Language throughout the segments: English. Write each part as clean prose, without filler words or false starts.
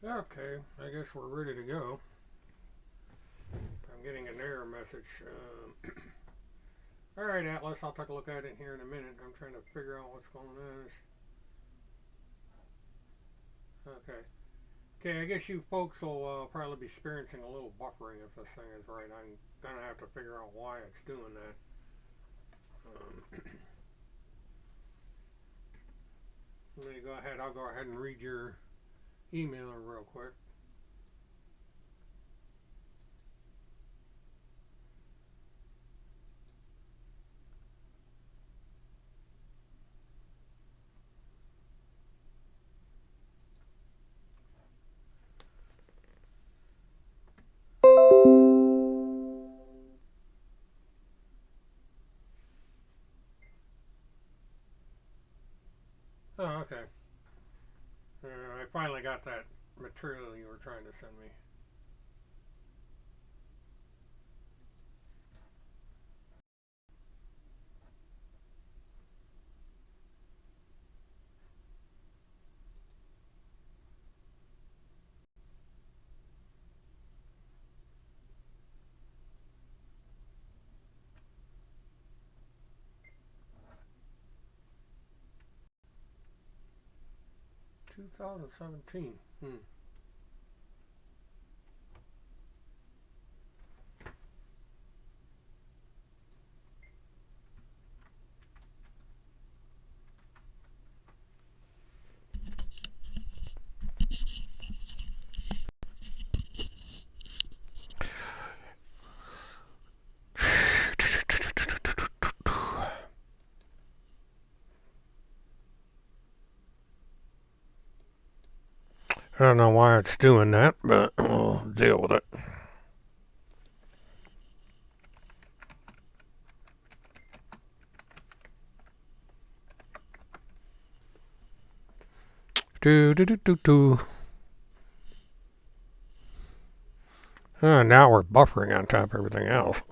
Okay, I guess we're ready to go. I'm getting an error message. Alright, Atlas, I'll take a look at it here in a minute. I'm trying to figure out what's going on. Okay. Okay, I guess you folks will probably be experiencing a little buffering if this thing is right. I'm going to have to figure out why it's doing that. Let me go ahead. I'll go ahead and read your email real quick. Oh, okay. I finally got that material you were trying to send me. 2017. Hmm. I don't know why it's doing that, but we'll deal with it. Now we're buffering on top of everything else.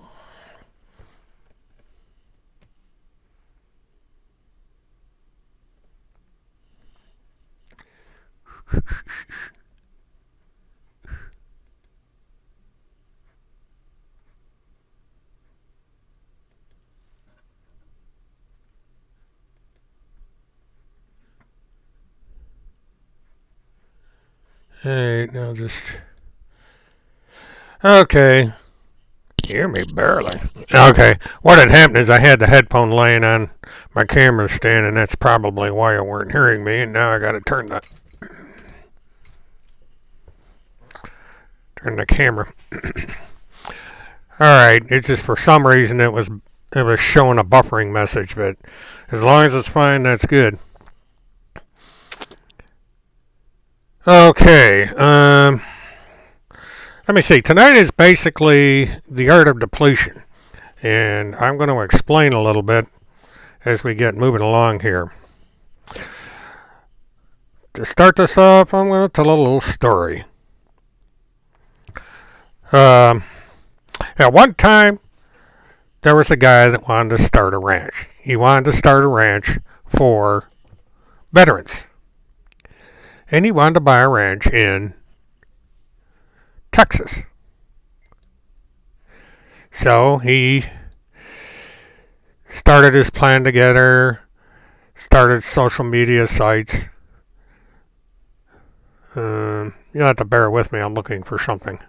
Hey, now just... Okay. Hear me barely. Okay. What had happened is I had the headphone laying on my camera stand, and that's probably why you weren't hearing me, and now I gotta turn the camera. Alright, it's just for some reason it was showing a buffering message, but as long as it's fine, that's good. Okay, let me see. Tonight is basically the art of depletion, and I'm going to explain a little bit as we get moving along here. To start this off, I'm going to tell a little story. At one time, there was a guy that wanted to start a ranch. He wanted to start a ranch for veterans. And he wanted to buy a ranch in Texas. So he started his plan together, started social media sites. You'll have to bear with me, I'm looking for something.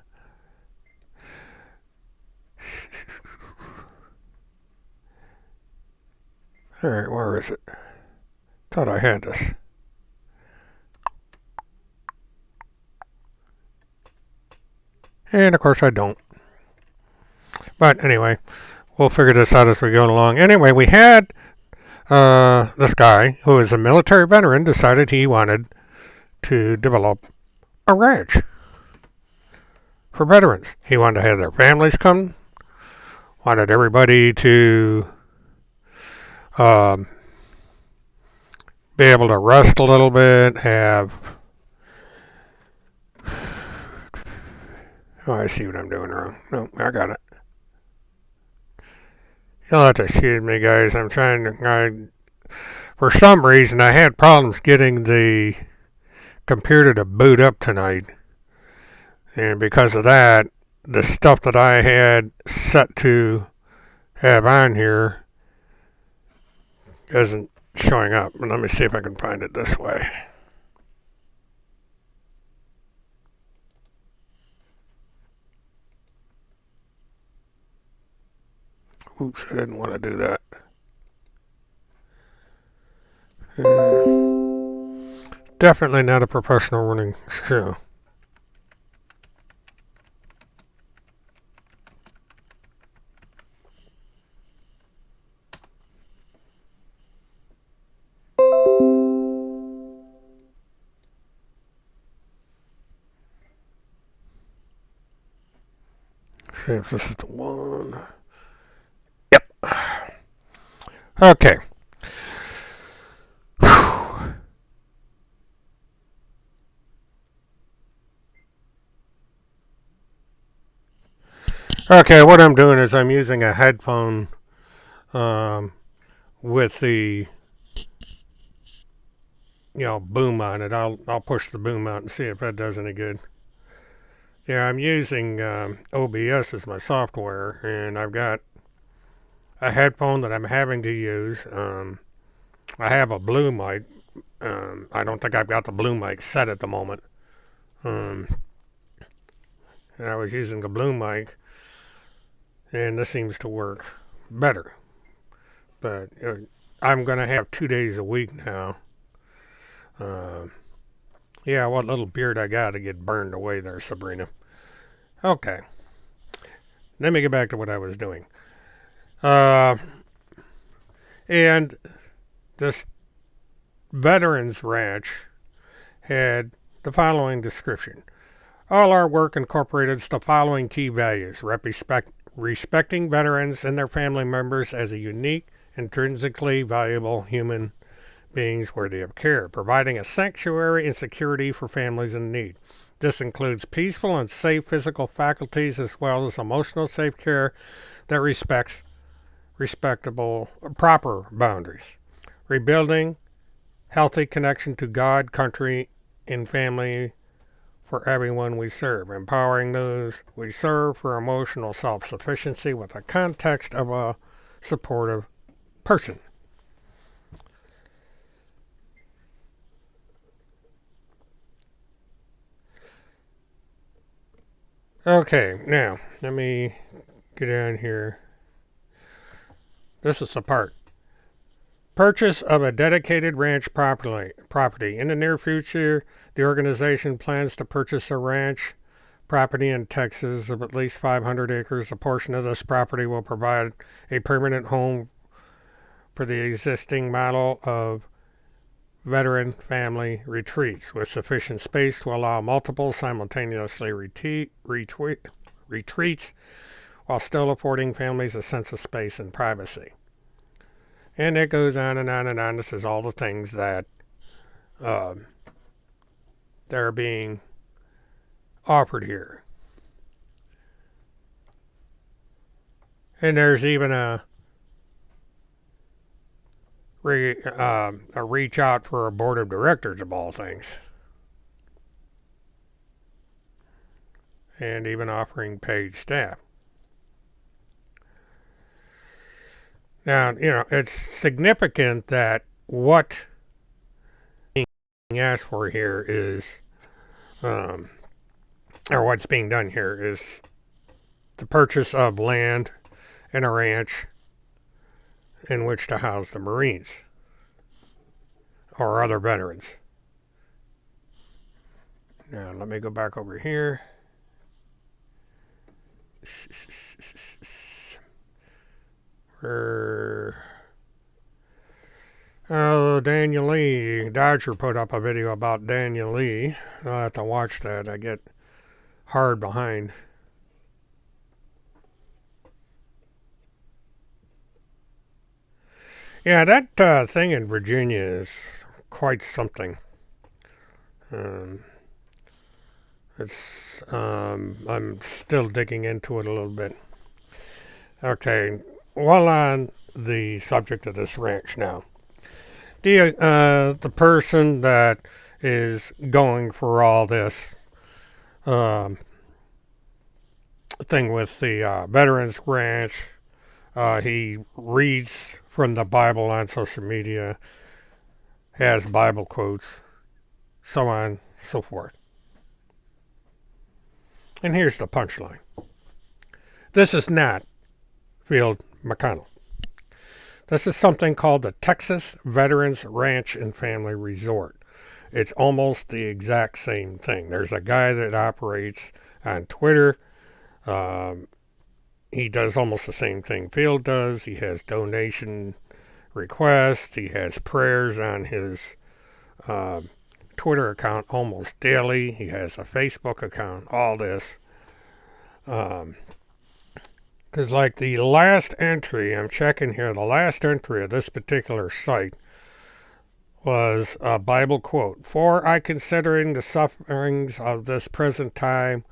Alright, where is it? Thought I had this. And of course I don't. But anyway, we'll figure this out as we go along. Anyway, we had this guy who is a military veteran decided he wanted to develop a ranch for veterans. He wanted to have their families come, wanted everybody to be able to rest a little bit, have... Oh, I see what I'm doing wrong. No, I got it. You'll have to excuse me, guys. I'm trying to... for some reason, I had problems getting the computer to boot up tonight. And because of that, the stuff that I had set to have on here isn't showing up. And let me see if I can find it this way. Oops, I didn't want to do that. Definitely not a professional running show. See if this is the one. Yep. Okay. Okay, what I'm doing is I'm using a headphone with the boom on it. I'll push the boom out and see if that does any good. Yeah, I'm using OBS as my software, and I've got a headphone that I'm having to use. I have a blue mic. I don't think I've got the blue mic set at the moment. And I was using the blue mic, and this seems to work better. But I'm going to have 2 days a week now. Yeah, what little beard I got to get burned away there, Sabrina. Okay. Let me get back to what I was doing. And this Veterans Ranch had the following description. All our work incorporated the following key values. Respecting veterans and their family members as a unique, intrinsically valuable human beings worthy of care, providing a sanctuary and security for families in need. This includes peaceful and safe physical faculties as well as emotional safe care that respects respectable, proper boundaries. Rebuilding healthy connection to God, country, and family for everyone we serve. Empowering those we serve for emotional self-sufficiency with the context of a supportive person. Okay, now, let me get down here. This is the part. Purchase of a dedicated ranch property. In the near future, the organization plans to purchase a ranch property in Texas of at least 500 acres. A portion of this property will provide a permanent home for the existing model of veteran family retreats with sufficient space to allow multiple simultaneously retreats while still affording families a sense of space and privacy. And it goes on and on and on. This is all the things that they're being offered here. And there's even a reach out for a board of directors of all things. And even offering paid staff. Now, it's significant that what being asked for here is, or what's being done here is the purchase of land and a ranch in which to house the Marines or other veterans. Now, let me go back over here. Daniel Lee. Dodger put up a video about Daniel Lee. I'll have to watch that. I get hard behind. Yeah, that thing in Virginia is quite something. I'm still digging into it a little bit. Okay, while on the subject of this ranch now, the person that is going for all this um, thing with the Veterans Ranch. He reads from the Bible on social media, has Bible quotes, so on, so forth. And here's the punchline. This is not Field McConnell. This is something called the Texas Veterans Ranch and Family Resort. It's almost the exact same thing. There's a guy that operates on Twitter. He does almost the same thing Field does. He has donation requests. He has prayers on his Twitter account almost daily. He has a Facebook account, all this. Because like the last entry, I'm checking here, the last entry of this particular site was a Bible quote. For I, considering the sufferings of this present time,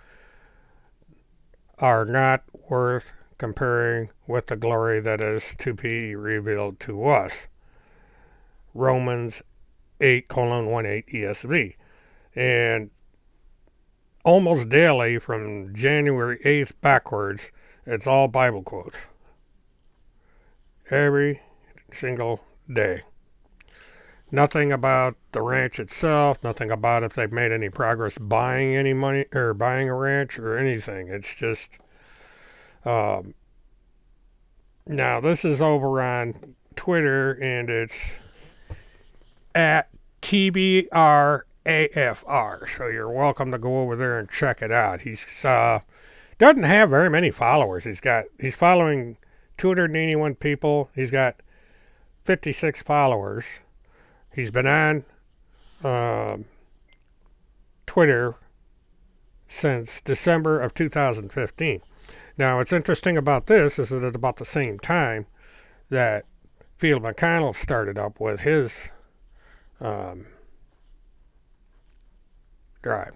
are not worth comparing with the glory that is to be revealed to us. Romans 8:18 ESV. And almost daily from January 8th backwards, it's all Bible quotes. Every single day. Nothing about the ranch itself, nothing about if they've made any progress buying any money or buying a ranch or anything. It's just now this is over on Twitter and it's at TBRAFR. So you're welcome to go over there and check it out. He's doesn't have very many followers. He's following 281 people. He's got 56 followers. He's been on Twitter since December of 2015. Now, what's interesting about this is that at about the same time that Field McConnell started up with his drive.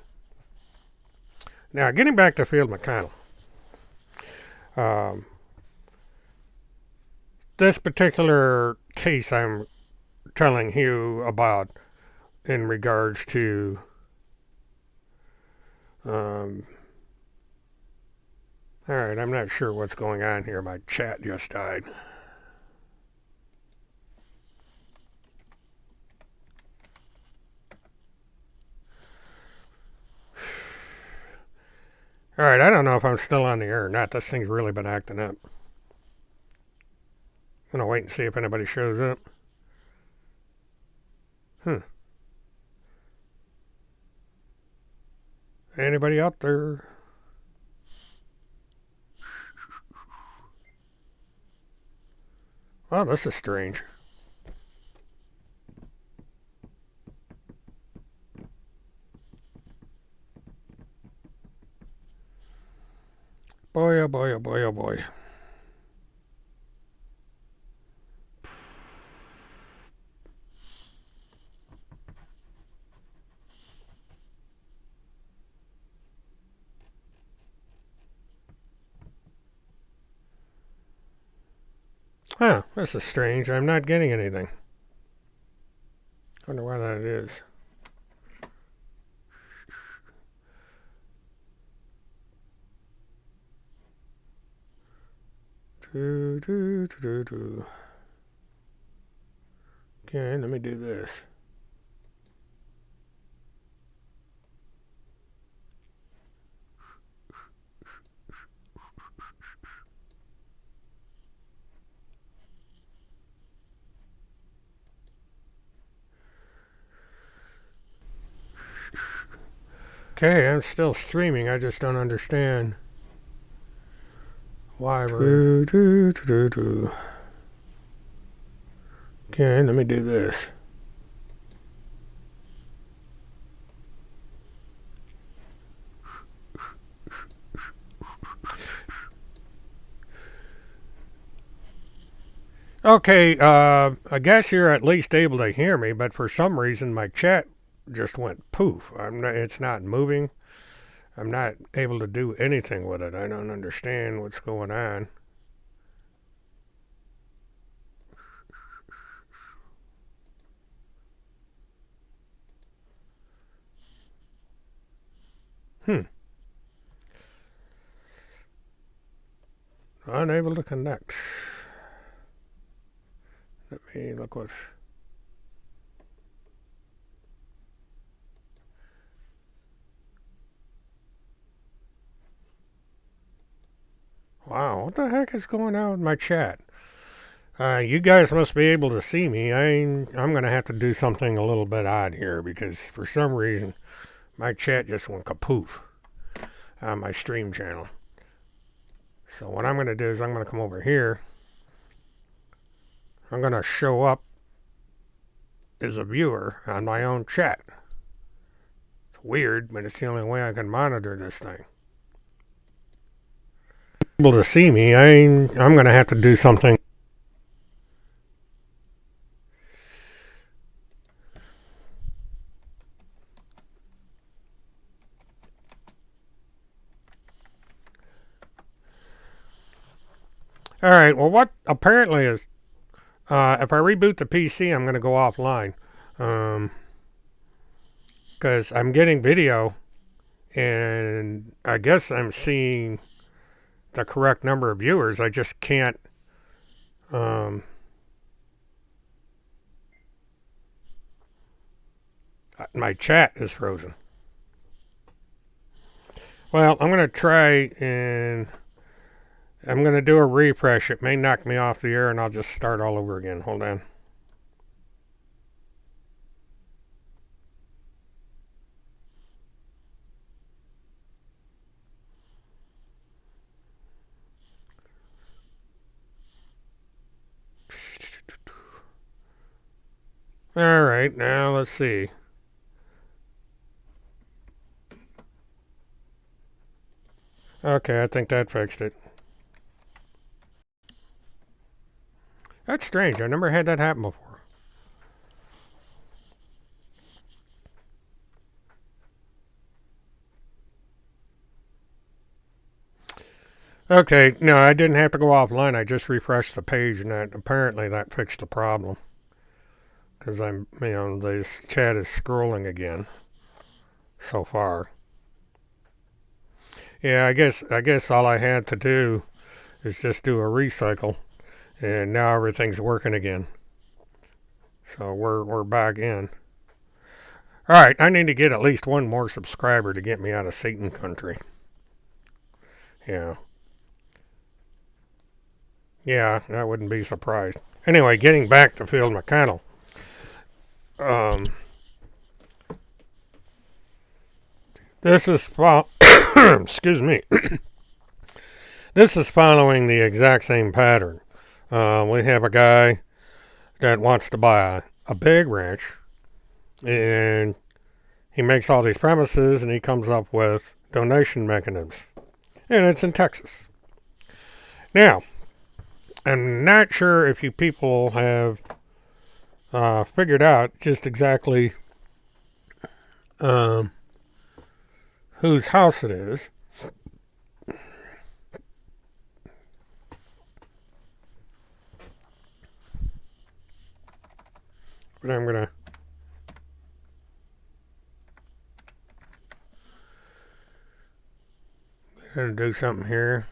Now, getting back to Field McConnell. This particular case I'm telling you about in regards to alright, I'm not sure what's going on here. My chat just died. Alright, I don't know if I'm still on the air or not. This thing's really been acting up. I'm gonna wait and see if anybody shows up. Anybody out there? Oh, this is strange. Boy, oh boy, oh boy, oh boy. Huh, this is strange. I'm not getting anything. Wonder why that is. Okay, let me do this. Okay, I'm still streaming. I just don't understand why we're... Okay, let me do this. Okay, I guess you're at least able to hear me, but for some reason my chat just went poof. It's not moving. I'm not able to do anything with it. I don't understand what's going on. Unable to connect. Let me look what's... Wow, what the heck is going on with my chat? You guys must be able to see me. I'm going to have to do something a little bit odd here because for some reason my chat just went kapoof on my stream channel. So what I'm going to do is I'm going to come over here. I'm going to show up as a viewer on my own chat. It's weird, but it's the only way I can monitor this thing. Able to see me, I'm going to have to do something. Alright, well what apparently is, if I reboot the PC, I'm going to go offline. Because I'm getting video, and I guess I'm seeing the correct number of viewers. I just can't, my chat is frozen. Well, I'm going to try and I'm going to do a refresh. It may knock me off the air and I'll just start all over again. Hold on. Alright, now let's see. Okay, I think that fixed it. That's strange. I never had that happen before. Okay, no, I didn't have to go offline. I just refreshed the page, and apparently that fixed the problem. Because this chat is scrolling again so far. Yeah, I guess all I had to do is just do a recycle, and now everything's working again. So we're back in. All right, I need to get at least one more subscriber to get me out of Satan country. Yeah. Yeah, I wouldn't be surprised. Anyway, getting back to Phil McConnell. This is excuse me. This is following the exact same pattern. We have a guy that wants to buy a big ranch, and he makes all these promises, and he comes up with donation mechanisms, and it's in Texas. Now, I'm not sure if you people have figured out just exactly whose house it is. But I'm gonna do something here.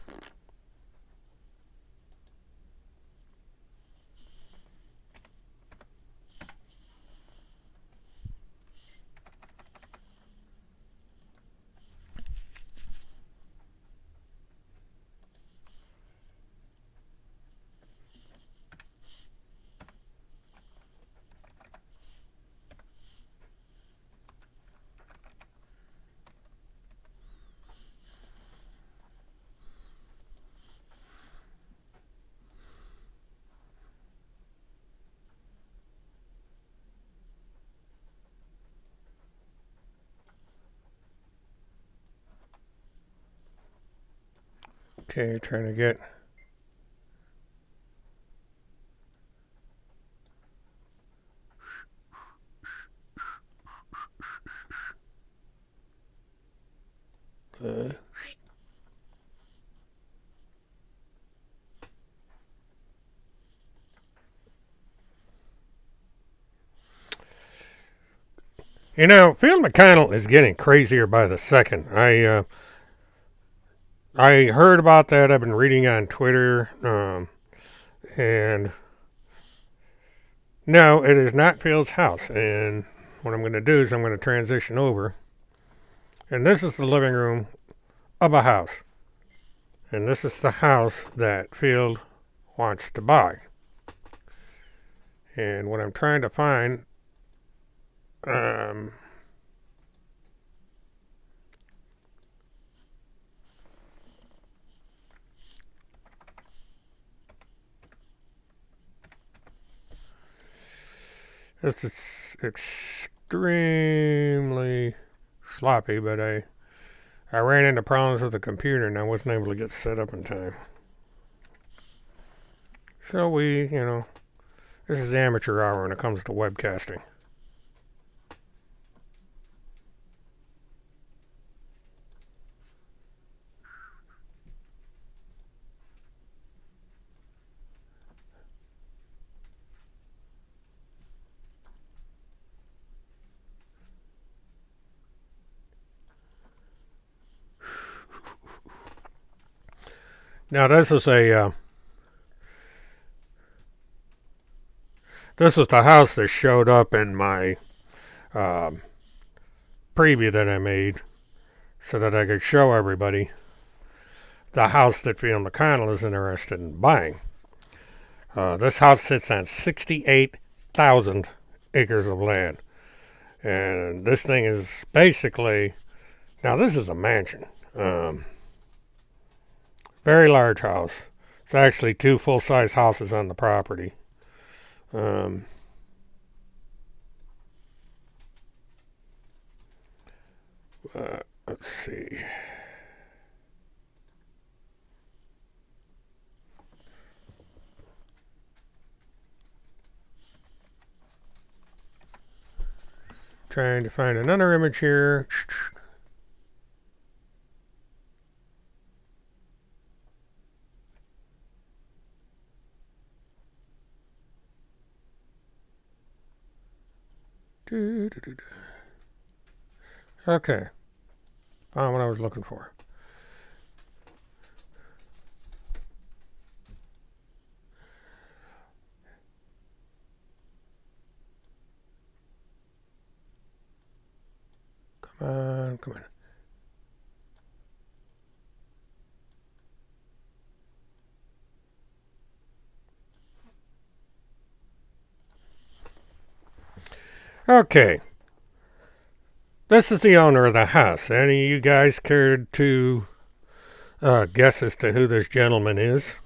Okay, trying to get Phil McConnell is getting crazier by the second. I heard about that. I've been reading on Twitter. And no, it is not Field's house. And what I'm going to do is I'm going to transition over. And this is the living room of a house. And this is the house that Field wants to buy. And what I'm trying to find, this is extremely sloppy, but I ran into problems with the computer and I wasn't able to get set up in time. So this is amateur hour when it comes to webcasting. Now this was the house that showed up in my preview that I made so that I could show everybody the house that Field McConnell is interested in buying. This house sits on 68,000 acres of land. And this thing is basically, now this is a mansion. Very large house. It's actually 2 full-size houses on the property. Let's see. Trying to find another image here. Okay. Found what I was looking for. Come on. Okay. This is the owner of the house. Any of you guys cared to guess as to who this gentleman is?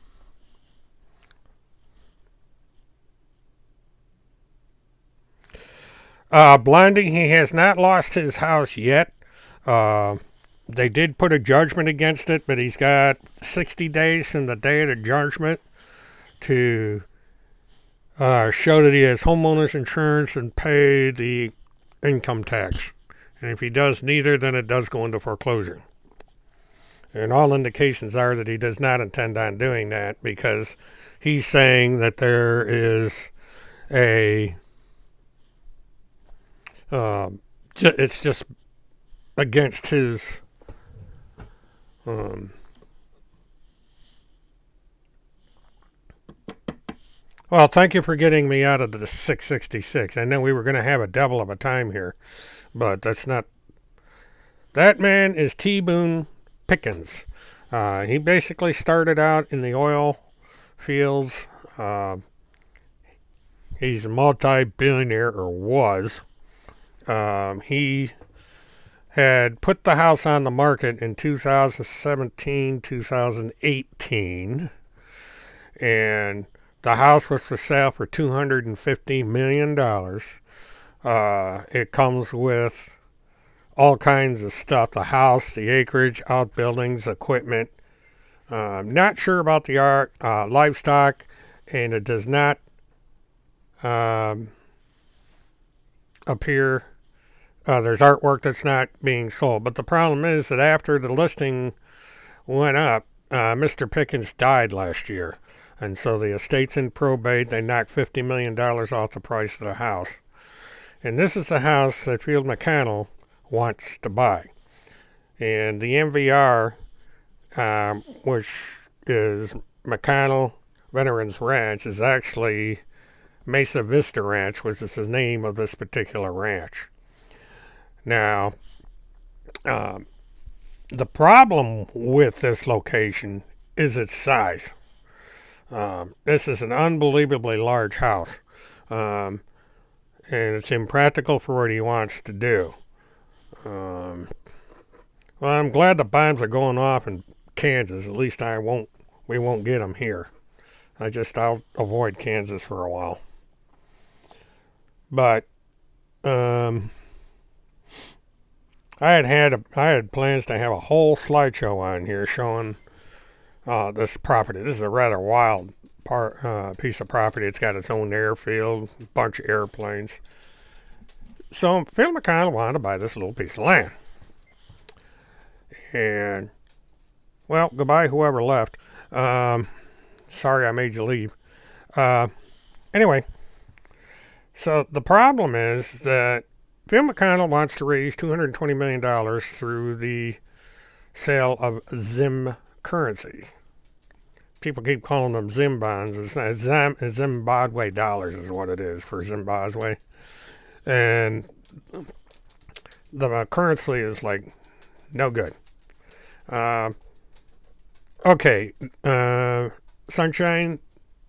Blondie, he has not lost his house yet. They did put a judgment against it, but he's got 60 days from the day of the judgment to show that he has homeowners insurance and pay the income tax. And if he does neither, then it does go into foreclosure. And all indications are that he does not intend on doing that because he's saying that there is it's just against his well, thank you for getting me out of the 666. I know we were going to have a double of a time here, but that's not. That man is T. Boone Pickens. He basically started out in the oil fields. He's a multi-billionaire, or was. He had put the house on the market in 2017, 2018, and the house was for sale for $250 million. It comes with all kinds of stuff. The house, the acreage, outbuildings, equipment. Not sure about the livestock, and it does not appear. There's artwork that's not being sold. But the problem is that after the listing went up, Mr. Pickens died last year. And so the estate's in probate. They knocked $50 million off the price of the house. And this is the house that Field McConnell wants to buy. And the MVR which is McConnell Veterans Ranch, is actually Mesa Vista Ranch, which is the name of this particular ranch. Now, the problem with this location is its size. This is an unbelievably large house, and it's impractical for what he wants to do. Well, I'm glad the bombs are going off in Kansas. At least we won't get them here. I'll avoid Kansas for a while. But I had plans to have a whole slideshow on here showing this property. This is a rather wild piece of property. It's got its own airfield, a bunch of airplanes. So Phil McConnell wanted to buy this little piece of land. And, well, goodbye whoever left. Sorry I made you leave. Anyway, so the problem is that Phil McConnell wants to raise $220 million through the sale of Zim currencies. People keep calling them Zim bonds. It's not Zimbabwe dollars is what it is for Zimbabwe. And the currency is like no good. Okay, Sunshine,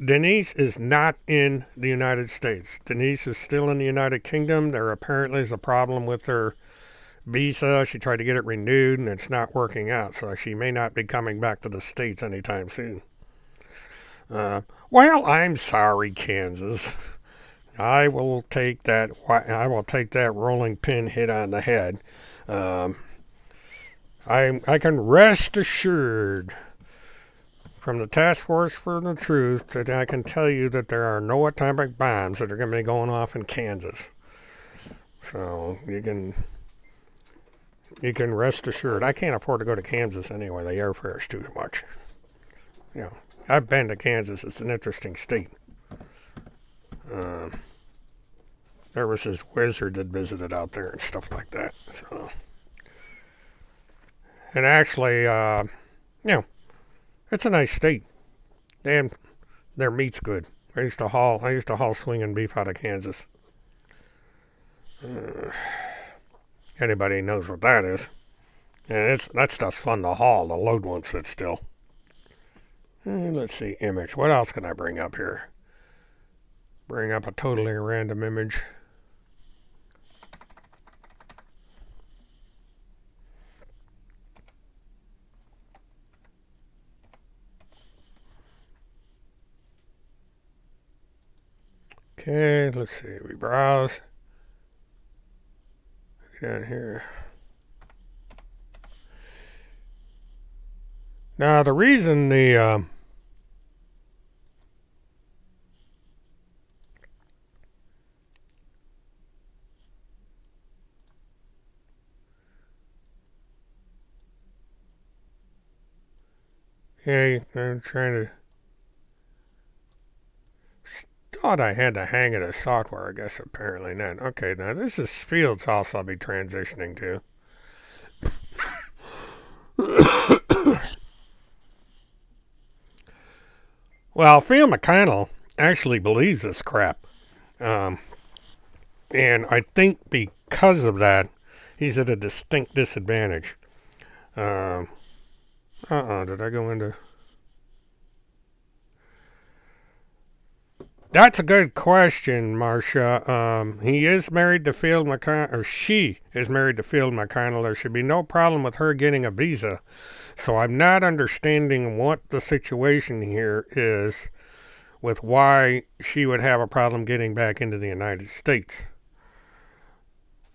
Denise is not in the United States. Denise is still in the United Kingdom. There apparently is a problem with her visa. She tried to get it renewed and it's not working out, so she may not be coming back to the States anytime soon. Well, I'm sorry, Kansas. I will take that rolling pin hit on the head. I can rest assured from the Task Force for the Truth that I can tell you that there are no atomic bombs that are going to be going off in Kansas. So you can rest assured. I can't afford to go to Kansas anyway. The airfare is too much. You know, I've been to Kansas. It's an interesting state. There was this wizard that visited out there and stuff like that. So, and actually, it's a nice state. Their meat's good. I used to haul swinging beef out of Kansas. Anybody knows what that is. And that stuff's fun to haul. The load won't sit still. Let's see, image. What else can I bring up here? Bring up a totally random image. Okay, let's see. We browse. Get down here. Now, the reason the okay, I'm trying to. Thought I had to hang it as software. I guess apparently not. Okay, now this is Fields House I'll be transitioning to. Well, Phil McConnell actually believes this crap. And I think because of that, he's at a distinct disadvantage. Did I go into... That's a good question, Marsha. He is married to Phil McConnell, or she is married to Phil McConnell. There should be no problem with her getting a visa. So I'm not understanding what the situation here is with why she would have a problem getting back into the United States.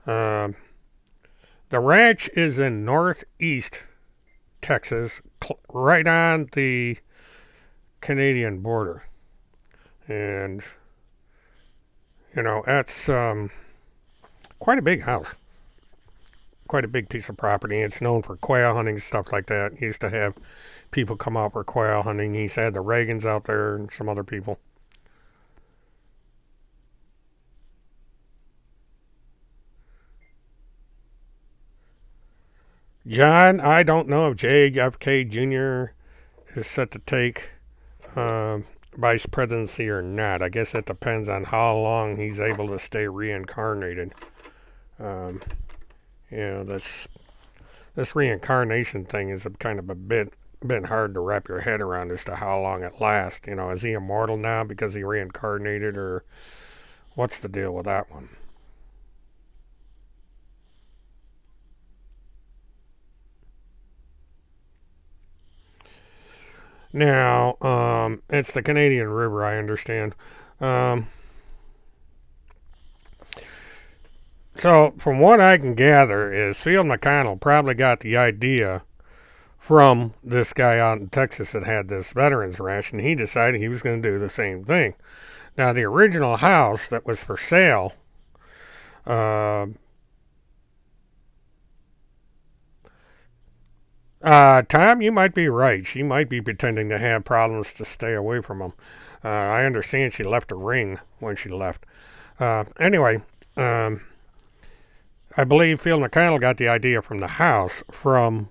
The ranch is in northeast Texas, right on the Canadian border. And, that's quite a big house. Quite a big piece of property. It's known for quail hunting, stuff like that. He used to have people come out for quail hunting. He's had the Reagans out there and some other people. John, I don't know if JFK Jr. is set to take uh, vice presidency or not. I guess it depends on how long he's able to stay reincarnated. Um, this reincarnation thing is a kind of a bit hard to wrap your head around as to how long it lasts. Is he immortal now because he reincarnated, or what's the deal with that one? Now, it's the Canadian River, I understand. Um, so, from what I can gather, is Field McConnell probably got the idea from this guy out in Texas that had this veterans ranch, and he decided he was going to do the same thing. Now, the original house that was for sale, uh, Tom, you might be right. She might be pretending to have problems to stay away from him. I understand she left a ring when she left. Anyway, um, I believe Phil McConnell got the idea from the house from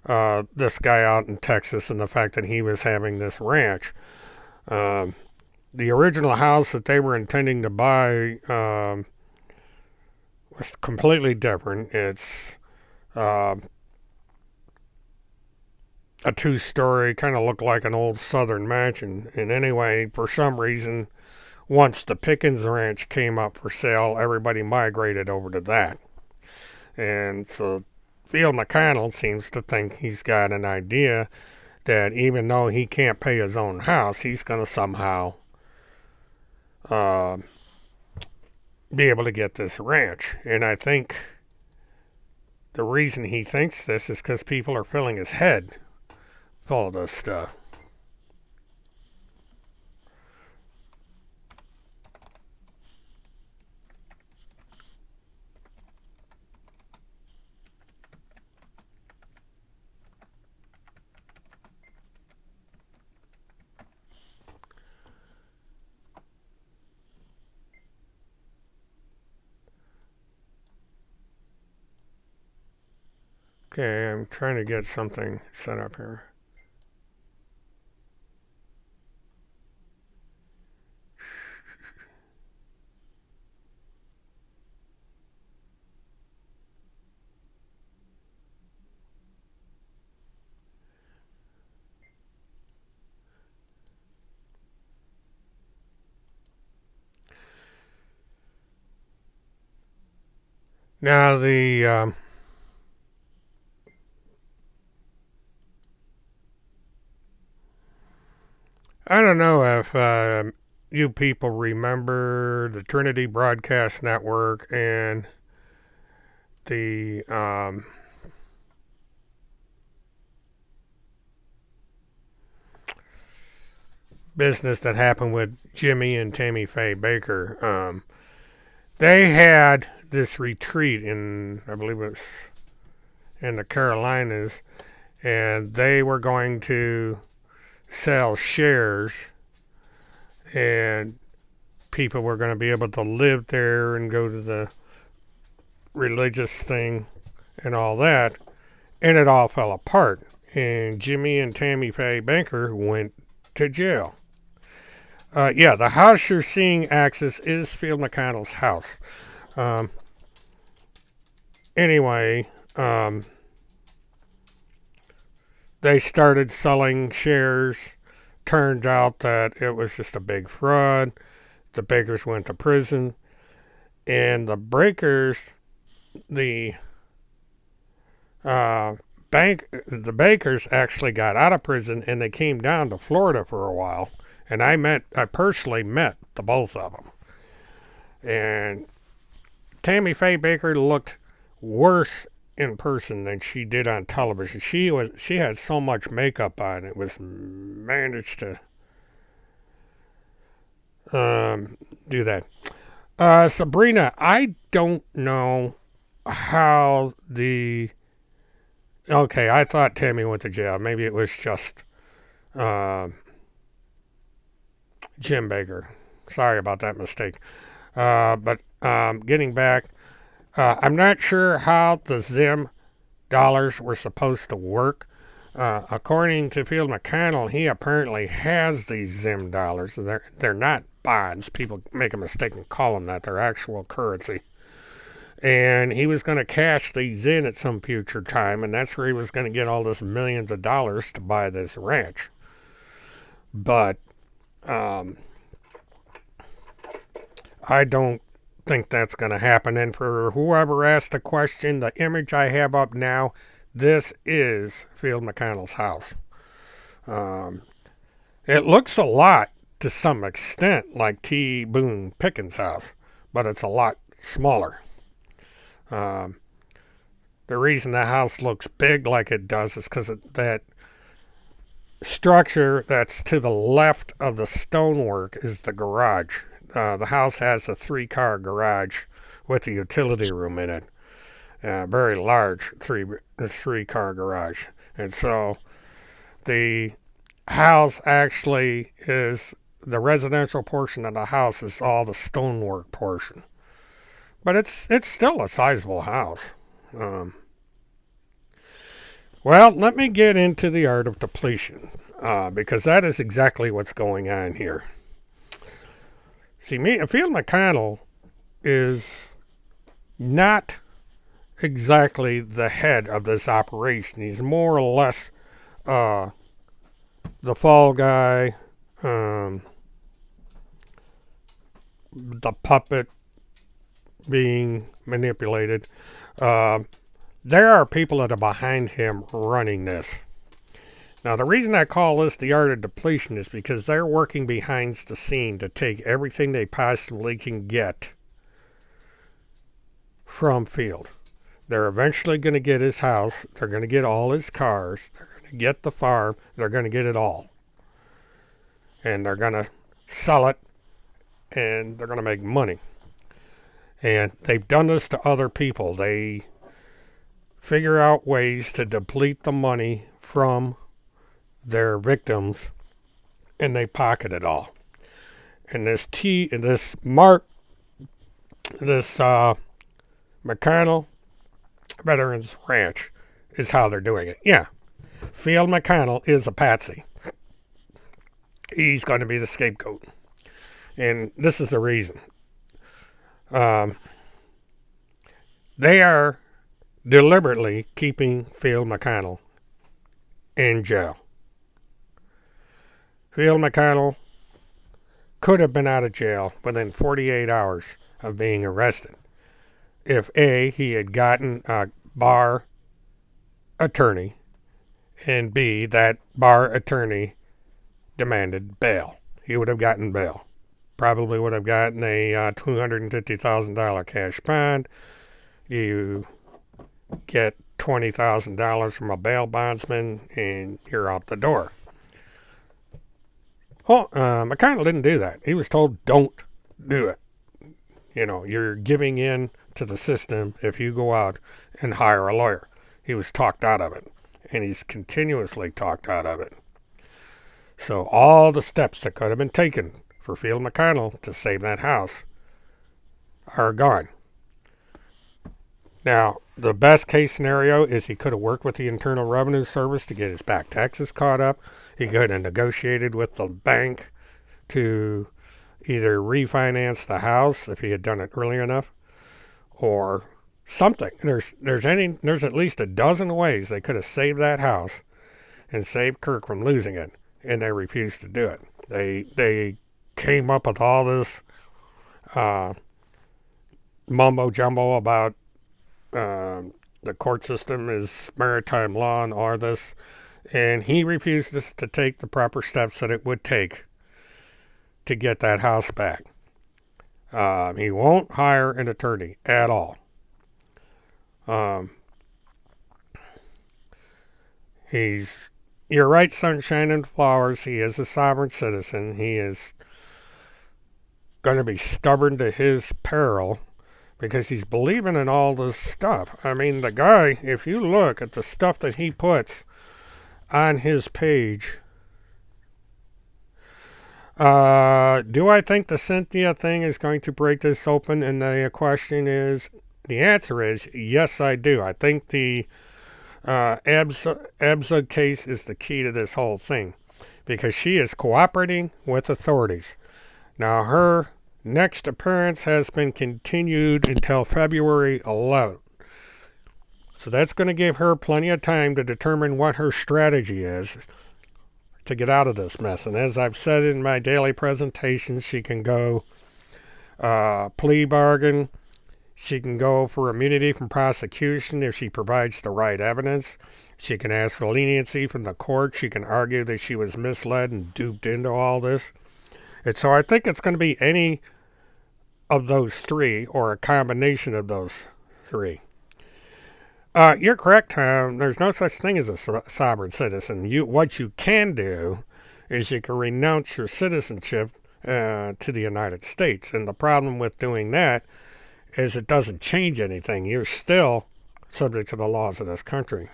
this guy out in Texas and the fact that he was having this ranch. Um, the original house that they were intending to buy was completely different. It's uh, a two-story, kind of looked like an old southern mansion. And anyway, for some reason, once the Pickens Ranch came up for sale, everybody migrated over to that. And so Field McConnell seems to think he's got an idea that even though he can't pay his own house, he's going to somehow uh, be able to get this ranch. And I think the reason he thinks this is because people are filling his head full of this stuff. Okay, I'm trying to get something set up here. Now, I don't know if you people remember the Trinity Broadcast Network and the business that happened with Jimmy and Tammy Faye Baker. They had this retreat in, I believe it was in the Carolinas, and they were going to sell shares, and people were going to be able to live there and go to the religious thing and all that, and it all fell apart. And Jimmy and Tammy Faye Baker went to jail. Yeah, the house you're seeing access is Field McConnell's house. Um, anyway, they started selling shares. Turned out that it was just a big fraud. The Bakers went to prison, and the uh, the Bakers actually got out of prison, and they came down to Florida for a while. And I personally met the both of them. And Tammy Faye Baker looked worse in person than she did on television. She had so much makeup on, it was managed to do that. Sabrina, I don't know how the. Okay, I thought Tammy went to jail. Maybe it was just uh, Jim Baker. Sorry about that mistake. But getting back, I'm not sure how the Zim dollars were supposed to work. According to Field McConnell, he apparently has these Zim dollars. They're not bonds. People make a mistake and call them that. They're actual currency. And he was going to cash these in at some future time, and that's where he was going to get all this millions of dollars to buy this ranch. But I don't think that's going to happen. And for whoever asked the question, the image I have up now, this is Field McConnell's house. It looks a lot, to some extent, like T. Boone Pickens' house, but it's a lot smaller. The reason the house looks big like it does is because that structure that's to the left of the stonework is the garage. The house has a 3-car garage with a utility room in it. Very large 3-car garage. And so the house actually is, the residential portion of the house is all the stonework portion. But it's still a sizable house. Well, let me get into the art of depletion, because that is exactly what's going on here. See, Field McConnell is not exactly the head of this operation. He's more or less the fall guy, the puppet being manipulated. There are people that are behind him running this. Now, the reason I call this the art of depletion is because they're working behind the scene to take everything they possibly can get from Field. They're eventually going to get his house. They're going to get all his cars. They're going to get the farm. They're going to get it all. And they're going to sell it, and they're going to make money. And they've done this to other people. They figure out ways to deplete the money from their victims, and they pocket it all. And this McConnell Veterans Ranch is how they're doing it. Yeah, Field McConnell is a patsy. He's going to be the scapegoat. And this is the reason. They are deliberately keeping Field McConnell in jail. Field McConnell could have been out of jail within 48 hours of being arrested if A, he had gotten a bar attorney, and B, that bar attorney demanded bail. He would have gotten bail. Probably would have gotten a $250,000 cash bond. You get $20,000 from a bail bondsman, and you're out the door. Well, McConnell didn't do that. He was told, don't do it. You know, you're giving in to the system if you go out and hire a lawyer. He was talked out of it, and he's continuously talked out of it. So all the steps that could have been taken for Field McConnell to save that house are gone. Now, the best case scenario is he could have worked with the Internal Revenue Service to get his back taxes caught up. He could have negotiated with the bank to either refinance the house if he had done it early enough, or something. There's at least a dozen ways they could have saved that house and saved Kirk from losing it, and they refused to do it. They came up with all this mumbo jumbo about the court system is maritime law and all this, and he refuses to take the proper steps that it would take to get that house back. He won't hire an attorney at all. You're right, sunshine and flowers. He is a sovereign citizen. He is going to be stubborn to his peril because he's believing in all this stuff. I mean, the guy, if you look at the stuff that he puts on his page, do I think the Cynthia thing is going to break this open? And the answer is yes, I do. I think the Abza case is the key to this whole thing because she is cooperating with authorities. Now, her next appearance has been continued until February 11th. So that's going to give her plenty of time to determine what her strategy is to get out of this mess. And as I've said in my daily presentations, she can go plea bargain. She can go for immunity from prosecution if she provides the right evidence. She can ask for leniency from the court. She can argue that she was misled and duped into all this. And so I think it's going to be any of those three or a combination of those three. You're correct, Tom. There's no such thing as a sovereign citizen. What you can do is you can renounce your citizenship to the United States. And the problem with doing that is it doesn't change anything. You're still subject to the laws of this country.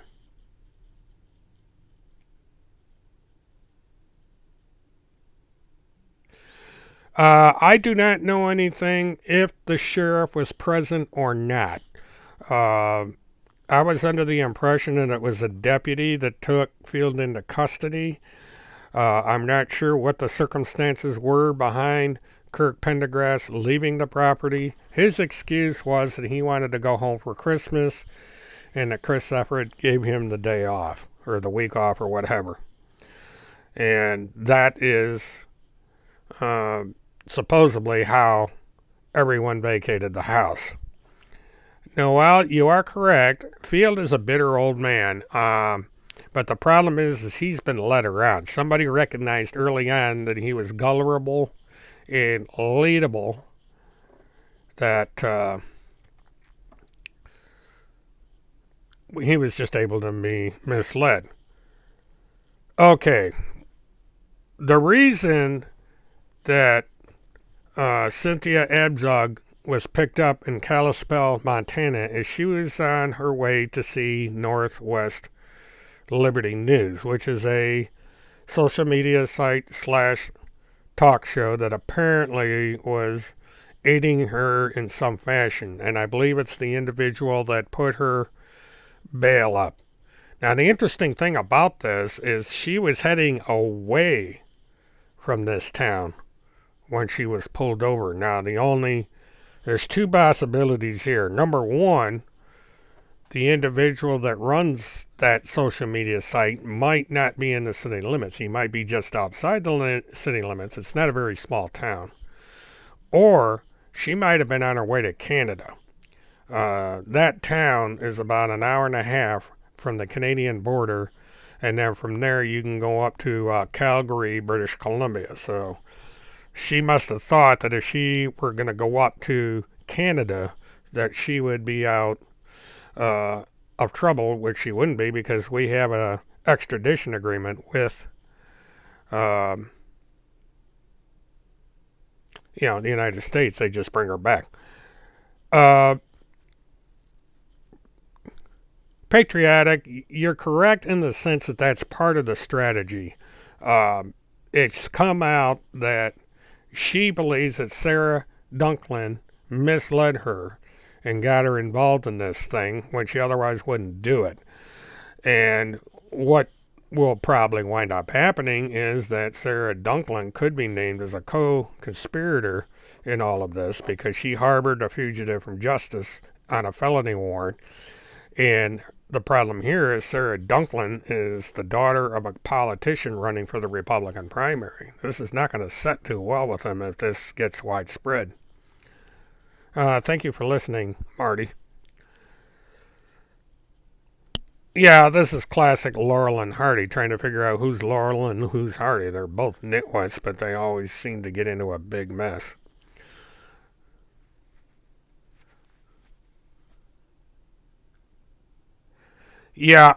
I do not know anything if the sheriff was present or not. I was under the impression that it was a deputy that took Field into custody. I'm not sure what the circumstances were behind Kirk Pendergrass leaving the property. His excuse was that he wanted to go home for Christmas and that Chris Everett gave him the day off or the week off or whatever. And that is supposedly how everyone vacated the house. No, well, you are correct. Field is a bitter old man. But the problem is he's been led around. Somebody recognized early on that he was gullible and leadable. That he was just able to be misled. Okay. The reason that Cynthia Abzug was picked up in Kalispell, Montana, is she was on her way to see Northwest Liberty News, which is a social media site / talk show that apparently was aiding her in some fashion. And I believe it's the individual that put her bail up. Now, the interesting thing about this is she was heading away from this town when she was pulled over. Now, there's two possibilities here. Number one, the individual that runs that social media site might not be in the city limits. He might be just outside the city limits. It's not a very small town. Or she might have been on her way to Canada. That town is about an hour and a half from the Canadian border, and then from there you can go up to Calgary, British Columbia. So she must have thought that if she were going to go up to Canada, that she would be out of trouble, which she wouldn't be because we have a extradition agreement with, the United States. They just bring her back. Patriotic, you're correct in the sense that that's part of the strategy. It's come out that she believes that Sarah Duncan misled her and got her involved in this thing when she otherwise wouldn't do it. And what will probably wind up happening is that Sarah Duncan could be named as a co-conspirator in all of this because she harbored a fugitive from justice on a felony warrant. And the problem here is Sarah Duncan is the daughter of a politician running for the Republican primary. This is not going to set too well with them if this gets widespread. Thank you for listening, Marty. Yeah, this is classic Laurel and Hardy, trying to figure out who's Laurel and who's Hardy. They're both nitwits, but they always seem to get into a big mess. Yeah,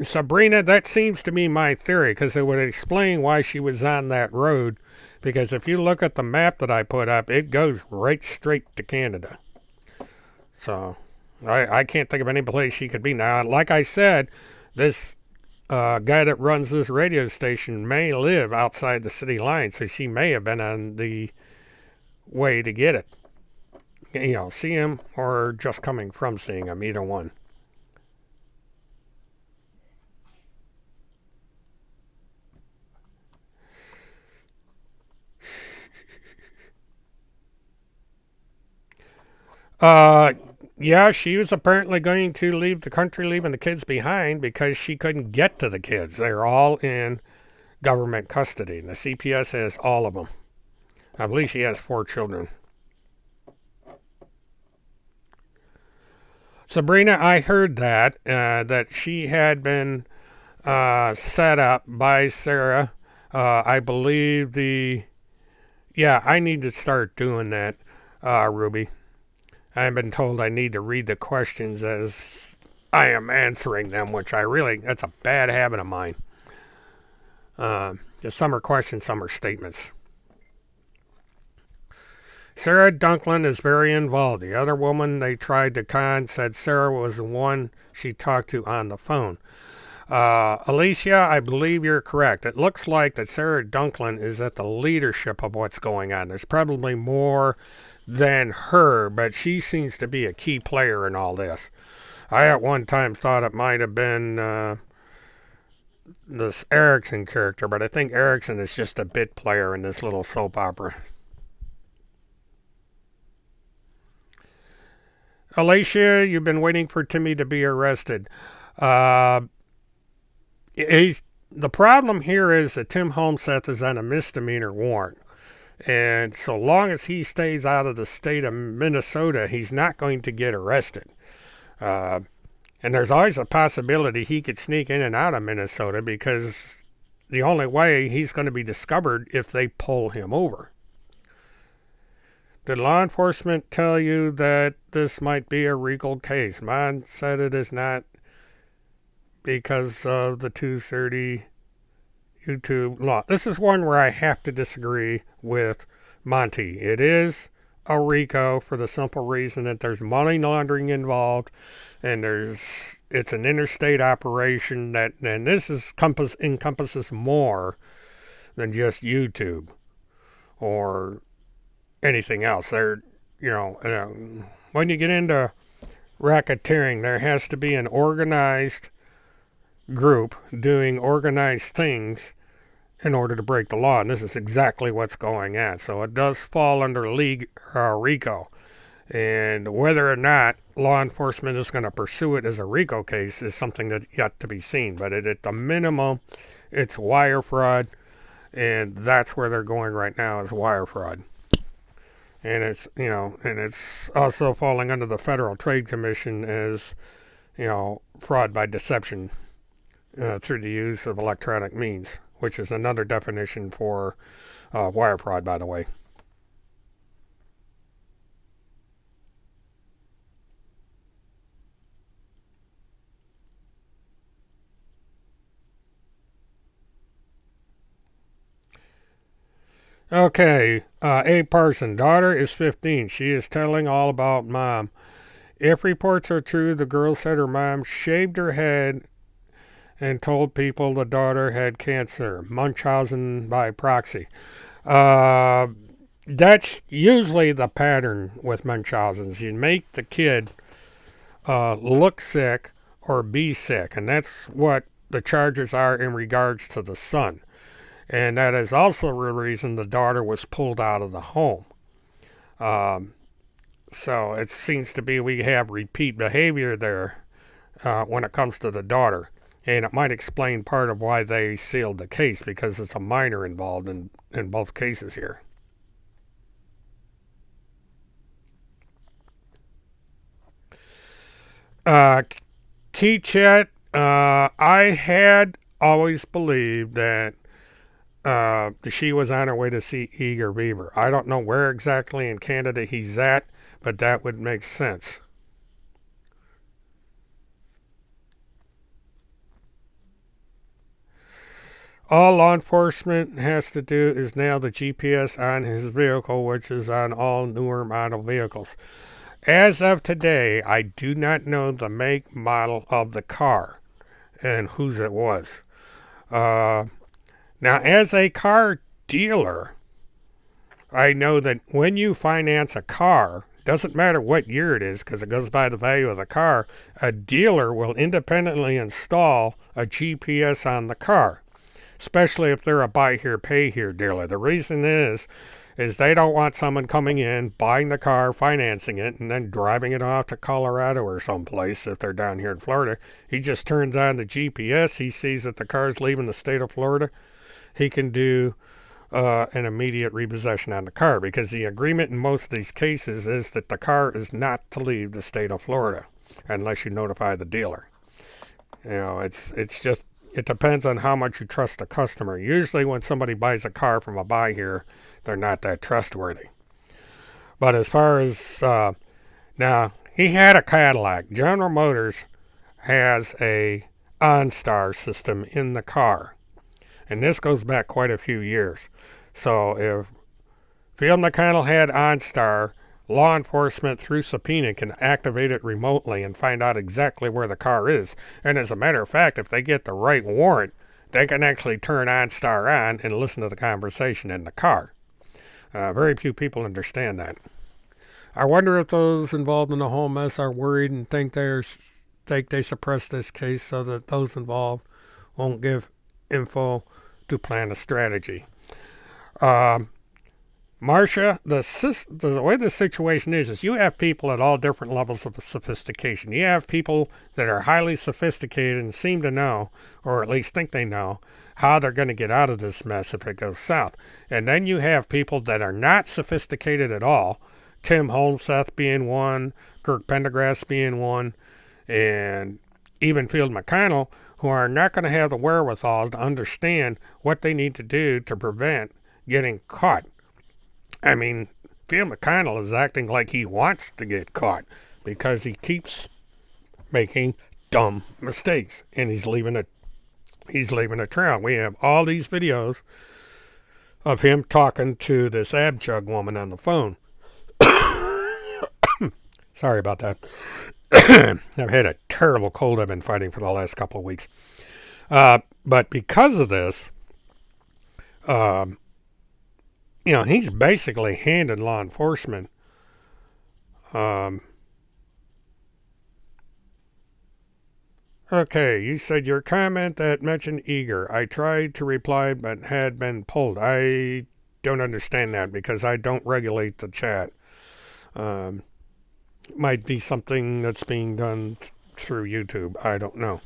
Sabrina, that seems to be my theory, because it would explain why she was on that road. Because if you look at the map that I put up, it goes right straight to Canada. So, I can't think of any place she could be. Now, like I said, this guy that runs this radio station may live outside the city line, so she may have been on the way to get it. See him, or just coming from seeing him, either one. Uh, yeah, she was apparently going to leave the country, leaving the kids behind because she couldn't get to the kids. They're all in government custody. And the CPS has all of them. I believe she has 4 children. Sabrina, I heard that she had been set up by Sarah. I believe yeah, I need to start doing that, Ruby. I've been told I need to read the questions as I am answering them, which that's a bad habit of mine. Just some are questions, some are statements. Sarah Duncan is very involved. The other woman they tried to con said Sarah was the one she talked to on the phone. Alicia, I believe you're correct. It looks like that Sarah Duncan is at the leadership of what's going on. There's probably more than her, but she seems to be a key player in all this. I at one time thought it might have been this Erickson character, but I think Erickson is just a bit player in this little soap opera. Alicia, you've been waiting for Timmy to be arrested. Uh, the problem here is that Tim HomeSense is on a misdemeanor warrant. And so long as he stays out of the state of Minnesota, he's not going to get arrested. And there's always a possibility he could sneak in and out of Minnesota because the only way he's going to be discovered if they pull him over. Did law enforcement tell you that this might be a RICO case? Mine said it is not because of the 230 YouTube law. This is one where I have to disagree with Monty. It is a RICO for the simple reason that there's money laundering involved and it's an interstate operation and this encompasses more than just YouTube or anything else. When you get into racketeering, there has to be an organized group doing organized things in order to break the law, and this is exactly what's going on. So it does fall under RICO, and whether or not law enforcement is going to pursue it as a RICO case is something that yet to be seen. But at the minimum, it's wire fraud, and that's where they're going right now is wire fraud. And it's also falling under the Federal Trade Commission as, fraud by deception through the use of electronic means, which is another definition for wire fraud, by the way. Okay, A person, daughter is 15. She is telling all about mom. If reports are true, the girl said her mom shaved her head and told people the daughter had cancer. Munchausen by proxy. That's usually the pattern with Munchausen's. You make the kid look sick or be sick, and that's what the charges are in regards to the son. And that is also the reason the daughter was pulled out of the home. So it seems to be we have repeat behavior there when it comes to the daughter. And it might explain part of why they sealed the case, because it's a minor involved in both cases here. Keychat, I had always believed that she was on her way to see Eager Beaver. I don't know where exactly in Canada he's at, but that would make sense. All law enforcement has to do is nail the GPS on his vehicle, which is on all newer model vehicles. As of today, I do not know the make, model of the car and whose it was. Now, as a car dealer, I know that when you finance a car, doesn't matter what year it is because it goes by the value of the car, a dealer will independently install a GPS on the car, especially if they're a buy here, pay here dealer. The reason is is they don't want someone coming in, buying the car, financing it, and then driving it off to Colorado or someplace if they're down here in Florida. He just turns on the GPS. He sees that the car's leaving the state of Florida. He can do an immediate repossession on the car, because the agreement in most of these cases is that the car is not to leave the state of Florida unless you notify the dealer. You know, it's just, it depends on how much you trust the customer. Usually when somebody buys a car from a buy here, they're not that trustworthy. But as far as now, he had a Cadillac. General Motors has a OnStar system in the car, and this goes back quite a few years. So if Field McConnell had OnStar, law enforcement through subpoena can activate it remotely and find out exactly where the car is. And as a matter of fact, if they get the right warrant, they can actually turn OnStar on and listen to the conversation in the car. Very few people understand that. I wonder if those involved in the whole mess are worried and think they suppress this case so that those involved won't give info to plan a strategy. Marsha, the way the situation is you have people at all different levels of sophistication. You have people that are highly sophisticated and seem to know, or at least think they know, how they're going to get out of this mess if it goes south. And then you have people that are not sophisticated at all, Tim HomeSense being one, Kirk Pendergrass being one, and even Field McConnell, who are not going to have the wherewithal to understand what they need to do to prevent getting caught. I mean, Field McConnell is acting like he wants to get caught because he keeps making dumb mistakes, and he's leaving a trail. We have all these videos of him talking to this Abchug woman on the phone. Sorry about that. I've had a terrible cold I've been fighting for the last couple of weeks. But because of this, he's basically handed law enforcement okay, you said your comment that mentioned eager. I tried to reply but had been pulled. I don't understand that because I don't regulate the chat. Might be something that's being done through YouTube. I don't know.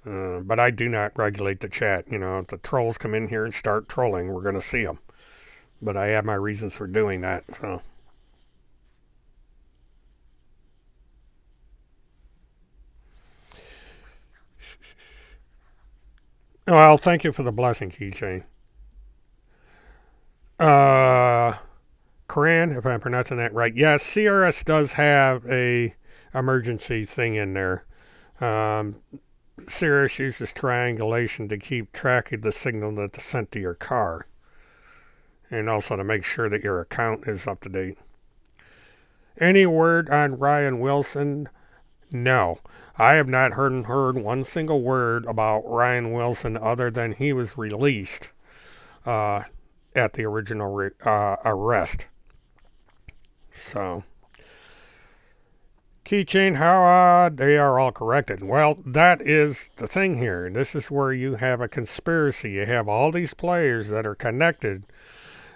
But I do not regulate the chat. You know, if the trolls come in here and start trolling, we're going to see them. But I have my reasons for doing that, so. Well, thank you for the blessing, Keychain. Quran, if I'm pronouncing that right. Yes, CRS does have a emergency thing in there. CRS uses triangulation to keep track of the signal that's sent to your car. And also to make sure that your account is up to date. Any word on Ryan Wilson? No. I have not heard one single word about Ryan Wilson other than he was released at the original arrest. So, Keychain, how odd. They are all corrected. Well, that is the thing here. This is where you have a conspiracy. You have all these players that are connected,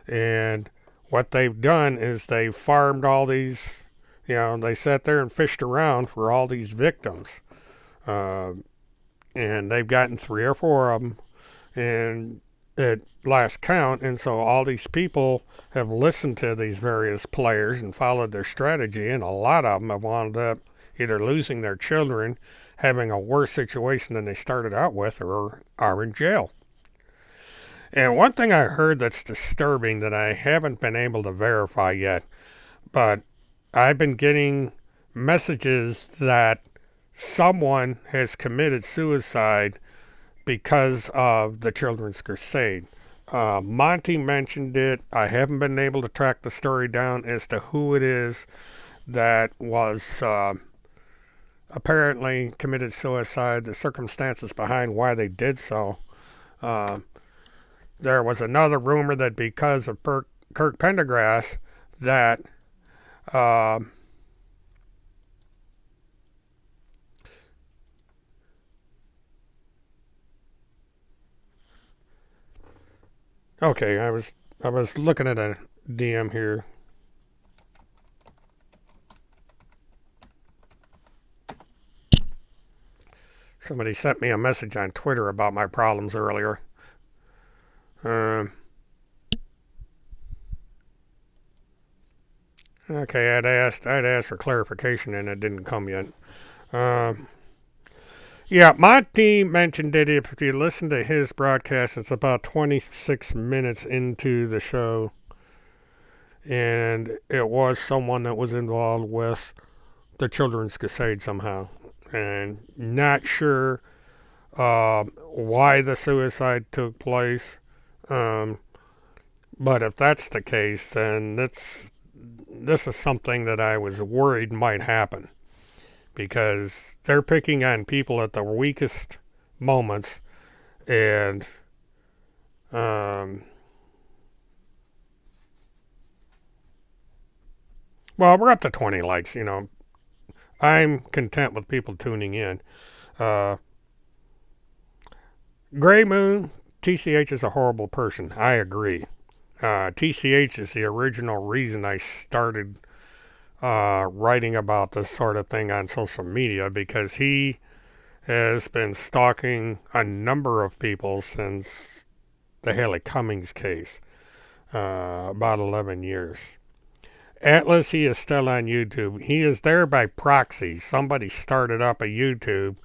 and what they've done is they've farmed all these, they sat there and fished around for all these victims. And they've gotten 3 or 4 of them, and at last count, and so all these people have listened to these various players and followed their strategy, and a lot of them have wound up either losing their children, having a worse situation than they started out with, or are in jail. And one thing I heard that's disturbing that I haven't been able to verify yet, but I've been getting messages that someone has committed suicide because of the Children's Crusade. Monty mentioned it. I haven't been able to track the story down as to who it is that was apparently committed suicide, the circumstances behind why they did so. There was another rumor that because of Kirk Pendergrass that okay, I was I was looking at a DM here. Somebody sent me a message on Twitter about my problems earlier. Okay, I'd asked for clarification and it didn't come yet. Yeah, Monty mentioned that if you listen to his broadcast, it's about 26 minutes into the show, and it was someone that was involved with the Children's Crusade somehow, and not sure why the suicide took place. But if that's the case, then this is something that I was worried might happen, because they're picking on people at the weakest moments, and well, we're up to 20 likes. I'm content with people tuning in. Gray Moon, TCH is a horrible person. I agree. TCH is the original reason I started writing about this sort of thing on social media, because he has been stalking a number of people since the Haley Cummings case, about 11 years. Atlas, he is still on YouTube. He is there by proxy. Somebody started up a YouTube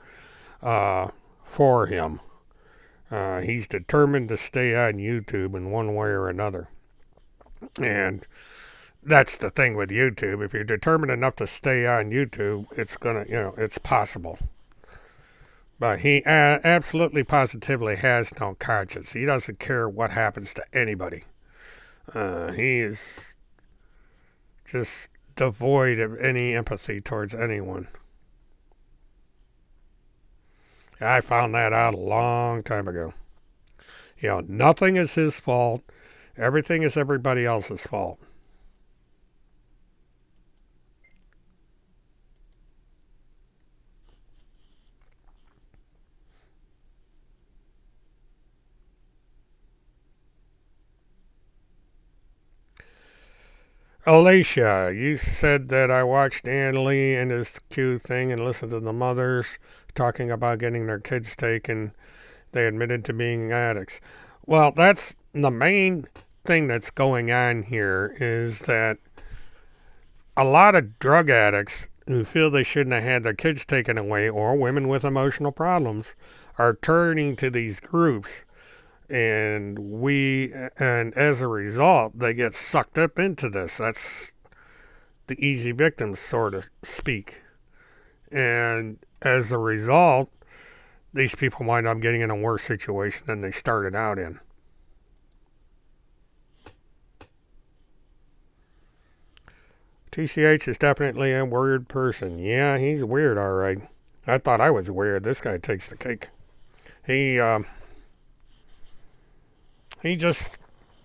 for him. He's determined to stay on YouTube in one way or another. And that's the thing with YouTube. If you're determined enough to stay on YouTube, it's it's possible. But he absolutely positively has no conscience. He doesn't care what happens to anybody. He is just devoid of any empathy towards anyone. I found that out a long time ago. Nothing is his fault. Everything is everybody else's fault. Alicia, you said that I watched Ann Lee and his Q thing and listened to the mothers talking about getting their kids taken. They admitted to being addicts. Well, that's the main thing that's going on here, is that a lot of drug addicts who feel they shouldn't have had their kids taken away, or women with emotional problems, are turning to these groups, and as a result, they get sucked up into this. That's the easy victims, so to speak. And as a result, these people wind up getting in a worse situation than they started out in. TCH is definitely a weird person. Yeah, he's weird, all right. I thought I was weird. This guy takes the cake. He just,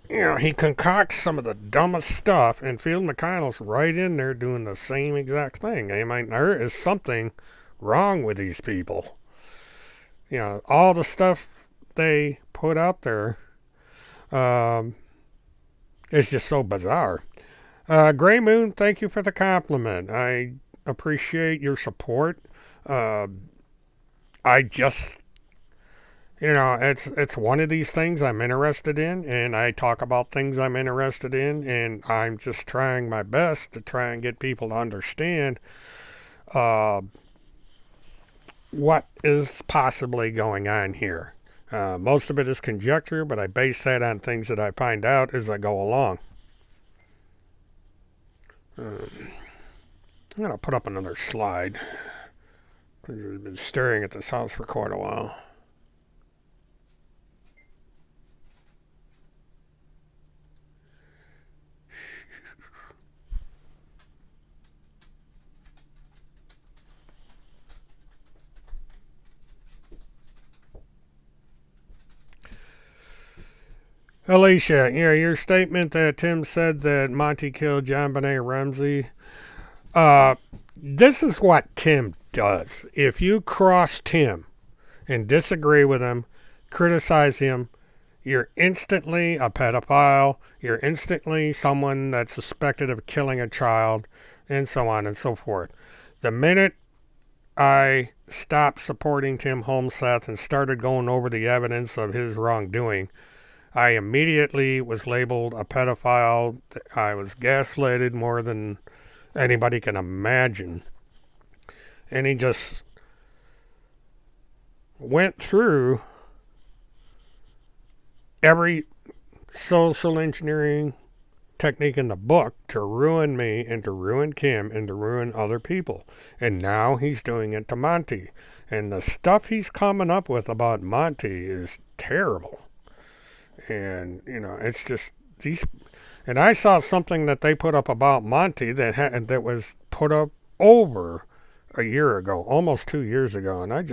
he concocts some of the dumbest stuff, and Field McConnell's right in there doing the same exact thing. I mean, there is something wrong with these people. All the stuff they put out there is just so bizarre. Gray Moon, thank you for the compliment. I appreciate your support. I just, it's one of these things I'm interested in, and I talk about things I'm interested in, and I'm just trying my best to try and get people to understand what is possibly going on here. Most of it is conjecture, but I base that on things that I find out as I go along. I'm going to put up another slide, because I've been staring at this house for quite a while. Alicia, your statement that Tim said that Monty killed John Benet Ramsey, this is what Tim does. If you cross Tim and disagree with him, criticize him, you're instantly a pedophile, you're instantly someone that's suspected of killing a child, and so on and so forth. The minute I stopped supporting Tim HomeSense and started going over the evidence of his wrongdoing, I immediately was labeled a pedophile. I was gaslighted more than anybody can imagine. And he just went through every social engineering technique in the book to ruin me and to ruin Kim and to ruin other people. And now he's doing it to Monty. And the stuff he's coming up with about Monty is terrible. And, it's just these. And I saw something that they put up about Monty that was put up over a year ago, almost 2 years ago. And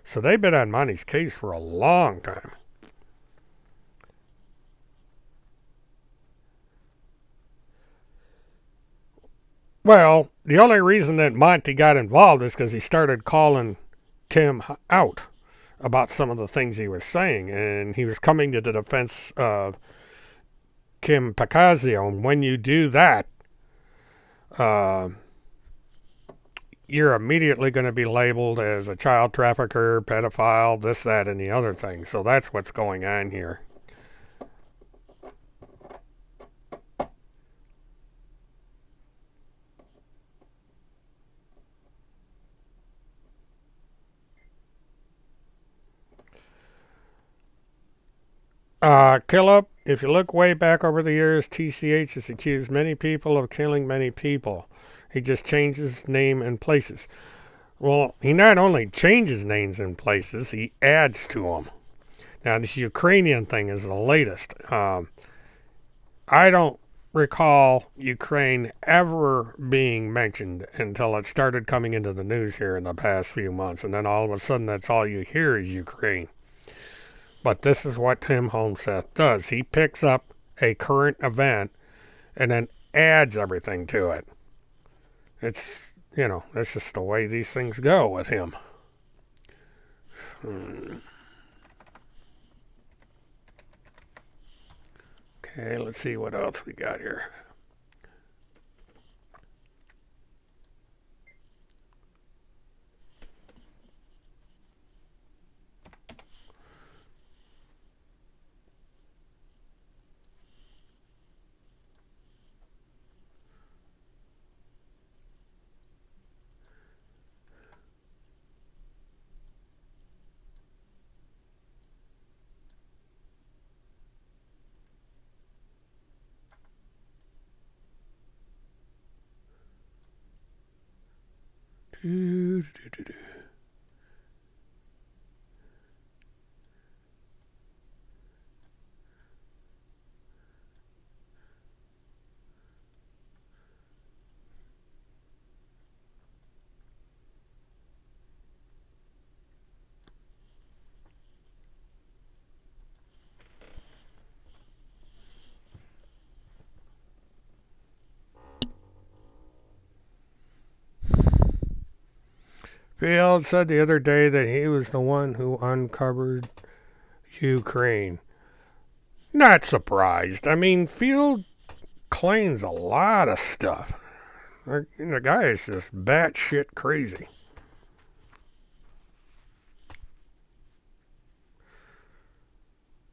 so they've been on Monty's case for a long time. Well, the only reason that Monty got involved is because he started calling Tim out about some of the things he was saying, and he was coming to the defense of Kim Pacazio. And when you do that, uh, you're immediately going to be labeled as a child trafficker, pedophile, this, that, and the other thing. So that's what's going on here. Killip, if you look way back over the years, TCH has accused many people of killing many people. He just changes name and places. Well, he not only changes names and places, he adds to them. Now, this Ukrainian thing is the latest. I don't recall Ukraine ever being mentioned until it started coming into the news here in the past few months. And then all of a sudden, that's all you hear is Ukraine. But this is what Tim HomeSense does. He picks up a current event and then adds everything to it. That's just the way these things go with him. Okay, let's see what else we got here. Field said the other day that he was the one who uncovered Ukraine. Not surprised. I mean, Field claims a lot of stuff. The guy is just batshit crazy.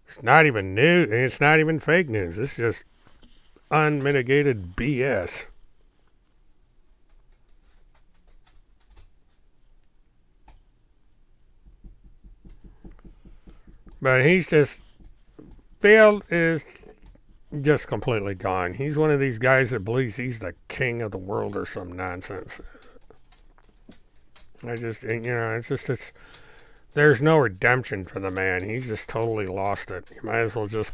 It's not even news, and it's not even fake news. It's just unmitigated BS. But Field is just completely gone. He's one of these guys that believes he's the king of the world or some nonsense. There's no redemption for the man. He's just totally lost it. You might as well just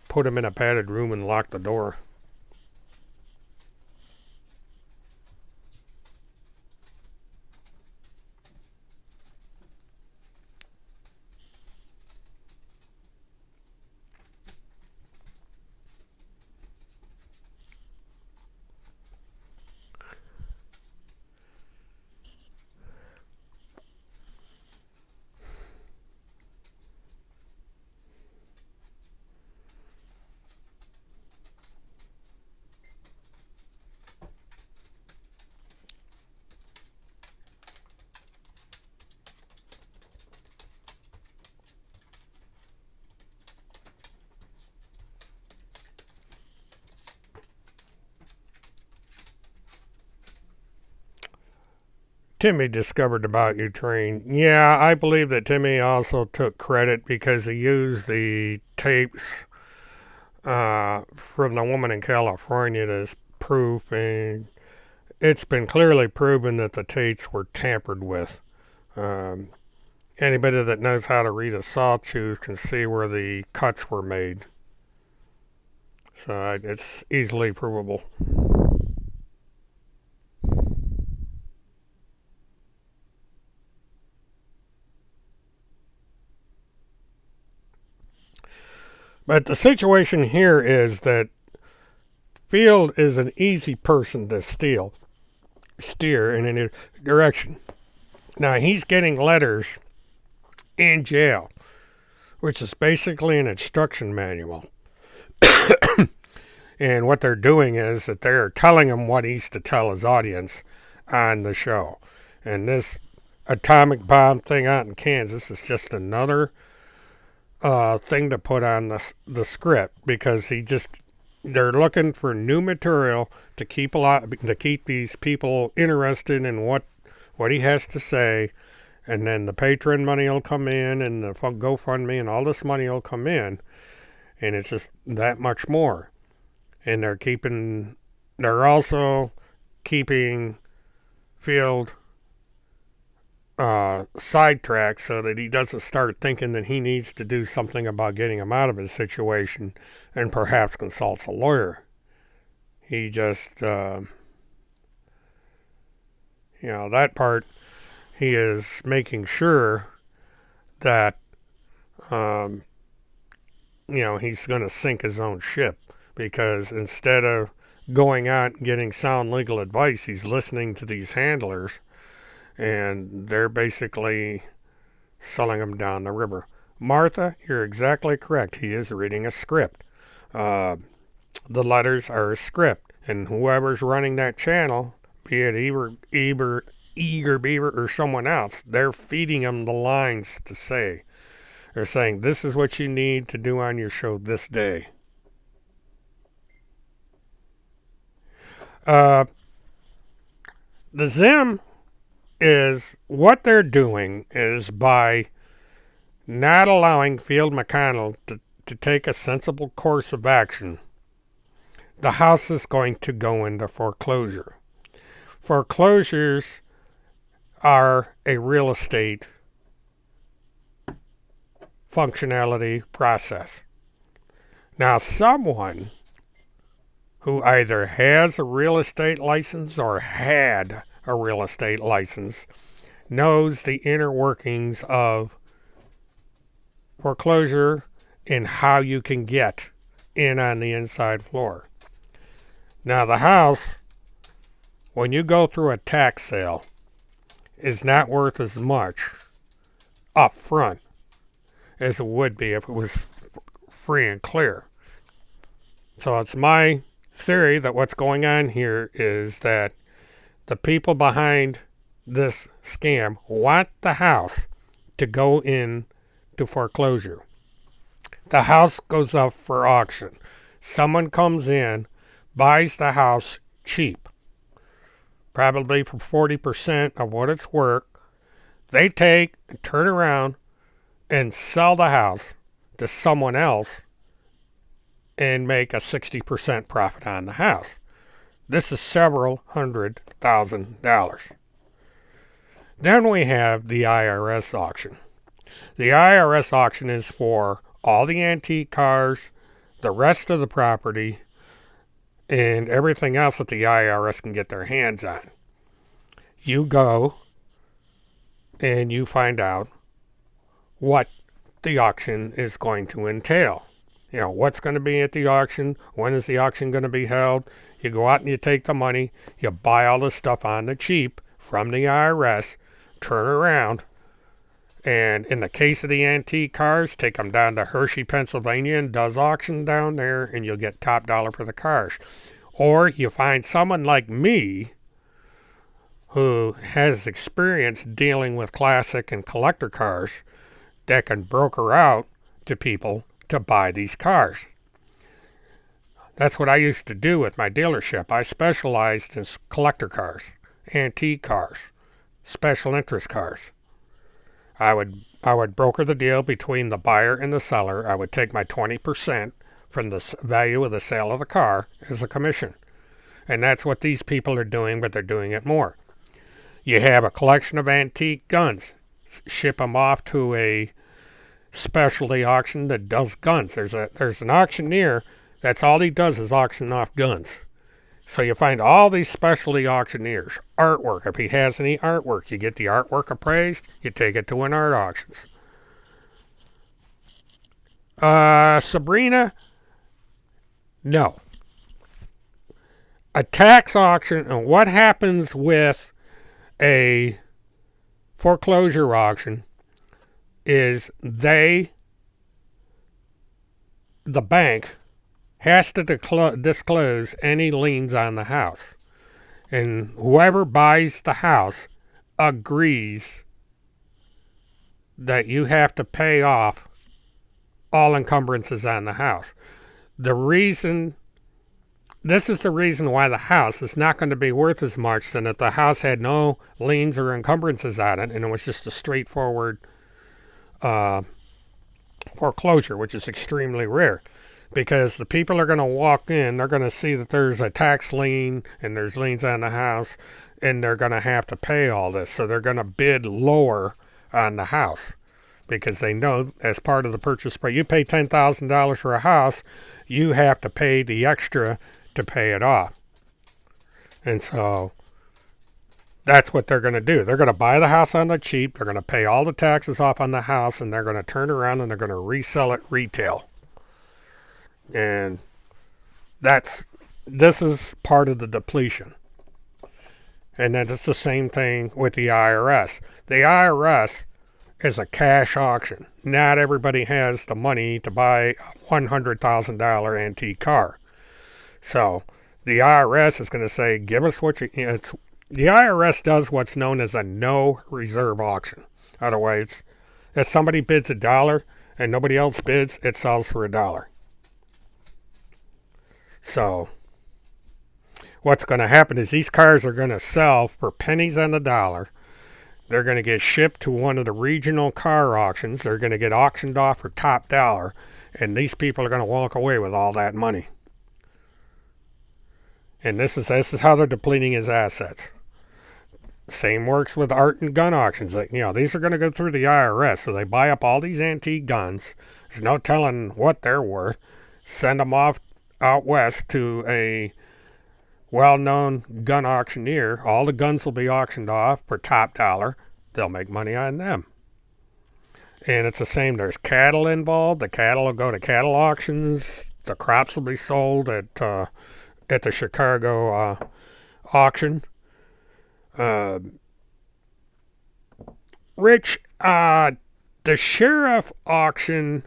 put him in a padded room and lock the door. Timmy discovered about you, Train. Yeah, I believe that Timmy also took credit because he used the tapes from the woman in California as proof, and it's been clearly proven that the tapes were tampered with. Um, Anybody that knows how to read a sawtooth can see where the cuts were made. So it's easily provable. But the situation here is that Field is an easy person to steer in any direction. Now he's getting letters in jail, which is basically an instruction manual. And what they're doing is that they're telling him what he's to tell his audience on the show. And this atomic bomb thing out in Kansas is just another thing to put on the script, because they're looking for new material to keep these people interested in what he has to say, and then the Patreon money will come in, and the GoFundMe and all this money will come in, and it's just that much more. And they're also keeping Field sidetracked so that he doesn't start thinking that he needs to do something about getting him out of his situation and perhaps consults a lawyer. He just, that part, he is making sure that, he's going to sink his own ship, because instead of going out and getting sound legal advice, he's listening to these handlers, and they're basically selling him down the river. Martha, you're exactly correct. He is reading a script. The letters are a script, and whoever's running that channel, be it Eager Beaver or someone else, they're feeding him the lines to say. They're saying, this is what you need to do on your show this day. The Zim is, what they're doing is, by not allowing Field McConnell to take a sensible course of action, the house is going to go into foreclosure. Foreclosures are a real estate functionality process. Now, someone who either has a real estate license or had a real estate license knows the inner workings of foreclosure and how you can get in on the inside floor. Now, the house, when you go through a tax sale, is not worth as much up front as it would be if it was free and clear. So it's my theory that what's going on here is that the people behind this scam want the house to go in to foreclosure. The house goes up for auction. Someone comes in, buys the house cheap, probably for 40% of what it's worth. They take and turn around and sell the house to someone else and make a 60% profit on the house. This is several $100,000. Then we have the IRS auction. The IRS auction is for all the antique cars, the rest of the property, and everything else that the IRS can get their hands on. You go and you find out what the auction is going to entail. What's going to be at the auction, when is the auction going to be held. You go out and you take the money, you buy all the stuff on the cheap from the IRS, turn around, and in the case of the antique cars, take them down to Hershey, Pennsylvania, and does auction down there, and you'll get top dollar for the cars. Or you find someone like me who has experience dealing with classic and collector cars that can broker out to people to buy these cars. That's what I used to do with my dealership. I specialized in collector cars, antique cars, special interest cars. I would broker the deal between the buyer and the seller. I would take my 20% from the value of the sale of the car as a commission. And that's what these people are doing, but they're doing it more. You have a collection of antique guns. Ship them off to a specialty auction that does guns. There's an auctioneer that's all he does is auction off guns. So you find all these specialty auctioneers. Artwork. If he has any artwork, you get the artwork appraised, you take it to an art auctions. Sabrina, no. A tax auction, and what happens with a foreclosure auction is the bank has to disclose any liens on the house. And whoever buys the house agrees that you have to pay off all encumbrances on the house. This is the reason why the house is not going to be worth as much than if the house had no liens or encumbrances on it and it was just a straightforward foreclosure, which is extremely rare. Because the people are going to walk in, they're going to see that there's a tax lien and there's liens on the house, and they're going to have to pay all this. So they're going to bid lower on the house because they know as part of the purchase price, you pay $10,000 for a house, you have to pay the extra to pay it off. And so that's what they're going to do. They're going to buy the house on the cheap, they're going to pay all the taxes off on the house, and they're going to turn around and they're going to resell it retail. And this is part of the depletion. And then it's the same thing with the IRS. The IRS is a cash auction. Not everybody has the money to buy a $100,000 antique car. So the IRS is going to say, give us what you... the IRS does what's known as a no reserve auction. Otherwise, if somebody bids $1 and nobody else bids, it sells for $1. So what's going to happen is these cars are going to sell for pennies on the dollar. They're going to get shipped to one of the regional car auctions. They're going to get auctioned off for top dollar. And these people are going to walk away with all that money. And this is how they're depleting his assets. Same works with art and gun auctions. These are going to go through the IRS. So they buy up all these antique guns. There's no telling what they're worth. Send them off out west to a well-known gun auctioneer. All the guns will be auctioned off for top dollar. They'll make money on them. And it's the same. There's cattle involved. The cattle will go to cattle auctions. The crops will be sold at the Chicago auction. Rich, the sheriff auction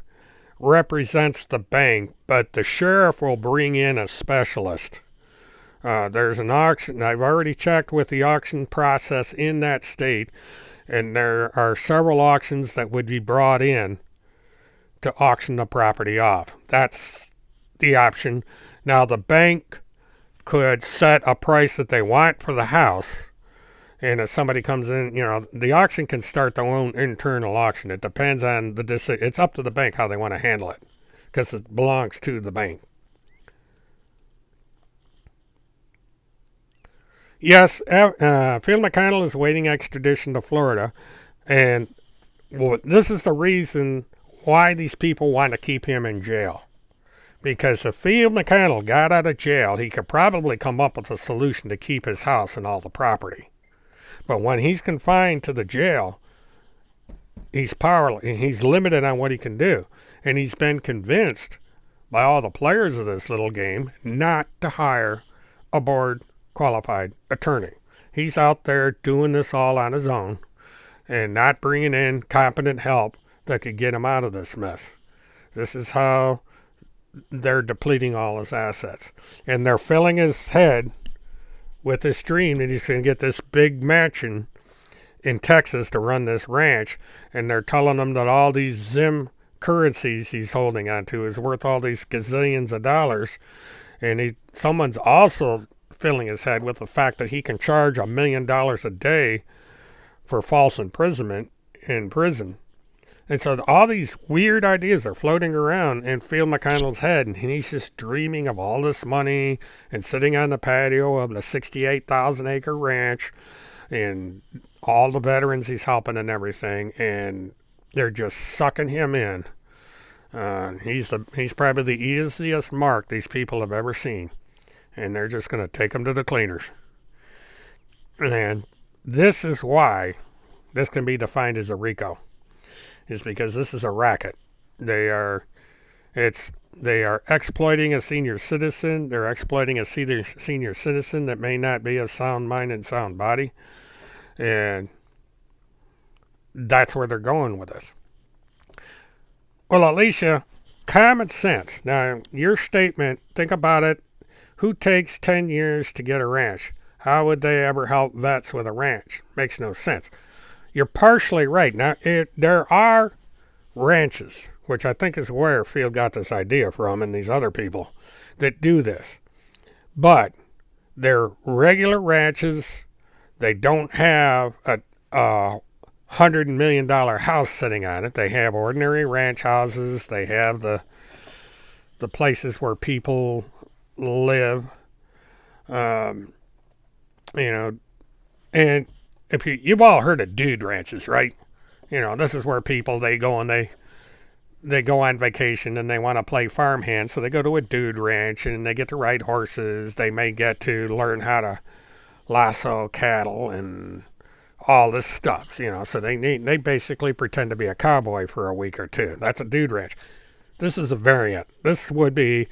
represents the bank, but the sheriff will bring in a specialist. There's an auction. I've already checked with the auction process in that state, and there are several auctions that would be brought in to auction the property off. That's the option. Now, the bank could set a price that they want for the house, and if somebody comes in, the auction can start their own internal auction. It depends on the decision. It's up to the bank how they want to handle it, because it belongs to the bank. Yes, Phil McConnell is awaiting extradition to Florida, and this is the reason why these people want to keep him in jail. Because if Phil McConnell got out of jail, he could probably come up with a solution to keep his house and all the property. But when he's confined to the jail, he's powerless. He's limited on what he can do. And he's been convinced by all the players of this little game not to hire a board qualified attorney. He's out there doing this all on his own and not bringing in competent help that could get him out of this mess. This is how they're depleting all his assets. And they're filling his head with this dream that he's going to get this big mansion in Texas to run this ranch. And they're telling him that all these Zim currencies he's holding onto is worth all these gazillions of dollars. And someone's also filling his head with the fact that he can charge $1 million a day for false imprisonment in prison. And so all these weird ideas are floating around in Phil McConnell's head, and he's just dreaming of all this money and sitting on the patio of the 68,000-acre ranch and all the veterans he's helping and everything, and they're just sucking him in. He's probably the easiest mark these people have ever seen, and they're just going to take him to the cleaners. And this is why this can be defined as a RICO, is because this is a racket. They are exploiting a senior citizen. They're exploiting a senior citizen that may not be of sound mind and sound body, and that's where they're going with this. Well, Alicia, common sense. Now, your statement, think about it. Who takes 10 years to get a ranch? How would they ever help vets with a ranch? Makes no sense. You're partially right. Now, there are ranches, which I think is where Field got this idea from, and these other people that do this. But they're regular ranches. They don't have a $100 million house sitting on it. They have ordinary ranch houses. They have the places where people live. And if you've all heard of dude ranches, right? This is where people, they go on vacation and they want to play farmhand, so they go to a dude ranch and they get to ride horses. They may get to learn how to lasso cattle and all this stuff, so they basically pretend to be a cowboy for a week or two. That's a dude ranch. This is a variant. This would be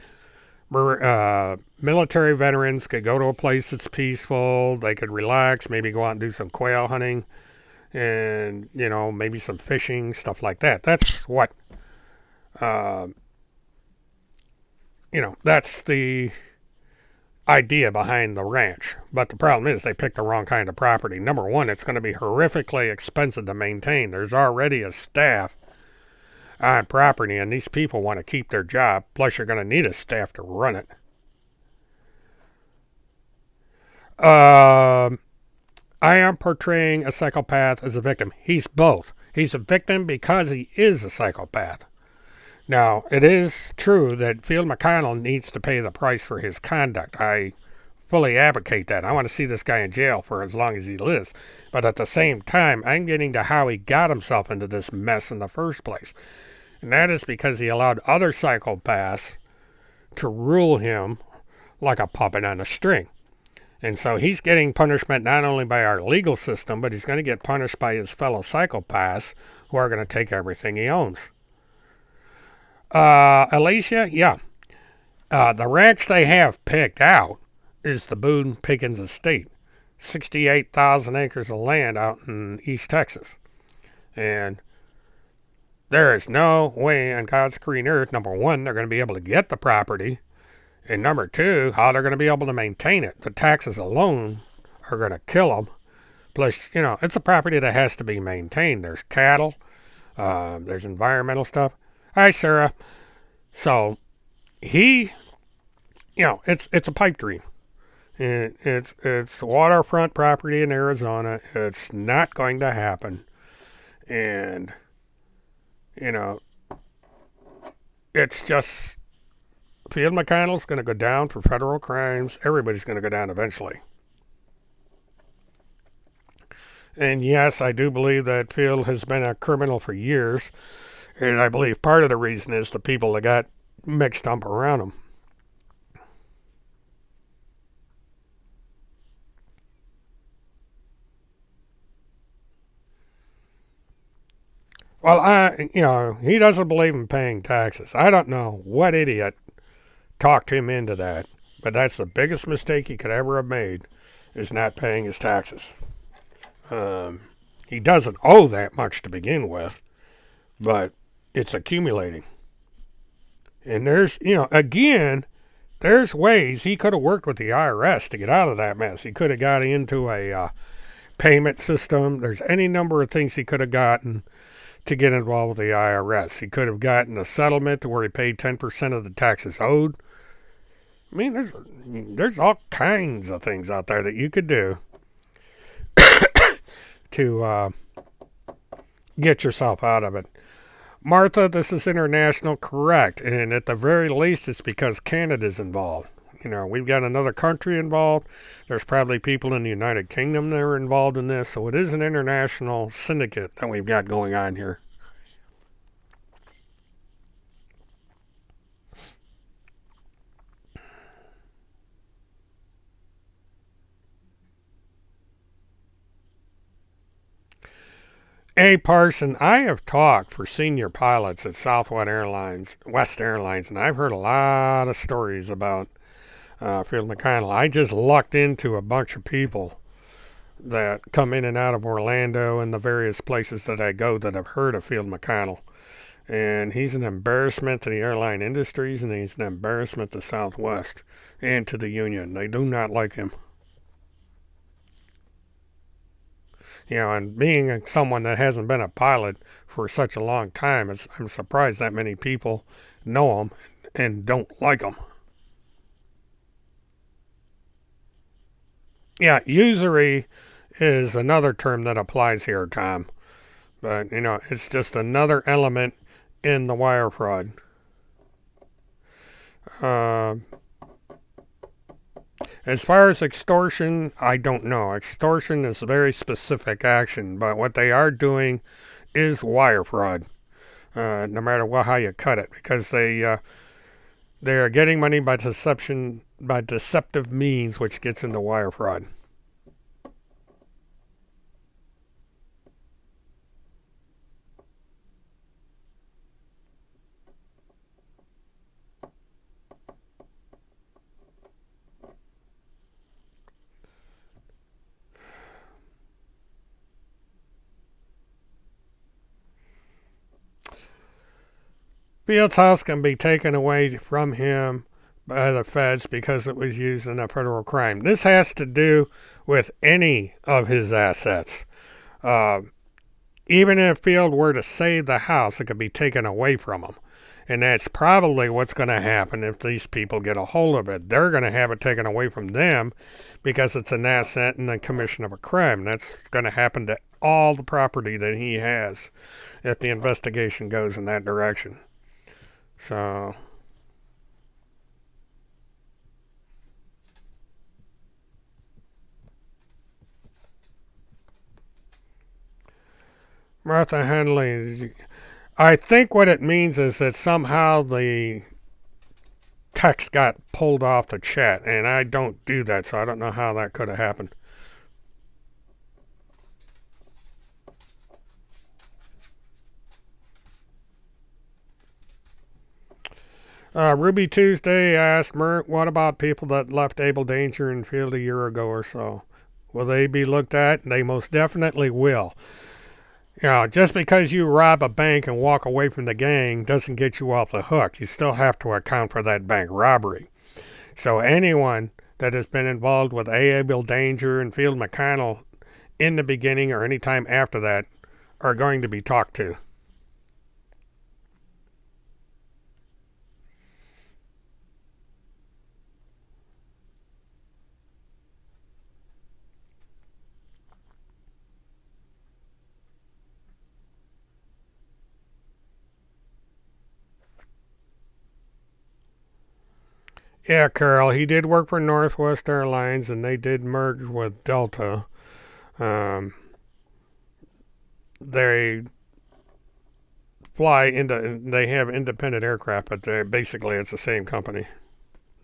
military veterans could go to a place that's peaceful. They could relax, maybe go out and do some quail hunting and, maybe some fishing, stuff like that. That's what, that's the idea behind the ranch. But the problem is they picked the wrong kind of property. Number one, it's going to be horrifically expensive to maintain. There's already a staff on property, and these people want to keep their job. Plus, you're going to need a staff to run it. I am portraying a psychopath as a victim. He's both. He's a victim because he is a psychopath. Now, it is true that Field McConnell needs to pay the price for his conduct. I fully advocate that. I want to see this guy in jail for as long as he lives. But at the same time, I'm getting to how he got himself into this mess in the first place. And that is because he allowed other psychopaths to rule him like a puppet on a string. And so he's getting punishment not only by our legal system, but he's going to get punished by his fellow psychopaths who are going to take everything he owns. Alicia, yeah. The ranch they have picked out is the Boone Pickens Estate. 68,000 acres of land out in East Texas. And there is no way on God's green earth, number one, they're going to be able to get the property. And number two, how they're going to be able to maintain it. The taxes alone are going to kill them. Plus, it's a property that has to be maintained. There's cattle. There's environmental stuff. Hi, Sarah. So, it's a pipe dream. It's waterfront property in Arizona. It's not going to happen. And, it's just, Field McConnell's going to go down for federal crimes. Everybody's going to go down eventually. And yes, I do believe that Field has been a criminal for years. And I believe part of the reason is the people that got mixed up around him. Well, he doesn't believe in paying taxes. I don't know what idiot talked him into that, but that's the biggest mistake he could ever have made, is not paying his taxes. He doesn't owe that much to begin with, but it's accumulating. And there's ways he could have worked with the IRS to get out of that mess. He could have got into a payment system. There's any number of things he could have gotten to get involved with the IRS. He could have gotten a settlement to where he paid 10% of the taxes owed. I mean, there's all kinds of things out there that you could do to get yourself out of it. Martha, this is international, correct. And at the very least, it's because Canada's involved. We've got another country involved. There's probably people in the United Kingdom that are involved in this. So it is an international syndicate that we've got going on here. Hey, Parson, I have talked for senior pilots at West Airlines, and I've heard a lot of stories about Field McConnell. I just lucked into a bunch of people that come in and out of Orlando and the various places that I go that have heard of Field McConnell. And he's an embarrassment to the airline industries, and he's an embarrassment to Southwest and to the union. They do not like him. And being someone that hasn't been a pilot for such a long time, I'm surprised that many people know him and don't like him. Yeah, usury is another term that applies here, Tom. But, it's just another element in the wire fraud. As far as extortion, I don't know. Extortion is a very specific action, but what they are doing is wire fraud, no matter how you cut it, because they are getting money by deceptive means, which gets into wire fraud. Field's house can be taken away from him by the feds because it was used in a federal crime. This has to do with any of his assets. Even if Field were to save the house, it could be taken away from him. And that's probably what's going to happen if these people get a hold of it. They're going to have it taken away from them because it's an asset in the commission of a crime. That's going to happen to all the property that he has if the investigation goes in that direction. So, Martha Henley, I think what it means is that somehow the text got pulled off the chat, and I don't do that, so I don't know how that could have happened. Ruby Tuesday asked Mert, what about people that left Able Danger and Field a year ago or so? Will they be looked at? They most definitely will. Just because you rob a bank and walk away from the gang doesn't get you off the hook. You still have to account for that bank robbery. So anyone that has been involved with Able Danger and Field McConnell in the beginning or any time after that are going to be talked to. Yeah, Carol, he did work for Northwest Airlines, and they did merge with Delta. Um, they they have independent aircraft, but basically it's the same company.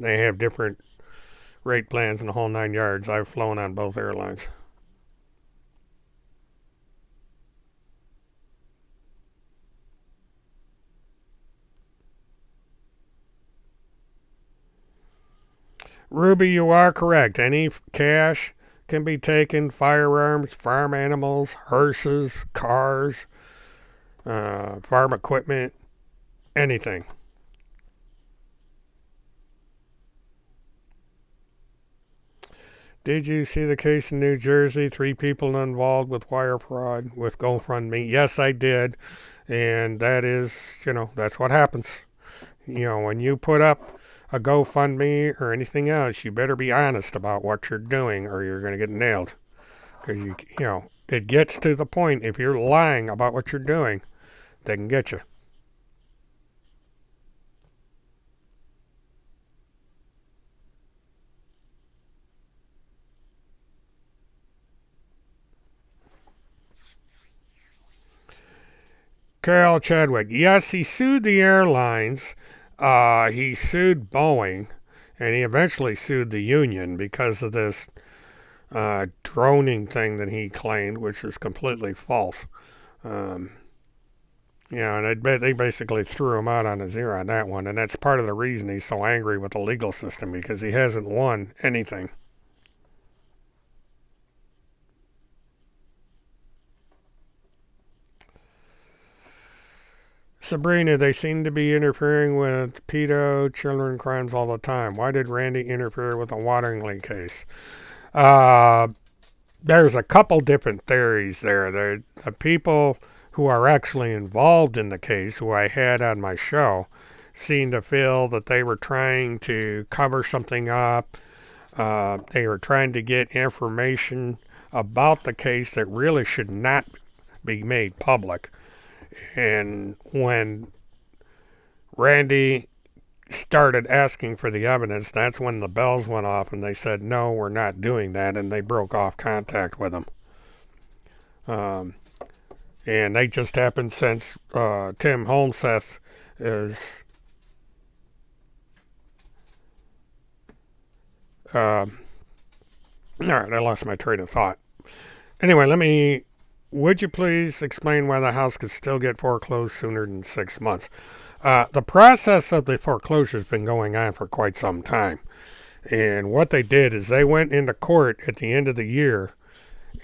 They have different rate plans and the whole 9 yards. I've flown on both airlines. Ruby, you are correct. Any cash can be taken, firearms, farm animals, hearses, cars, farm equipment, anything. Did you see the case in New Jersey? 3 people involved with wire fraud with GoFundMe. Yes, I did. And that is, that's what happens. When you put up a GoFundMe or anything else, you better be honest about what you're doing or you're going to get nailed. Because, it gets to the point, if you're lying about what you're doing, they can get you. Carol Chadwick. Yes, he sued the airlines. He sued Boeing, and he eventually sued the union because of this droning thing that he claimed, which is completely false. Um, and they basically threw him out on a zero on that one, and that's part of the reason he's so angry with the legal system, because he hasn't won anything. Sabrina, they seem to be interfering with pedo children crimes all the time. Why did Randy interfere with the Wateringly case? Uh, there's a couple different theories there. The people who are actually involved in the case, who I had on my show, seem to feel that they were trying to cover something up. They were trying to get information about the case that really should not be made public. And when Randy started asking for the evidence, that's when the bells went off and they said, no, we're not doing that, and they broke off contact with him. And they just happened since Tim HomeSense is all right, I lost my train of thought. Anyway, would you please explain why the house could still get foreclosed sooner than 6 months? The process of the foreclosure has been going on for quite some time. And what they did is they went into court at the end of the year,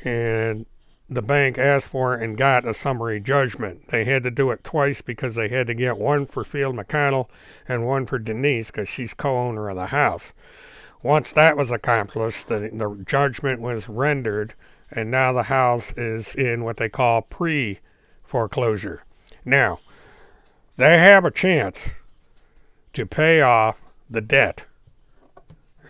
and the bank asked for and got a summary judgment. They had to do it twice because they had to get one for Field McConnell and one for Denise because she's co-owner of the house. Once that was accomplished, the judgment was rendered, and now the house is in what they call pre-foreclosure. Now, they have a chance to pay off the debt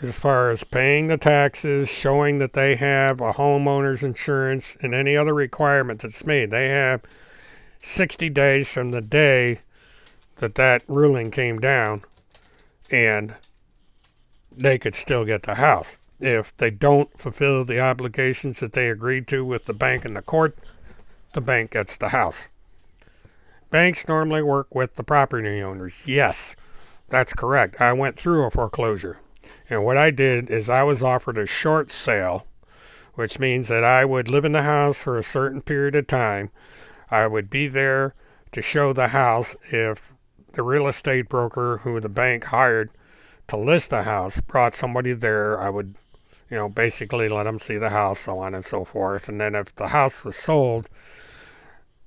as far as paying the taxes, showing that they have a homeowner's insurance, and any other requirement that's made. They have 60 days from the day that ruling came down, and they could still get the house. If they don't fulfill the obligations that they agreed to with the bank and the court, the bank gets the house. Banks normally work with the property owners. Yes, that's correct. I went through a foreclosure. And what I did is I was offered a short sale, which means that I would live in the house for a certain period of time. I would be there to show the house. If the real estate broker who the bank hired to list the house brought somebody there, I would, basically let them see the house, so on and so forth. And then if the house was sold,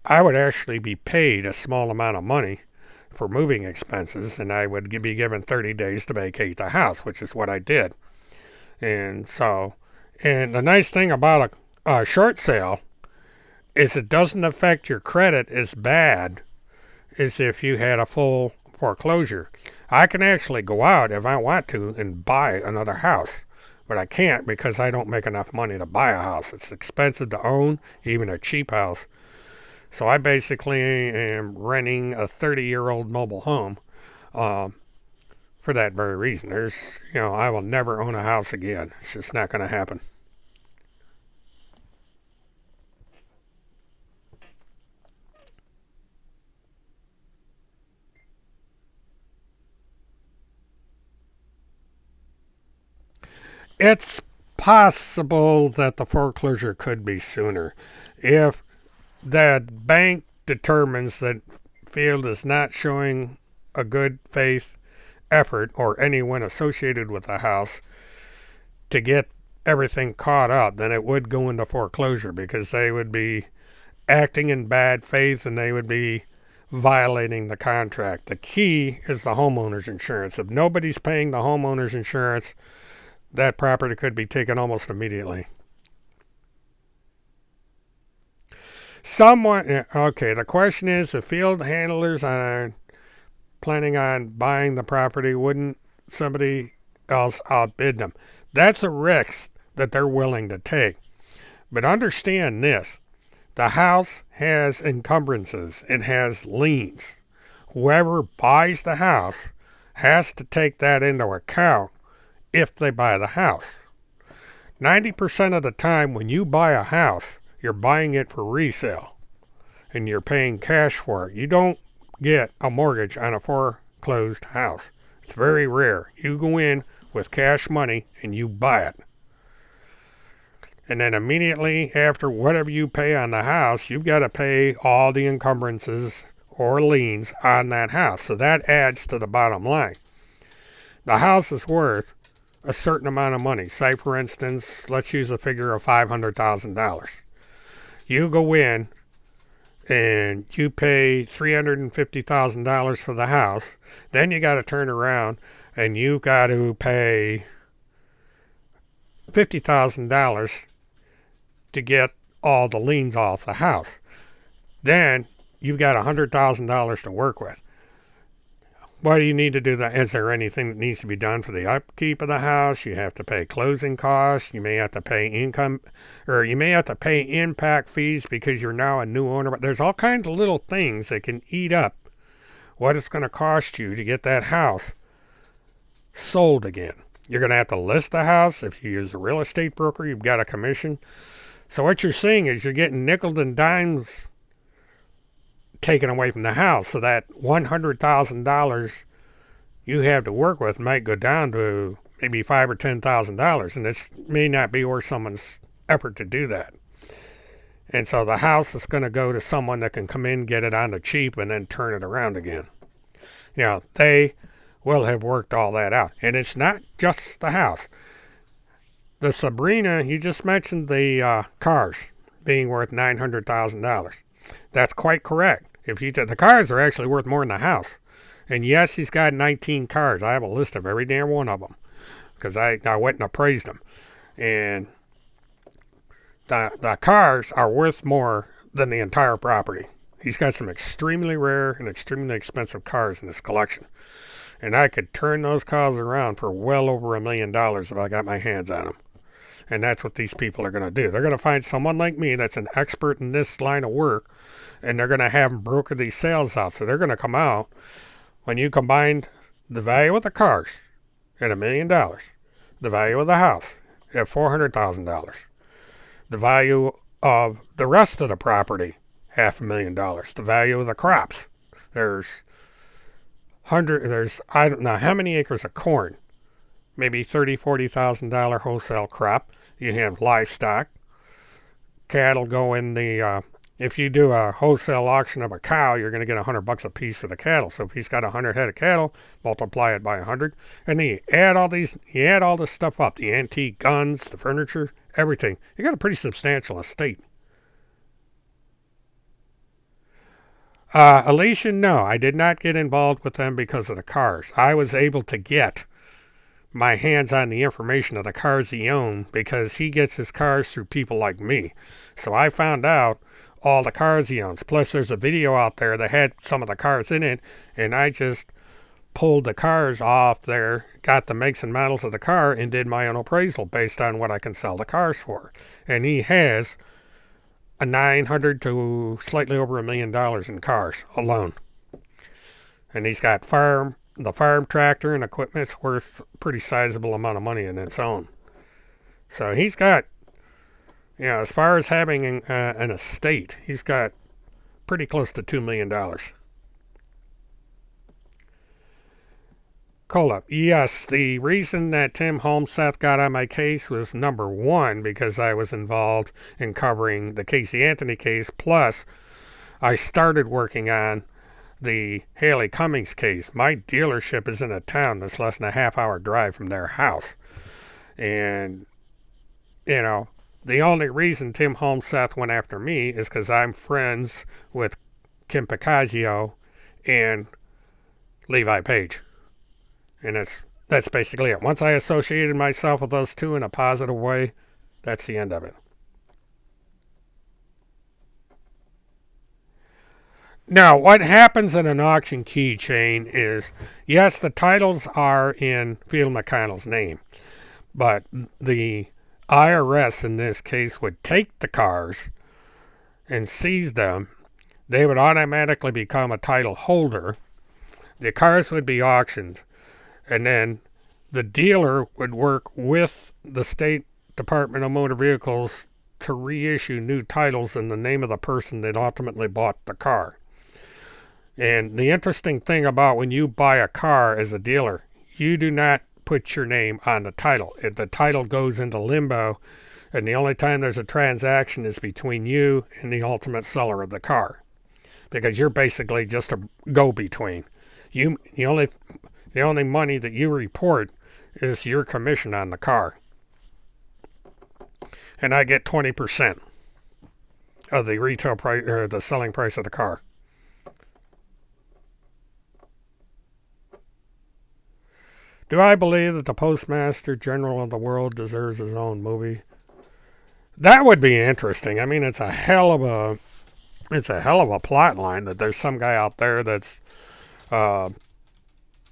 I would actually be paid a small amount of money for moving expenses, and I would be given 30 days to vacate the house, which is what I did. And the nice thing about a short sale is it doesn't affect your credit as bad as if you had a full foreclosure. I can actually go out if I want to and buy another house, but I can't because I don't make enough money to buy a house. It's expensive to own, even a cheap house. So I basically am renting a 30-year-old mobile home for that very reason. I will never own a house again. It's just not going to happen. It's possible that the foreclosure could be sooner. If that bank determines that Field is not showing a good faith effort, or anyone associated with the house, to get everything caught up, then it would go into foreclosure because they would be acting in bad faith and they would be violating the contract. The key is the homeowner's insurance. If nobody's paying the homeowner's insurance, that property could be taken almost immediately. The question is, if field handlers are planning on buying the property, wouldn't somebody else outbid them? That's a risk that they're willing to take. But understand this. The house has encumbrances. It has liens. Whoever buys the house has to take that into account if they buy the house. 90% of the time when you buy a house, you're buying it for resale and you're paying cash for it. You don't get a mortgage on a foreclosed house. It's very rare. You go in with cash money and you buy it. And then immediately after whatever you pay on the house, you've got to pay all the encumbrances or liens on that house. So that adds to the bottom line. The house is worth a certain amount of money. Say, for instance, let's use a figure of $500,000. You go in and you pay $350,000 for the house. Then you got to turn around and you got to pay $50,000 to get all the liens off the house. Then you've got $100,000 to work with. Why do you need to do that? Is there anything that needs to be done for the upkeep of the house? You have to pay closing costs. You may have to pay income, or you may have to pay impact fees because you're now a new owner. But there's all kinds of little things that can eat up what it's going to cost you to get that house sold again. You're going to have to list the house. If you use a real estate broker, you've got a commission. So what you're seeing is you're getting nickels and dimes taken away from the house. So that $100,000 you have to work with might go down to maybe $5,000 or $10,000, and this may not be worth someone's effort to do that. And so the house is going to go to someone that can come in, get it on the cheap, and then turn it around again. You know, they will have worked all that out. And it's not just the house. The Sabrina, you just mentioned the cars being worth $900,000. That's quite correct. If you the cars are actually worth more than the house. And yes, he's got 19 cars. I have a list of every damn one of them because I went and appraised them. And the cars are worth more than the entire property. He's got some extremely rare and extremely expensive cars in his collection. And I could turn those cars around for well over $1 million if I got my hands on them. And that's what these people are going to do. They're going to find someone like me that's an expert in this line of work, and they're going to have them broker these sales out. So they're going to come out, when you combine the value of the cars at $1 million, the value of the house at $400,000, the value of the rest of the property, $500,000, the value of the crops. There's I don't know how many acres of corn, maybe $30,000-$40,000 wholesale crop. You have livestock. Cattle go in the, if you do a wholesale auction of a cow, you're going to get $100 a piece for the cattle. So if he's got 100 head of cattle, multiply it by 100. And then you add all this stuff up, the antique guns, the furniture, everything. You got a pretty substantial estate. Alicia, no, I did not get involved with them because of the cars. I was able to get my hands on the information of the cars he owned because he gets his cars through people like me. So I found out all the cars he owns. Plus there's a video out there that had some of the cars in it, and I just pulled the cars off there, got the makes and models of the car, and did my own appraisal based on what I can sell the cars for. And he has a $900 to slightly over $1 million in cars alone. And he's got the farm tractor and equipment's worth a pretty sizable amount of money in its own. So he's got, as far as having an estate, he's got pretty close to $2 million. Colab, yes, the reason that Tim HomeSense got on my case was number one, because I was involved in covering the Casey Anthony case, plus I started working on the Haley Cummings case. My dealership is in a town that's less than a half-hour drive from their house. And, the only reason Tim HomeSense went after me is because I'm friends with Kim Picazio and Levi Page. And that's basically it. Once I associated myself with those two in a positive way, that's the end of it. Now, what happens in an auction keychain is, yes, the titles are in Field McConnell's name, but the IRS in this case would take the cars and seize them. They would automatically become a title holder. The cars would be auctioned, and then the dealer would work with the State Department of Motor Vehicles to reissue new titles in the name of the person that ultimately bought the car. And the interesting thing about when you buy a car as a dealer, you do not put your name on the title. If the title goes into limbo, and the only time there's a transaction is between you and the ultimate seller of the car, because you're basically just a go-between. The only money that you report is your commission on the car, and I get 20% of the retail price or the selling price of the car. Do I believe that the Postmaster General of the world deserves his own movie? That would be interesting. I mean, it's a hell of a plot line that there's some guy out there that's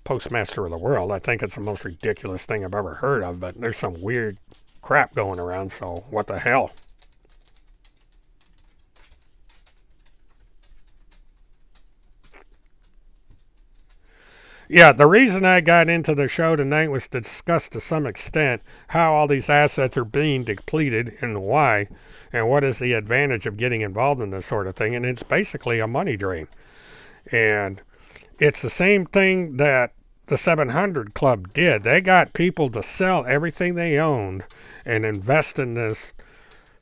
Postmaster of the world. I think it's the most ridiculous thing I've ever heard of, but there's some weird crap going around, so what the hell? Yeah, the reason I got into the show tonight was to discuss to some extent how all these assets are being depleted and why, and what is the advantage of getting involved in this sort of thing. And it's basically a money drain. And it's the same thing that the 700 Club did. They got people to sell everything they owned and invest in this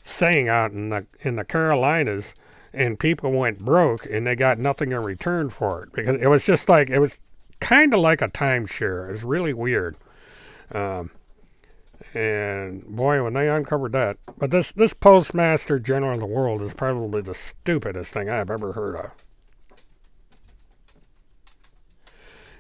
thing out in the Carolinas, and people went broke and they got nothing in return for it, because it was just like, it was kind of like a timeshare. It's really weird. And boy, when they uncovered that. But this Postmaster General of the world is probably the stupidest thing I've ever heard of.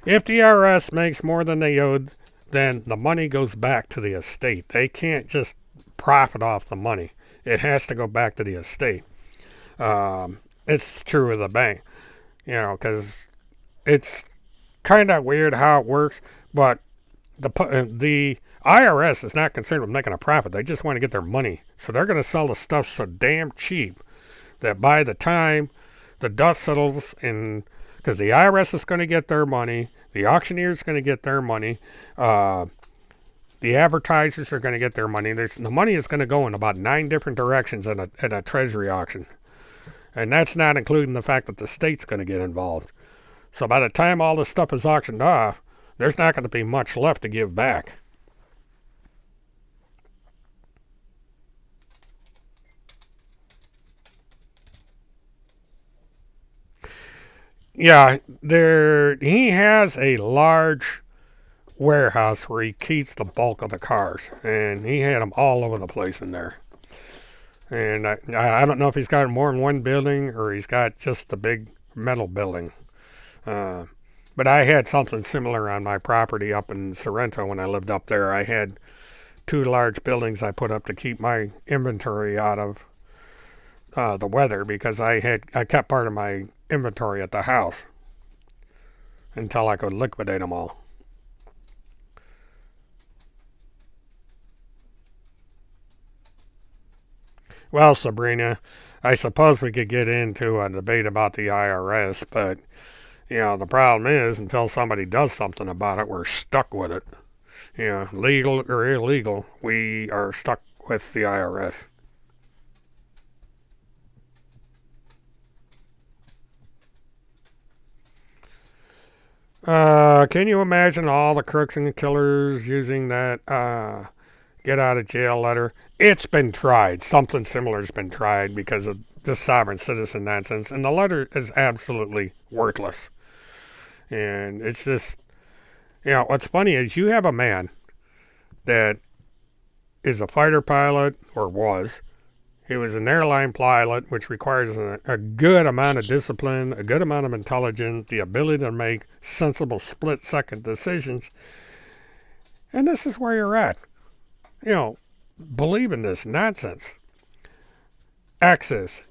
If the IRS makes more than they owed, then the money goes back to the estate. They can't just profit off the money. It has to go back to the estate. It's true of the bank, because it's kind of weird how it works, but the IRS is not concerned with making a profit. They just want to get their money. So they're going to sell the stuff so damn cheap that by the time the dust settles, because the IRS is going to get their money, the auctioneer is going to get their money, the advertisers are going to get their money. The money is going to go in about 9 different directions at a treasury auction. And that's not including the fact that the state's going to get involved. So by the time all this stuff is auctioned off, there's not going to be much left to give back. Yeah, he has a large warehouse where he keeps the bulk of the cars, and he had them all over the place in there. And I don't know if he's got more than one building or he's got just a big metal building. But I had something similar on my property up in Sorrento when I lived up there. I had 2 large buildings I put up to keep my inventory out of the weather, because I kept part of my inventory at the house until I could liquidate them all. Well, Sabrina, I suppose we could get into a debate about the IRS, but the problem is, until somebody does something about it, we're stuck with it. Legal or illegal, we are stuck with the IRS. Can you imagine all the crooks and killers using that get out of jail letter? It's been tried. Something similar has been tried because of this sovereign citizen nonsense, and the letter is absolutely worthless. And it's just, what's funny is you have a man that is a fighter pilot, or was. He was an airline pilot, which requires a good amount of discipline, a good amount of intelligence, the ability to make sensible split-second decisions. And this is where you're at. Believe in this nonsense. Access.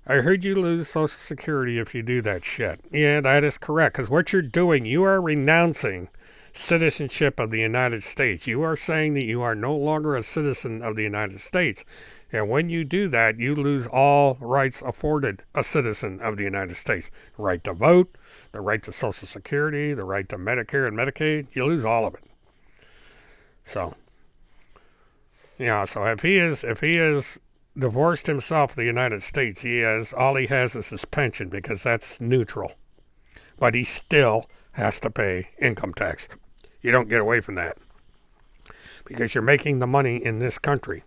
I heard you lose Social Security if you do that shit. Yeah, that is correct. Because what you're doing, you are renouncing citizenship of the United States. You are saying that you are no longer a citizen of the United States. And when you do that, you lose all rights afforded a citizen of the United States. The right to vote, the right to Social Security, the right to Medicare and Medicaid. You lose all of it. So, so if he is divorced himself of the United States, all he has is his pension, because that's neutral. But he still has to pay income tax. You don't get away from that, because you're making the money in this country.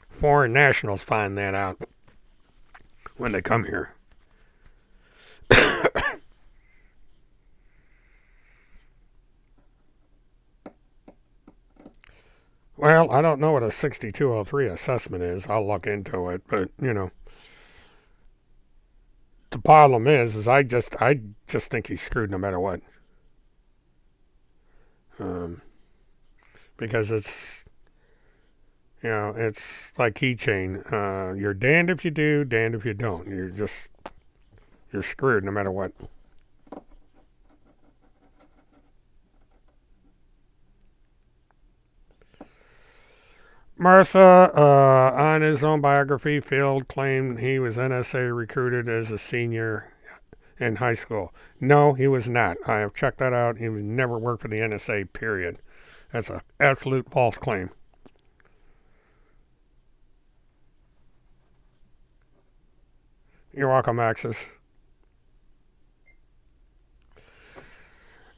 Foreign nationals find that out when they come here. Well, I don't know what a 6203 assessment is. I'll look into it, but the problem is I just think he's screwed no matter what. Because it's like Keychain. You're damned if you do, damned if you don't. You're screwed no matter what. Martha, on his own biography, Field claimed he was NSA recruited as a senior in high school. No, he was not. I have checked that out. He was never worked for the NSA, period. That's an absolute false claim. You're welcome, Axis.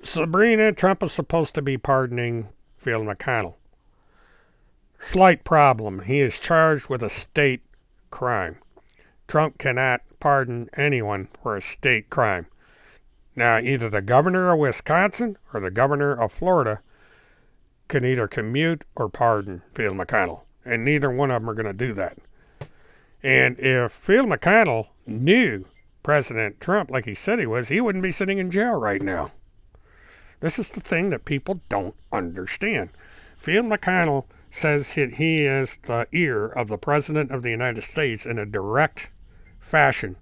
Sabrina, Trump is supposed to be pardoning Field McConnell. Slight problem. He is charged with a state crime. Trump cannot pardon anyone for a state crime. Now, either the governor of Wisconsin or the governor of Florida can either commute or pardon Field McConnell. And neither one of them are going to do that. And if Field McConnell knew President Trump like he said he was, he wouldn't be sitting in jail right now. This is the thing that people don't understand. Field McConnell says he is the ear of the President of the United States in a direct fashion,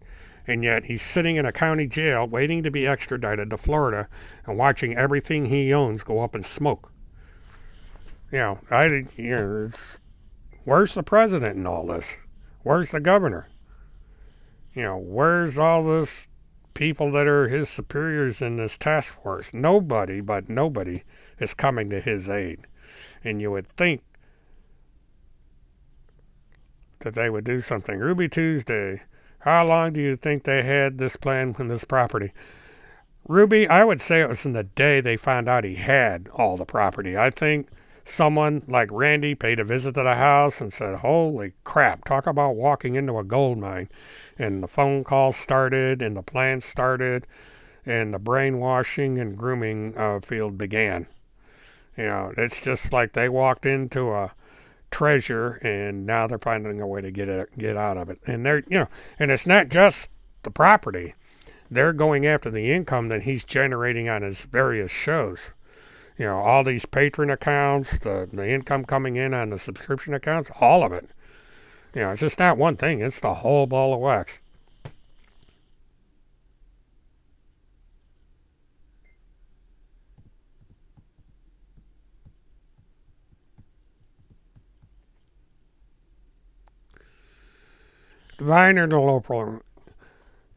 and yet he's sitting in a county jail waiting to be extradited to Florida and watching everything he owns go up in smoke. Where's the president in all this? Where's the governor? Where's all this people that are his superiors in this task force? Nobody is coming to his aid. And you would think that they would do something. Ruby Tuesday, how long do you think they had this plan from this property? Ruby, I would say it was from the day they found out he had all the property. I think someone like Randy paid a visit to the house and said, holy crap, talk about walking into a gold mine. And the phone calls started, and the plans started, and the brainwashing and grooming field began. It's just like they walked into a treasure, and now they're finding a way to get out of it. And and it's not just the property. They're going after the income that he's generating on his various shows. All these patron accounts, the income coming in on the subscription accounts, all of it. It's just not one thing. It's the whole ball of wax. Divine or the local,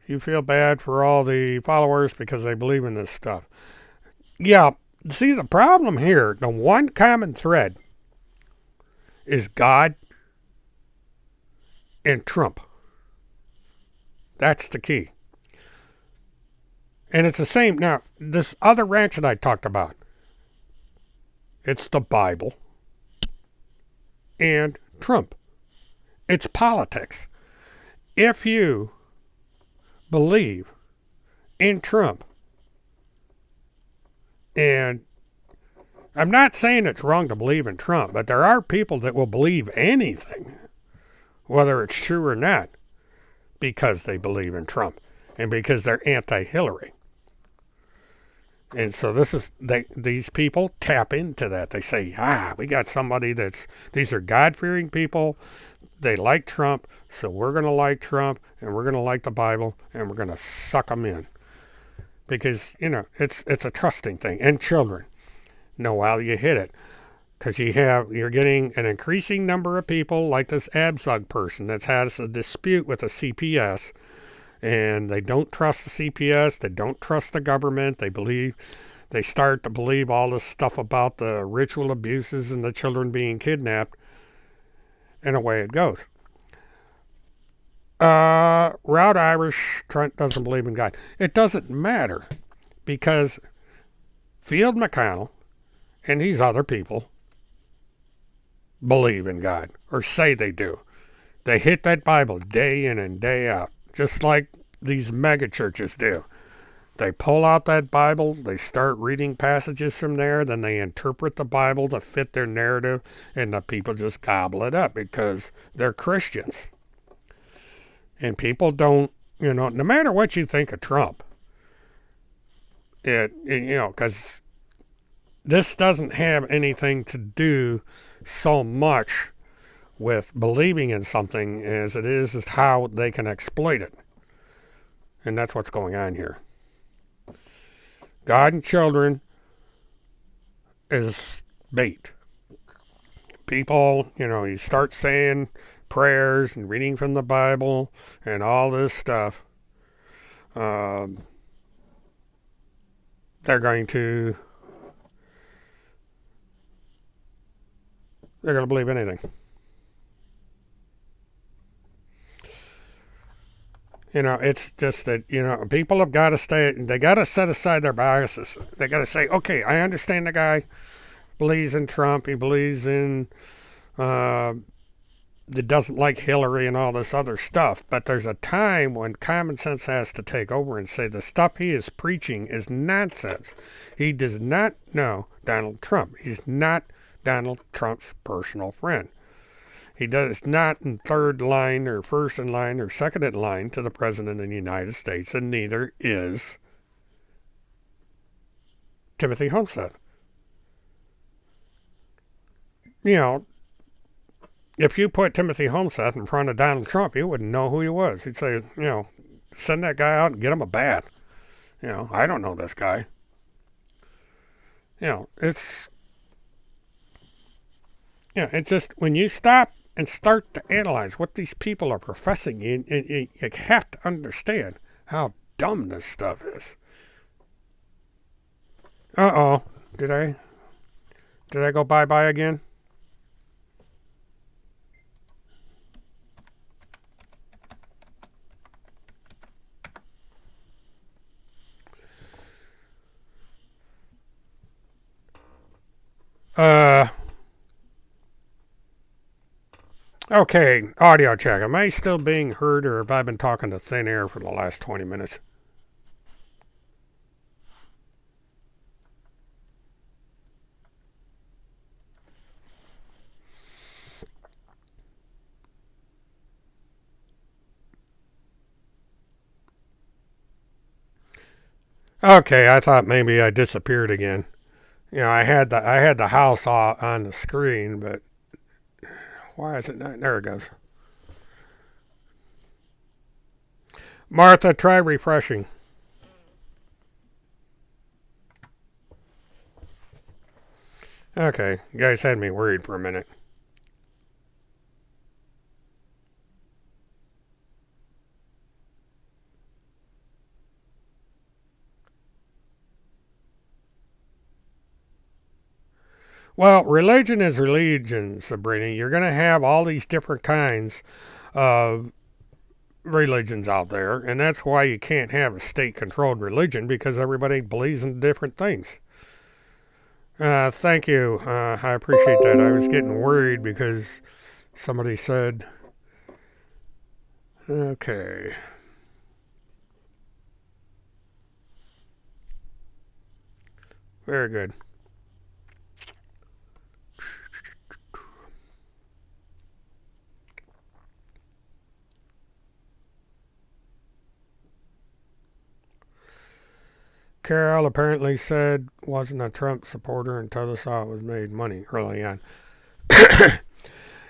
you feel bad for all the followers because they believe in this stuff. Yeah, see, the problem here, the one common thread is God and Trump. That's the key. And it's the same. Now, this other ranch that I talked about, it's the Bible and Trump. It's politics. If you believe in Trump, and I'm not saying it's wrong to believe in Trump, but there are people that will believe anything, whether it's true or not, because they believe in Trump and because they're anti-Hillary. And so these people tap into that. They say, we got somebody these are God-fearing people. They like Trump, so we're going to like Trump, and we're going to like the Bible, and we're going to suck them in. Because, it's a trusting thing. And children. know while you hit it. Because you're getting an increasing number of people like this Abzug person that's had a dispute with a CPS, and they don't trust the CPS, they don't trust the government, they start to believe all this stuff about the ritual abuses and the children being kidnapped, and away it goes. Route Irish, Trent doesn't believe in God. It doesn't matter, because Field McConnell and these other people believe in God, or say they do. They hit that Bible day in and day out, just like these mega churches do. They pull out that Bible, they start reading passages from there, then they interpret the Bible to fit their narrative, and the people just gobble it up because they're Christians. And people don't, no matter what you think of Trump, because this doesn't have anything to do so much with believing in something as it is how they can exploit it. And that's what's going on here. God and children is bait. People, you start saying prayers and reading from the Bible and all this stuff. They're going to believe anything. It's just that, people have got to they got to set aside their biases. They got to say, okay, I understand the guy believes in Trump. He believes in, that doesn't like Hillary and all this other stuff. But there's a time when common sense has to take over and say the stuff he is preaching is nonsense. He does not know Donald Trump. He's not Donald Trump's personal friend. He does not in third line or first in line or second in line to the President of the United States, and neither is Timothy HomeSense. If you put Timothy HomeSense in front of Donald Trump, you wouldn't know who he was. He'd say, send that guy out and get him a bat. I don't know this guy. It's just when you stop and start to analyze what these people are professing, you have to understand how dumb this stuff is. Uh-oh. Did I go bye-bye again? Okay, audio check. Am I still being heard, or have I been talking to thin air for the last 20 minutes? Okay, I thought maybe I disappeared again. I had the house on the screen, but why is it not? There it goes. Martha, try refreshing. Okay, you guys had me worried for a minute. Well, religion is religion, Sabrina. You're going to have all these different kinds of religions out there, and that's why you can't have a state-controlled religion, because everybody believes in different things. Thank you. I appreciate that. I was getting worried because somebody said, okay. Very good. Carol apparently said wasn't a Trump supporter until they saw it was made money early on.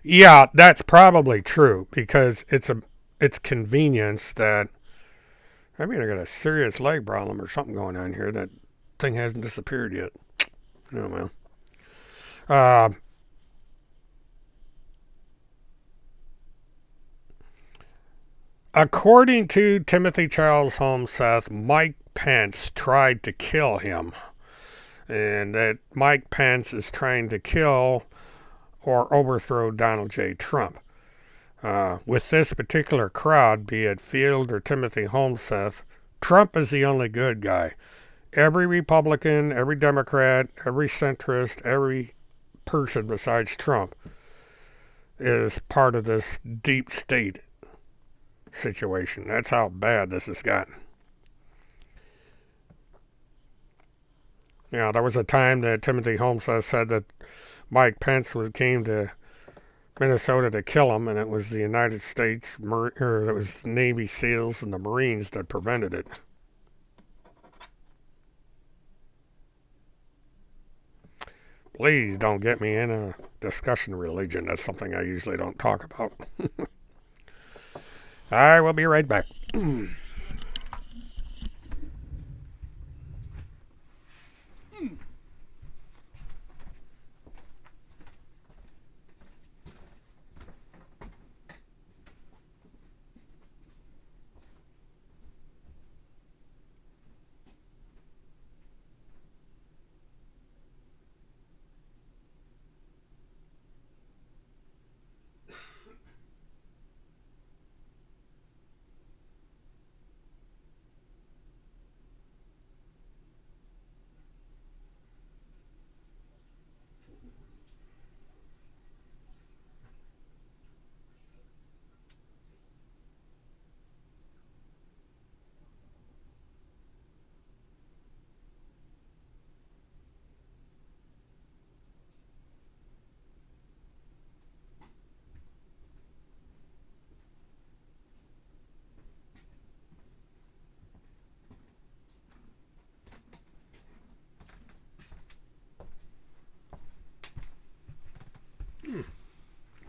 Yeah, that's probably true, because it's convenience that I got a serious leg problem or something going on here. That thing hasn't disappeared yet. Oh well. Uh, According to Timothy Charles HomeSense, Mike Pence tried to kill him. And that Mike Pence is trying to kill or overthrow Donald J. Trump. With this particular crowd, be it Field or Timothy HomeSense, Trump is the only good guy. Every Republican, every Democrat, every centrist, every person besides Trump is part of this deep state situation. That's how bad this has gotten. You know, there was a time that Timothy HomeSense said that Mike Pence came to Minnesota to kill him, and it was the United States, or it was the Navy SEALs and the Marines that prevented it. Please don't get me in a discussion of religion. That's something I usually don't talk about. I will be right back.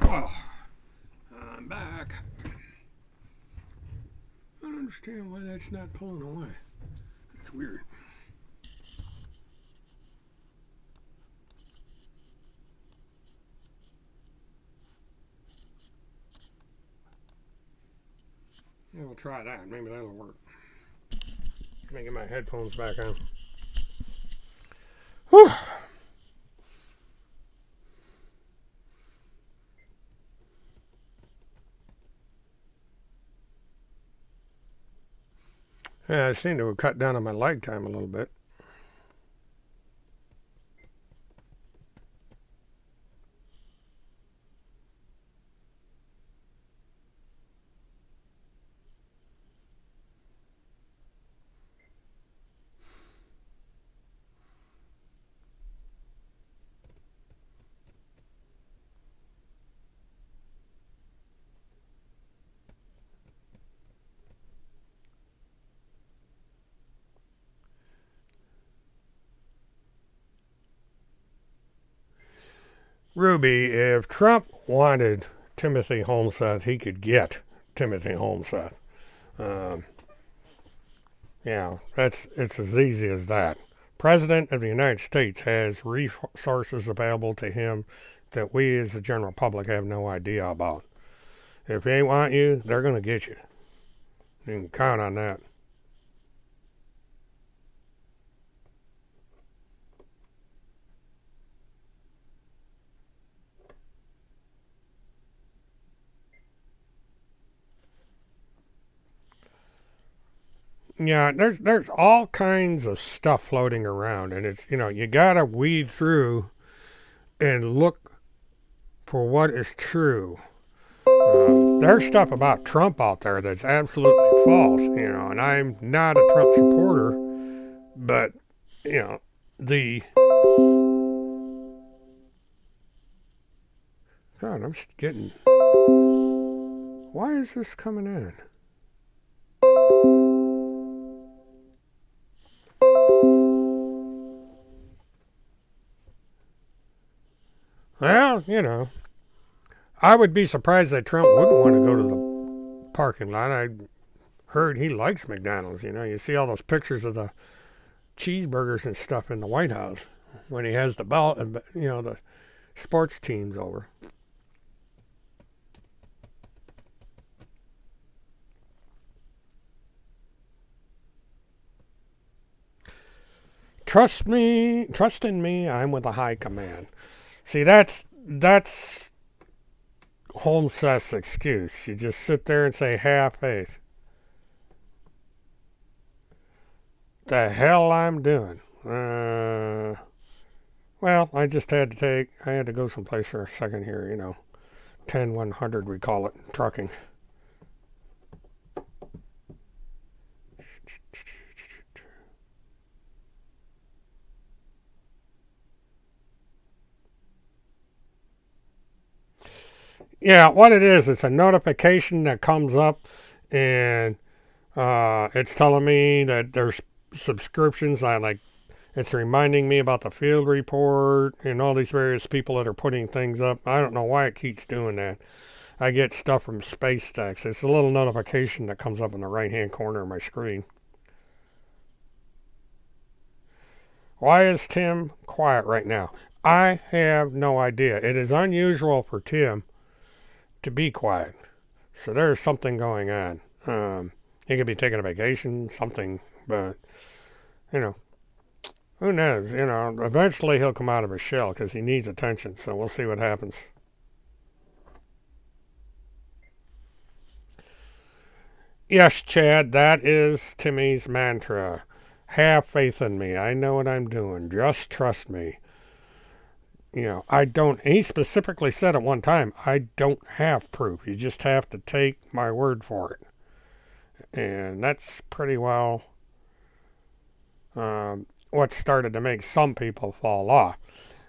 Oh, I'm back. I don't understand why that's not pulling away. That's weird. Yeah, we'll try that. Maybe that'll work. Let me get my headphones back on. Whew. Yeah, I seem to have cut down on my lag time a little bit. Ruby, if Trump wanted Timothy HomeSense, he could get Timothy HomeSense. Um, it's as easy as that. President of the United States has resources available to him that we as the general public have no idea about. If they want you, they're going to get you. You can count on that. Yeah, there's all kinds of stuff floating around, and it's you gotta weed through and look for what is true. There's stuff about Trump out there that's absolutely false, and I'm not a Trump supporter, but the God, I'm just getting. Why is this coming in? Well, I would be surprised that Trump wouldn't want to go to the parking lot. I heard he likes McDonald's. You see all those pictures of the cheeseburgers and stuff in the White House when he has the belt and the sports teams over. Trust in me, I'm with the high command. See, that's HomeSense excuse. You just sit there and say, have faith. The hell I'm doing? Well, I just had to go someplace for a second here, 10-100 we call it, trucking. Yeah, what it is, it's a notification that comes up, and it's telling me that there's subscriptions. It's reminding me about the field report and all these various people that are putting things up. I don't know why it keeps doing that. I get stuff from SpaceX. It's a little notification that comes up in the right-hand corner of my screen. Why is Tim quiet right now? I have no idea. It is unusual for Tim to be quiet. So there's something going on. He could be taking a vacation, something, but, who knows? Eventually he'll come out of his shell because he needs attention. So we'll see what happens. Yes, Chad, that is Timmy's mantra. Have faith in me. I know what I'm doing. Just trust me. I don't, he specifically said at one time, I don't have proof. You just have to take my word for it. And that's pretty well what started to make some people fall off.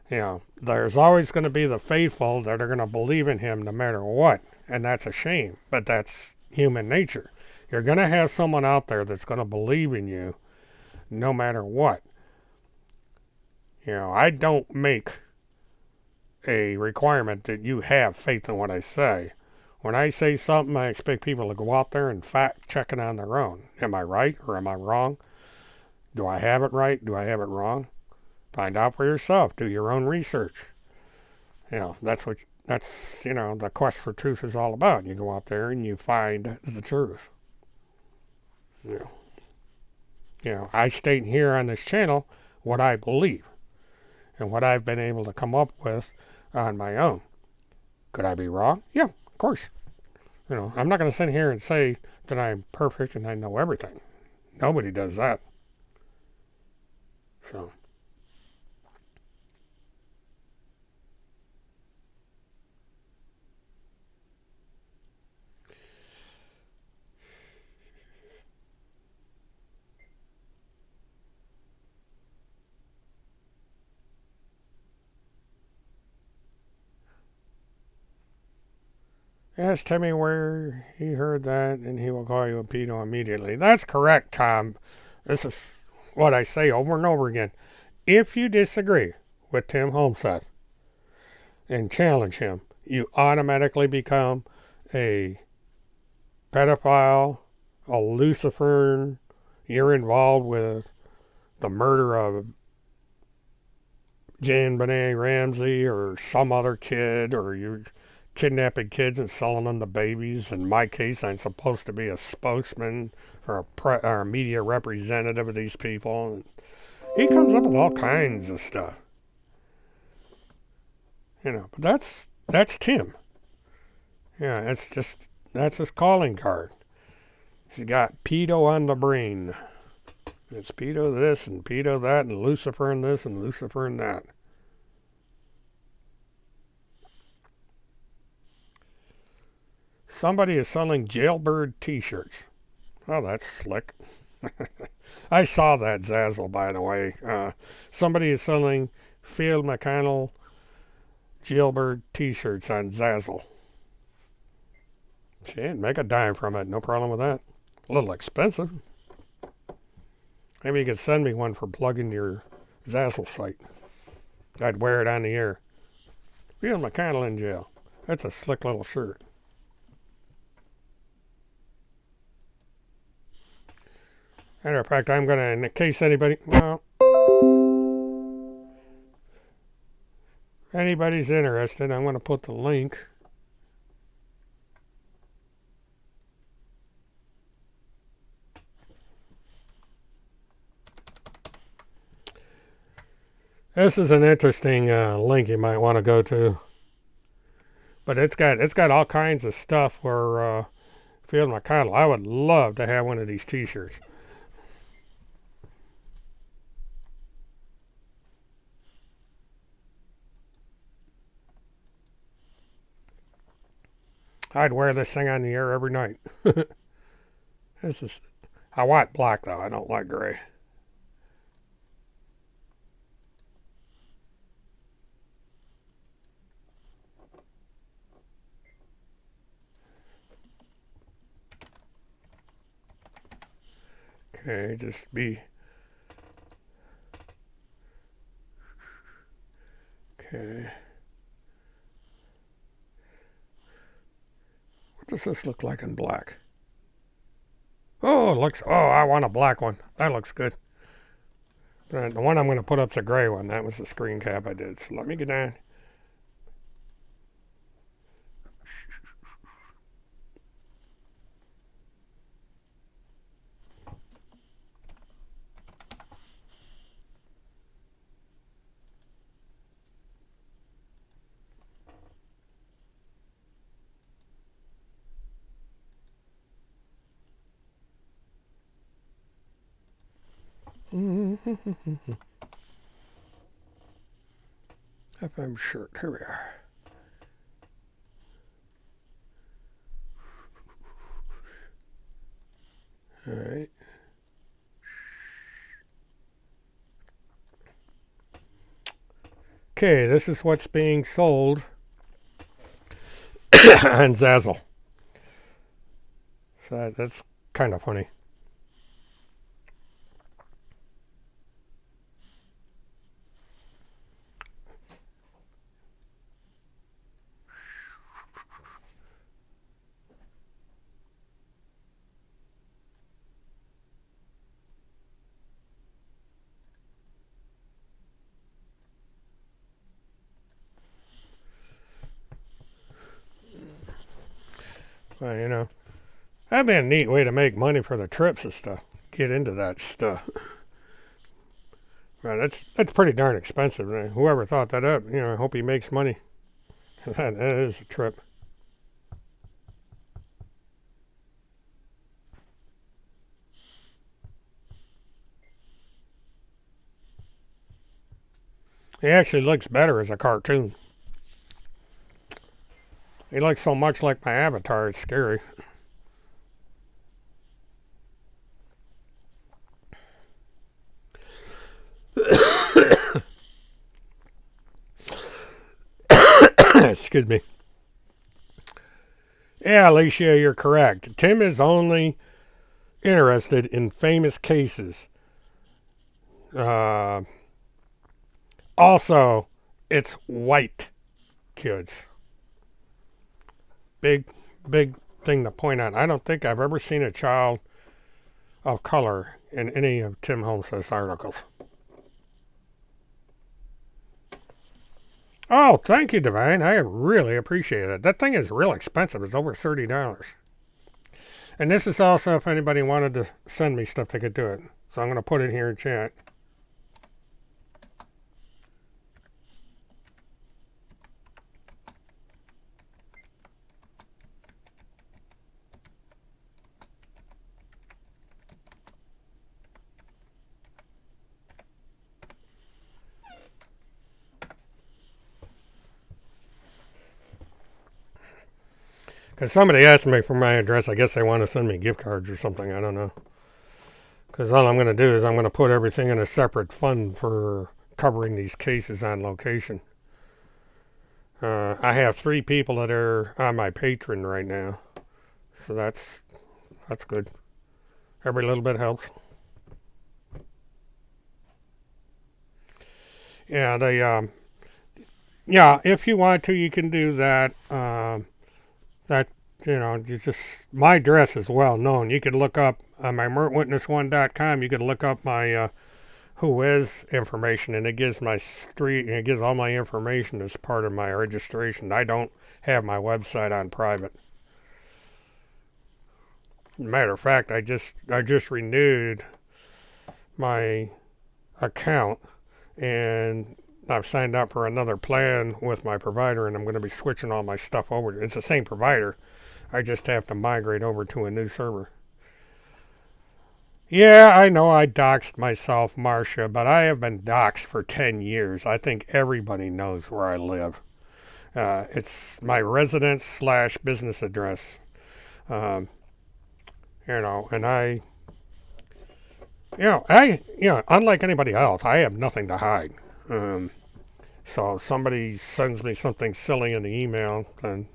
There's always going to be the faithful that are going to believe in him no matter what. And that's a shame, but that's human nature. You're going to have someone out there that's going to believe in you no matter what. I don't make a requirement that you have faith in what I say. When I say something, I expect people to go out there and fact check it on their own. Am I right or am I wrong? Do I have it right? Do I have it wrong? Find out for yourself. Do your own research. That's the quest for truth is all about. You go out there and you find the truth. I state here on this channel what I believe and what I've been able to come up with on my own. Could I be wrong? Yeah, of course. I'm not going to sit here and say that I'm perfect and I know everything. Nobody does that. So. Ask Timmy where he heard that, and he will call you a pedo immediately. That's correct, Tom. This is what I say over and over again. If you disagree with Tim HomeSense and challenge him, you automatically become a pedophile, a Luciferian. You're involved with the murder of Jan Benet Ramsey or some other kid, or you're kidnapping kids and selling them to babies. In my case, I'm supposed to be a spokesman or a media representative of these people. And he comes up with all kinds of stuff. But that's Tim. Yeah, that's his calling card. He's got pedo on the brain. It's pedo this and pedo that and Lucifer and this and Lucifer and that. Somebody is selling jailbird t-shirts. Oh, that's slick. I saw that Zazzle, by the way. Somebody is selling Phil McConnell jailbird t-shirts on Zazzle. Shit, make a dime from it. No problem with that. A little expensive. Maybe you could send me one for plugging your Zazzle site. I'd wear it on the air. Phil McConnell in jail. That's a slick little shirt. Matter of fact, I'm going to, in case anybody, well, anybody's interested, I'm going to put the link. This is an interesting link you might want to go to. But it's got all kinds of stuff where Field McConnell. I would love to have one of these T-shirts. I'd wear this thing on the air every night. This is. I want black though. I don't like gray. Okay, just be. Okay. What does this look like in black? Oh, it looks. Oh, I want a black one. That looks good. The one I'm going to put up's a gray one. That was the screen cap I did. So let me get down. FM shirt. Here we are. All right. Okay, this is what's being sold on Zazzle. So that's kind of funny. Well, you know, that'd be a neat way to make money for the trips and stuff. Get into that stuff. Well, that's pretty darn expensive. Whoever thought that up, I hope he makes money. That is a trip. He actually looks better as a cartoon. He looks so much like my avatar, it's scary. Excuse me. Yeah, Alicia, you're correct. Tim is only interested in famous cases. Also, it's white kids. Big thing to point out. I don't think I've ever seen a child of color in any of Tim HomeSense articles. Oh, thank you, Divine. I really appreciate it. That thing is real expensive. It's over $30. And this is also if anybody wanted to send me stuff, they could do it. So I'm going to put it here in chat. Because somebody asked me for my address. I guess they want to send me gift cards or something. I don't know. Because all I'm going to do is I'm going to put everything in a separate fund for covering these cases on location. I have 3 people that are on my Patreon right now. So that's good. Every little bit helps. Yeah, if you want to, you can do that. That, you just, my address is well known. You could look up on my MurtWitness1.com, you could look up my who is information, and it gives my street, and it gives all my information as part of my registration. I don't have my website on private. Matter of fact, I just renewed my account, and I've signed up for another plan with my provider, and I'm going to be switching all my stuff over. It's the same provider. I just have to migrate over to a new server. Yeah, I know I doxed myself, Marsha, but I have been doxed for 10 years. I think everybody knows where I live. It's my residence slash business address. Um, and unlike anybody else, I have nothing to hide. So if somebody sends me something silly in the email, then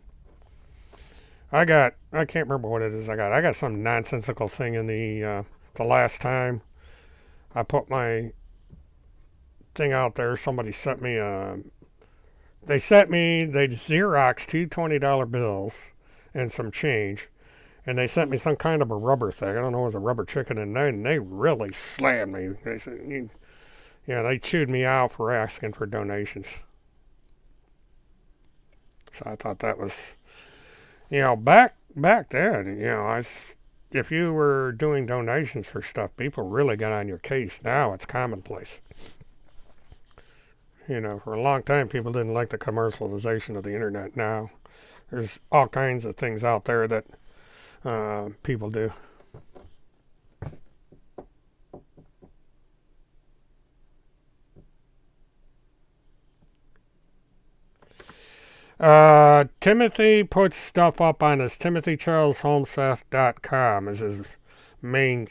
I can't remember what it is I got some nonsensical thing in the last time I put my thing out there. Somebody sent me they Xeroxed two $20 bills and some change, and they sent me some kind of a rubber thing. I don't know, it was a rubber chicken, and they really slammed me. They said, yeah, they chewed me out for asking for donations. So I thought that was, back then, if you were doing donations for stuff, people really got on your case. Now it's commonplace. For a long time, people didn't like the commercialization of the internet. Now there's all kinds of things out there that people do. Timothy puts stuff up on his TimothyCharlesHomeseth.com is his main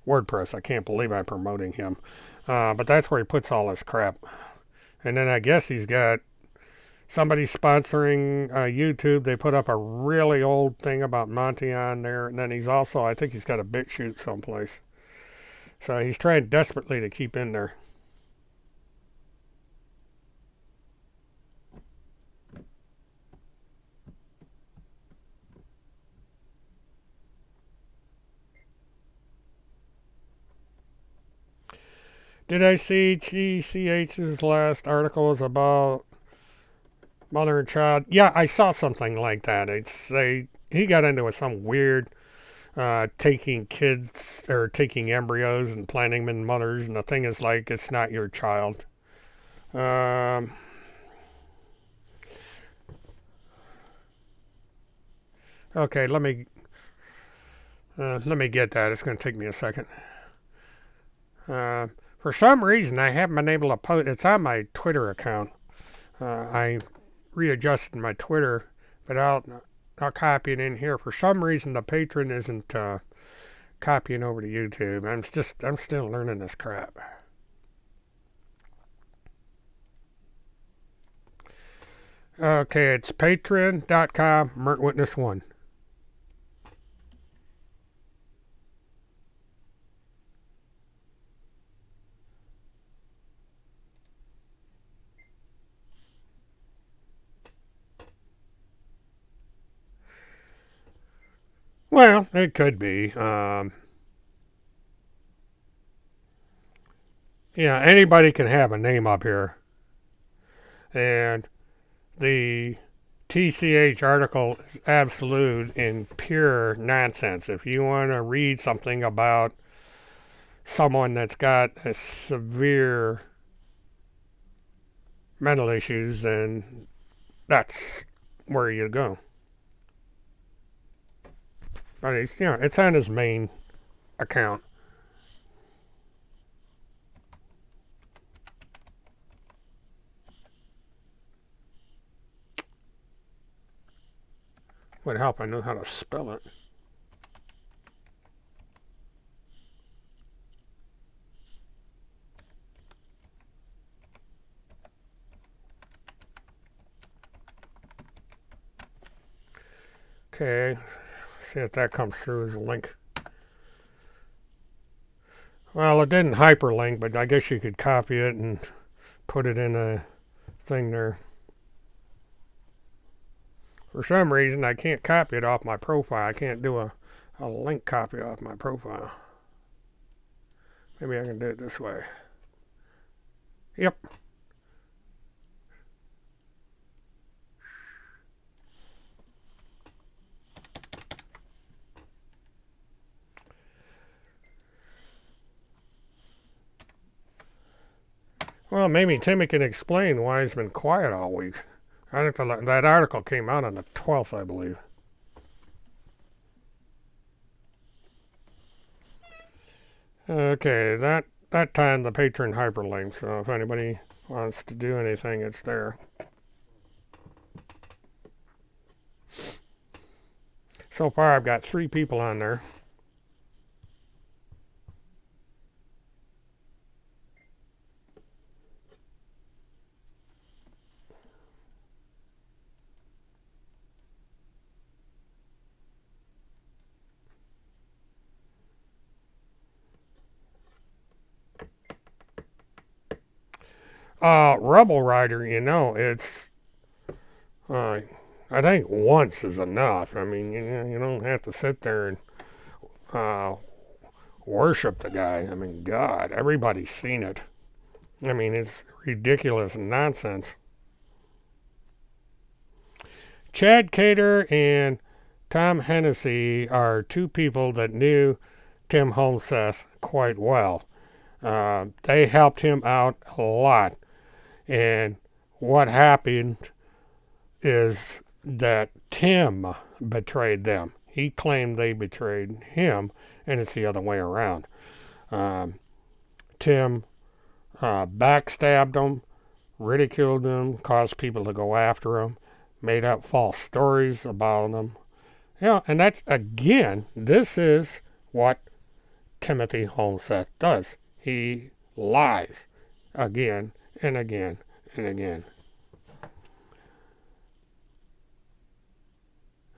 WordPress. I can't believe I'm promoting him. But that's where he puts all his crap. And then I guess he's got somebody sponsoring YouTube. They put up a really old thing about Monty on there. And then I think he's got a BitChute someplace. So he's trying desperately to keep in there. Did I see GCH's last article was about mother and child? Yeah, I saw something like that. He got into some weird taking kids or taking embryos and planting them in mothers, and the thing is like it's not your child. Um, okay, let me get that. It's going to take me a second. For some reason, I haven't been able to post. It's on my Twitter account. I readjusted my Twitter, but I'll copy it in here. For some reason, the patron isn't copying over to YouTube. I'm still learning this crap. Okay, it's patreon.com, MertWitness1. Well, it could be. Anybody can have a name up here. And the TCH article is absolute and pure nonsense. If you want to read something about someone that's got a severe mental issues, then that's where you go. But it's on his main account. Would help I knew how to spell it. Okay, see if that comes through as a link. Well, it didn't hyperlink, but I guess you could copy it and put it in a thing there. For some reason, I can't copy it off my profile. I can't do a link copy off my profile. Maybe I can do it this way. Yep. Well, maybe Timmy can explain why he's been quiet all week. I think that article came out on the 12th, I believe. Okay, that time the patron hyperlink, so if anybody wants to do anything, it's there. So far, I've got 3 people on there. Rebel Rider, it's I think once is enough. I mean, you don't have to sit there and worship the guy. I mean, God, everybody's seen it. I mean, it's ridiculous nonsense. Chad Cater and Tom Hennessy are 2 people that knew Tim HomeSense quite well. They helped him out a lot. And what happened is that Tim betrayed them. He claimed they betrayed him, and it's the other way around. Tim backstabbed them, ridiculed them, caused people to go after him, made up false stories about them. And that's, again, this is what Timothy HomeSense does. He lies again and again and again.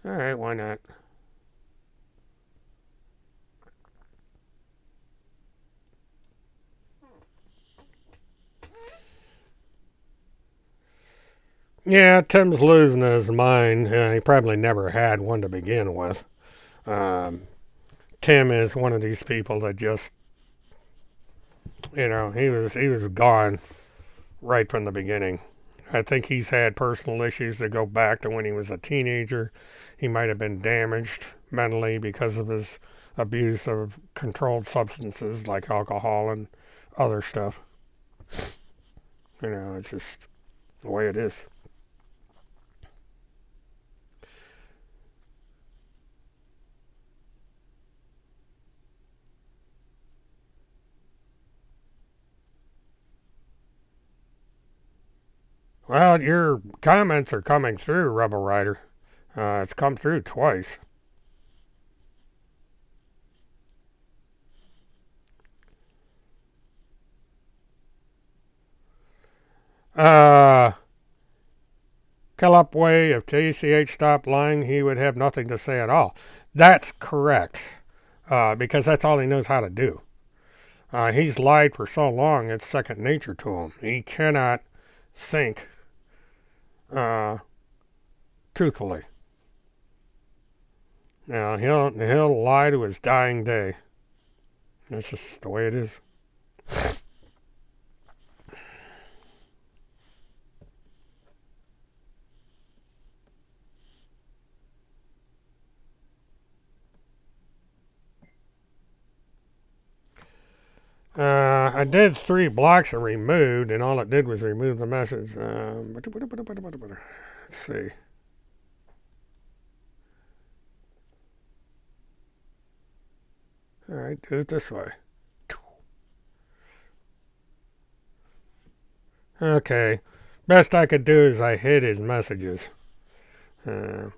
All right, why not? Yeah, Tim's losing his mind. He probably never had one to begin with. Um, Tim is one of these people that just, he was gone right from the beginning. I think he's had personal issues that go back to when he was a teenager. He might have been damaged mentally because of his abuse of controlled substances like alcohol and other stuff. It's just the way it is. Well, your comments are coming through, Rebel Rider. It's come through twice. Uh, Calupway, if JCH stopped lying, he would have nothing to say at all. That's correct, because that's all he knows how to do. He's lied for so long, it's second nature to him. He cannot think uh, truthfully. He'll lie to his dying day. That's just the way it is. I did 3 blocks and removed, and all it did was remove the message. Let's see. All right, do it this way. Okay. Best I could do is I hid his messages. Uh,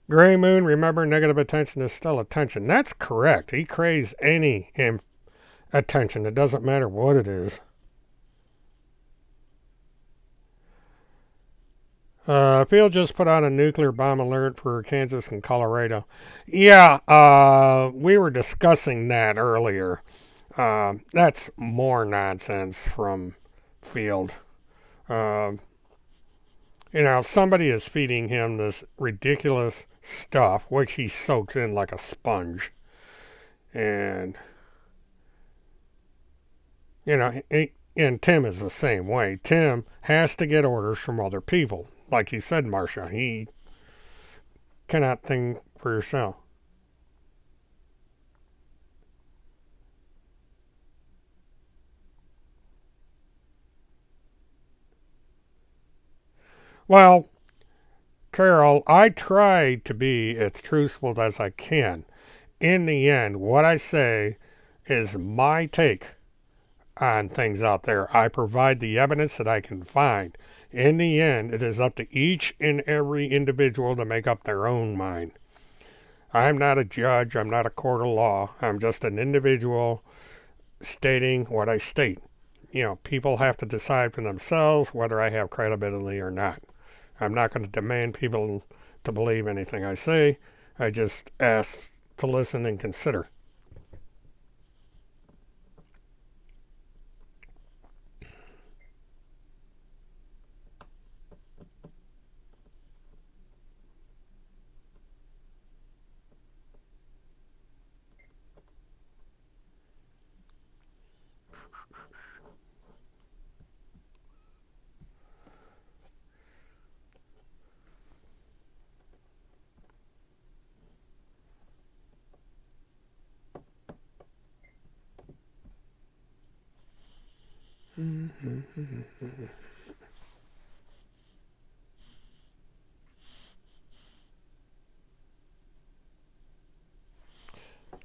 Gray Moon, remember, negative attention is still attention. That's correct. He craves any attention. It doesn't matter what it is. Field just put out a nuclear bomb alert for Kansas and Colorado. Yeah, we were discussing that earlier. That's more nonsense from Field. Uh, Somebody is feeding him this ridiculous stuff, which he soaks in like a sponge. And, and Tim is the same way. Tim has to get orders from other people. Like you said, Marsha, he cannot think for yourself. Well, Carol, I try to be as truthful as I can. In the end, what I say is my take on things out there. I provide the evidence that I can find. In the end, it is up to each and every individual to make up their own mind. I'm not a judge. I'm not a court of law. I'm just an individual stating what I state. People have to decide for themselves whether I have credibility or not. I'm not going to demand people to believe anything I say. I just ask to listen and consider.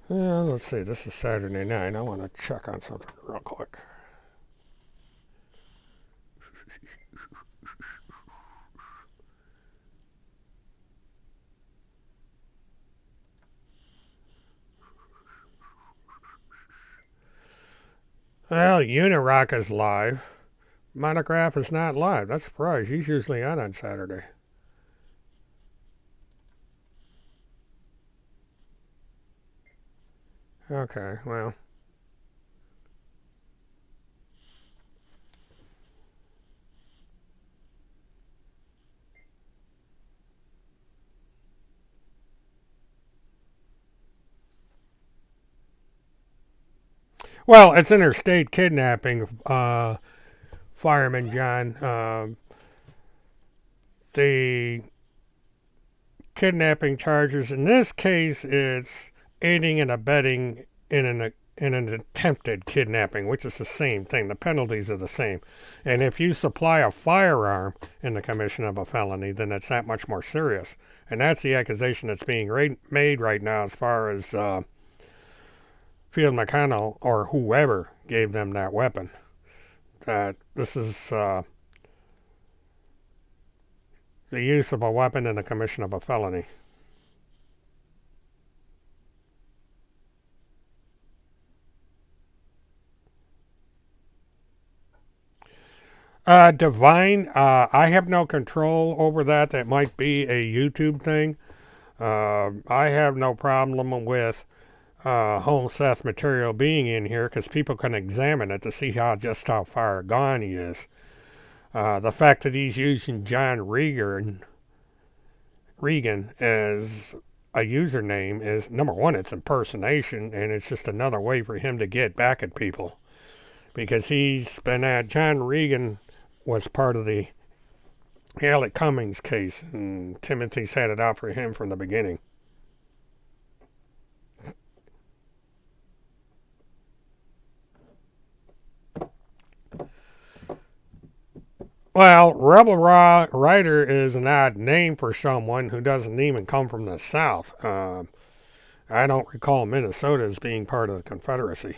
Let's see, this is Saturday night. I want to check on something real quick. Well, Unirock is live. Monograph is not live. That's a surprise. He's usually on Saturday. Okay, well. Well, it's interstate kidnapping, Fireman John. The kidnapping charges in this case is aiding and abetting in an attempted kidnapping, which is the same thing. The penalties are the same. And if you supply a firearm in the commission of a felony, then it's that much more serious. And that's the accusation that's being made right now as far as Field McConnell or whoever gave them that weapon. That this is the use of a weapon in the commission of a felony. Divine, I have no control over that. That might be a YouTube thing. I have no problem with HomeSense material being in here because people can examine it to see just how far gone he is. The fact that he's using John Regan as a username is, number one, it's impersonation, and it's just another way for him to get back at people. Because he's been at John Regan was part of the Alec Cummings case, and Timothy's had it out for him from the beginning. Well, Rebel Rider is an odd name for someone who doesn't even come from the South. I don't recall Minnesota as being part of the Confederacy.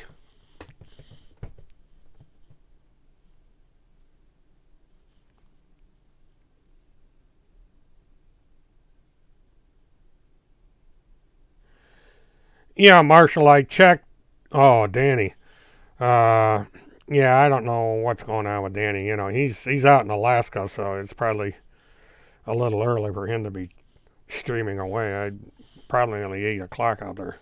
Yeah, Marshall, I checked. Oh, Danny. Uh, yeah, I don't know what's going on with Danny. He's out in Alaska, so it's probably a little early for him to be streaming away. I'd probably only 8 o'clock out there.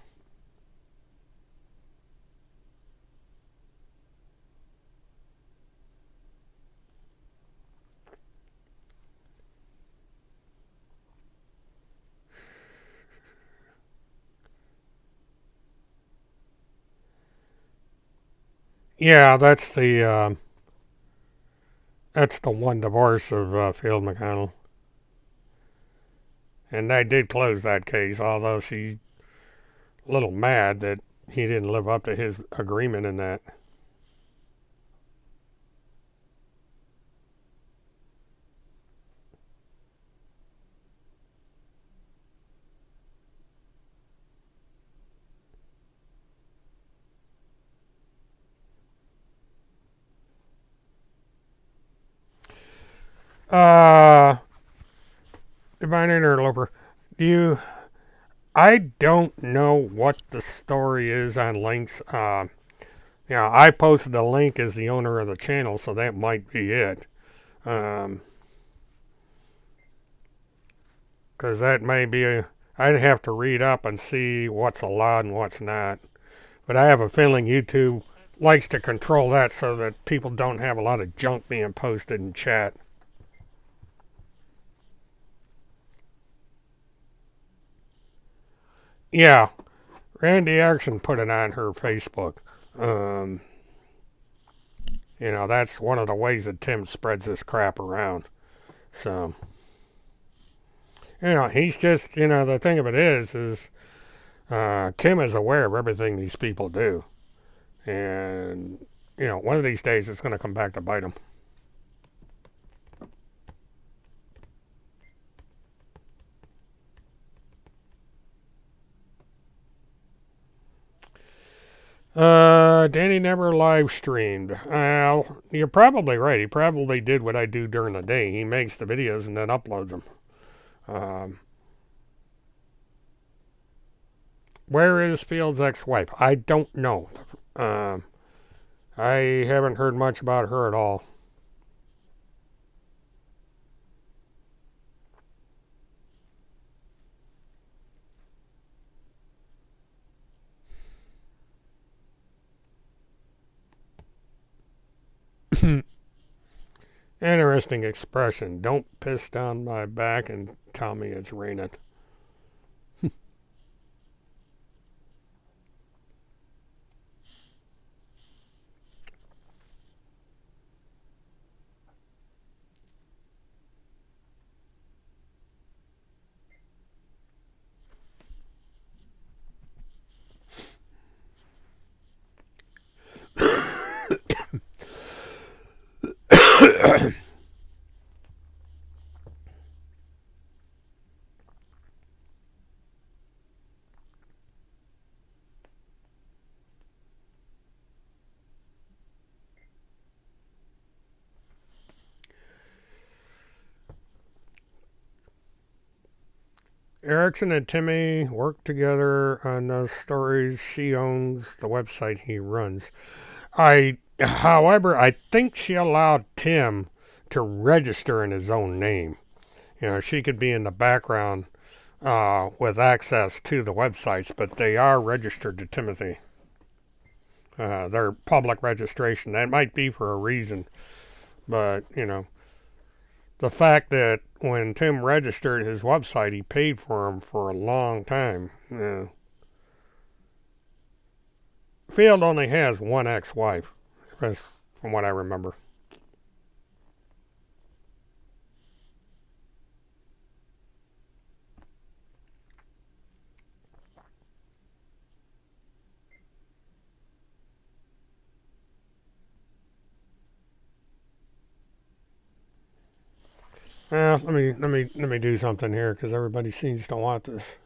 Yeah, that's the one divorce of Field McConnell, and they did close that case. Although she's a little mad that he didn't live up to his agreement in that. Uh, Divine Interloper. Do you? I don't know what the story is on links. Yeah, I posted a link as the owner of the channel, so that might be it. Um, Because that may be I'd have to read up and see what's allowed and what's not. But I have a feeling YouTube likes to control that so that people don't have a lot of junk being posted in chat. Yeah, Randy Erickson put it on her Facebook. Um, that's one of the ways that Tim spreads this crap around. So, he's just, the thing of it is Kim is aware of everything these people do. And, one of these days it's going to come back to bite him. Danny never live streamed. Well, you're probably right. He probably did what I do during the day. He makes the videos and then uploads them. Um, where is Field's ex-wife? I don't know. Um, I haven't heard much about her at all. Interesting expression. Don't piss down my back and tell me it's raining. Erickson and Timmy work together on those stories. She owns the website he runs. However, I think she allowed Tim to register in his own name. She could be in the background with access to the websites, but they are registered to Timothy. They're public registration. That might be for a reason, but the fact that when Tim registered his website, he paid for them for a long time. Field only has one ex-wife, from what I remember. Let me do something here because everybody seems to want this.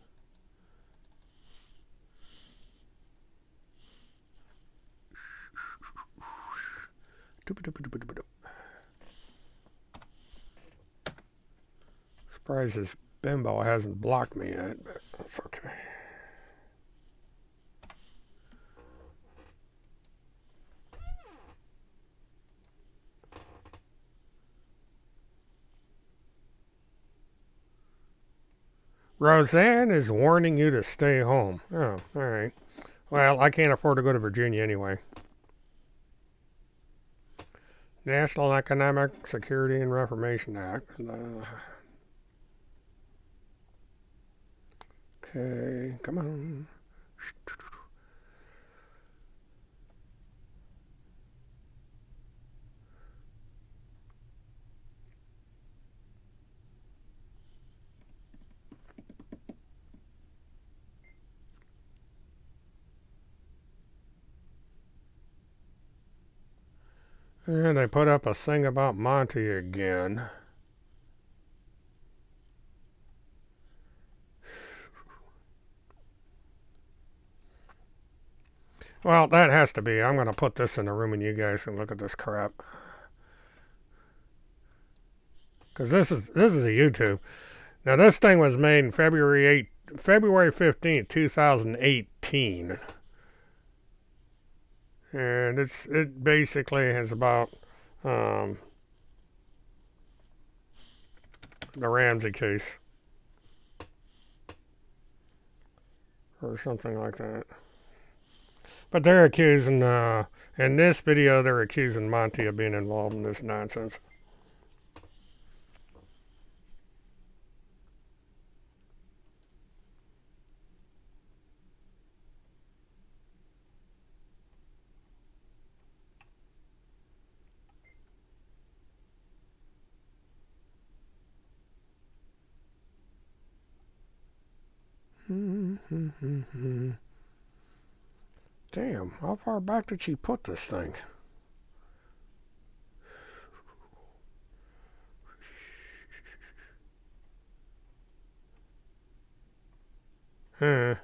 Surprised this bimbo hasn't blocked me yet, but that's okay. Roseanne is warning you to stay home. Oh, all right. Well, I can't afford to go to Virginia anyway. National Economic Security and Reformation Act. Okay, come on. And they put up a thing about Monty again. Well, that has to be. I'm going to put this in the room and you guys can look at this crap. Because this is a YouTube. Now this thing was made in February 15th, 2018. And it basically is about the Ramsey case. Or something like that. But they're accusing, in this video, they're accusing Monty of being involved in this nonsense. Damn, how far back did she put this thing? Huh.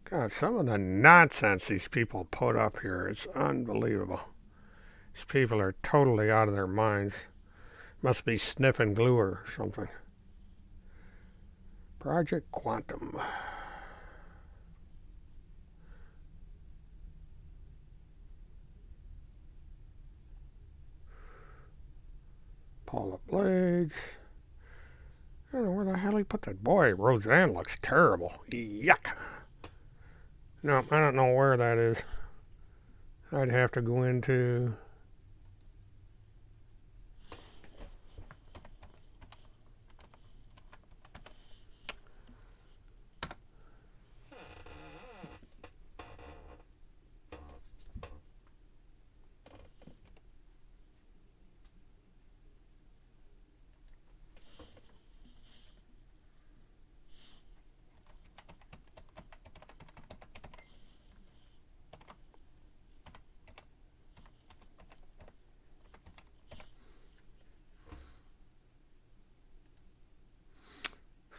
God, some of the nonsense these people put up here is unbelievable. These people are totally out of their minds. Must be sniffing glue or something. Project Quantum. Paula Blades. I don't know where the hell he put that. Boy, Roseanne looks terrible. Yuck. No, I don't know where that is. I'd have to go into...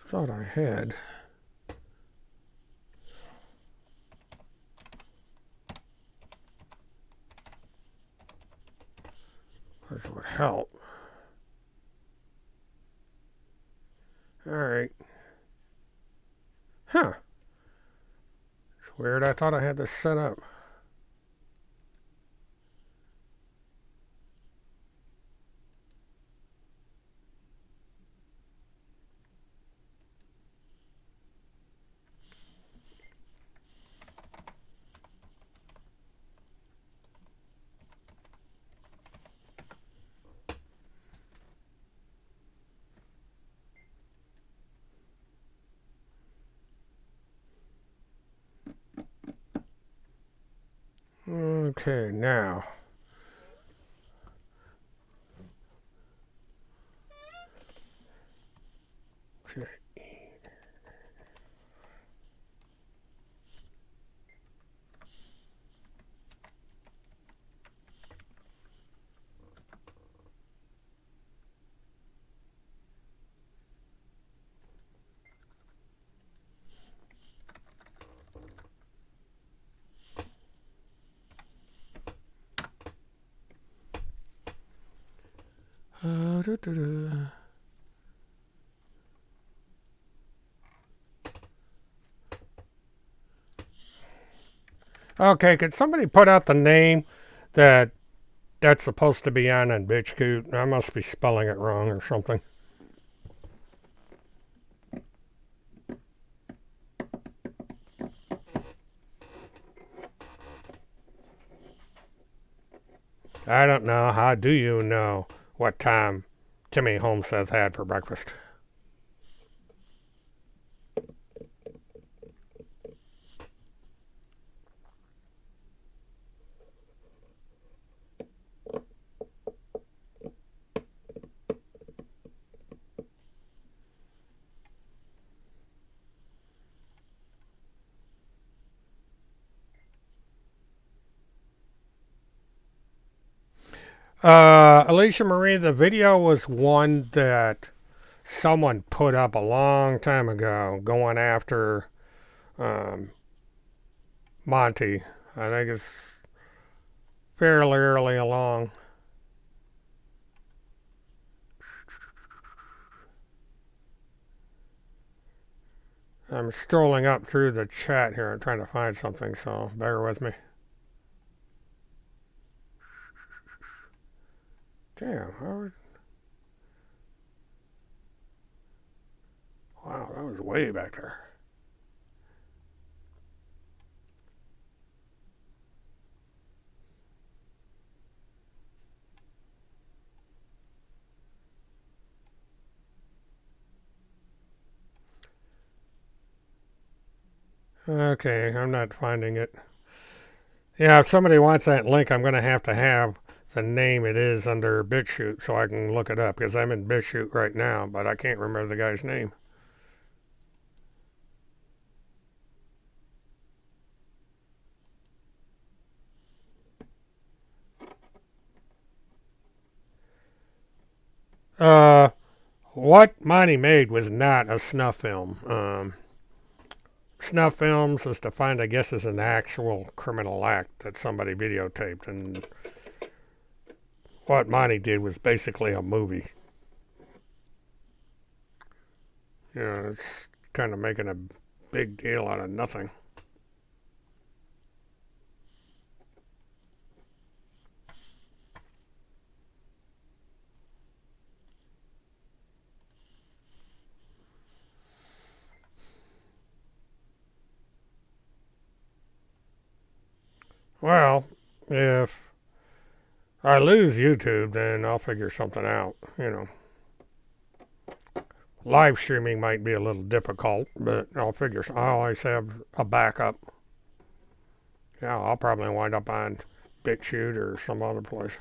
Thought I had. This would help. Alright. Huh. It's weird. I thought I had this set up. Okay, now. Okay. Okay, could somebody put out the name that's supposed to be on BitchCoot? I must be spelling it wrong or something. I don't know. How do you know what time Timmy HomeSense had for breakfast? Alicia Marie, the video was one that someone put up a long time ago going after um, Monty. I think it's fairly early along. I'm strolling up through the chat here. I'm trying to find something, so bear with me. Damn, wow, that was way back there. Okay, I'm not finding it. Yeah, if somebody wants that link, I'm going to have the name it is under BitChute so I can look it up because I'm in BitChute right now, but I can't remember the guy's name. Uh, what Monty made was not a snuff film. Snuff films is defined, I guess, as an actual criminal act that somebody videotaped, and what Monty did was basically a movie. You know, it's kind of making a big deal out of nothing. Well, if I lose YouTube, then I'll figure something out. Live streaming might be a little difficult, but I always have a backup. Yeah, I'll probably wind up on BitChute or some other place.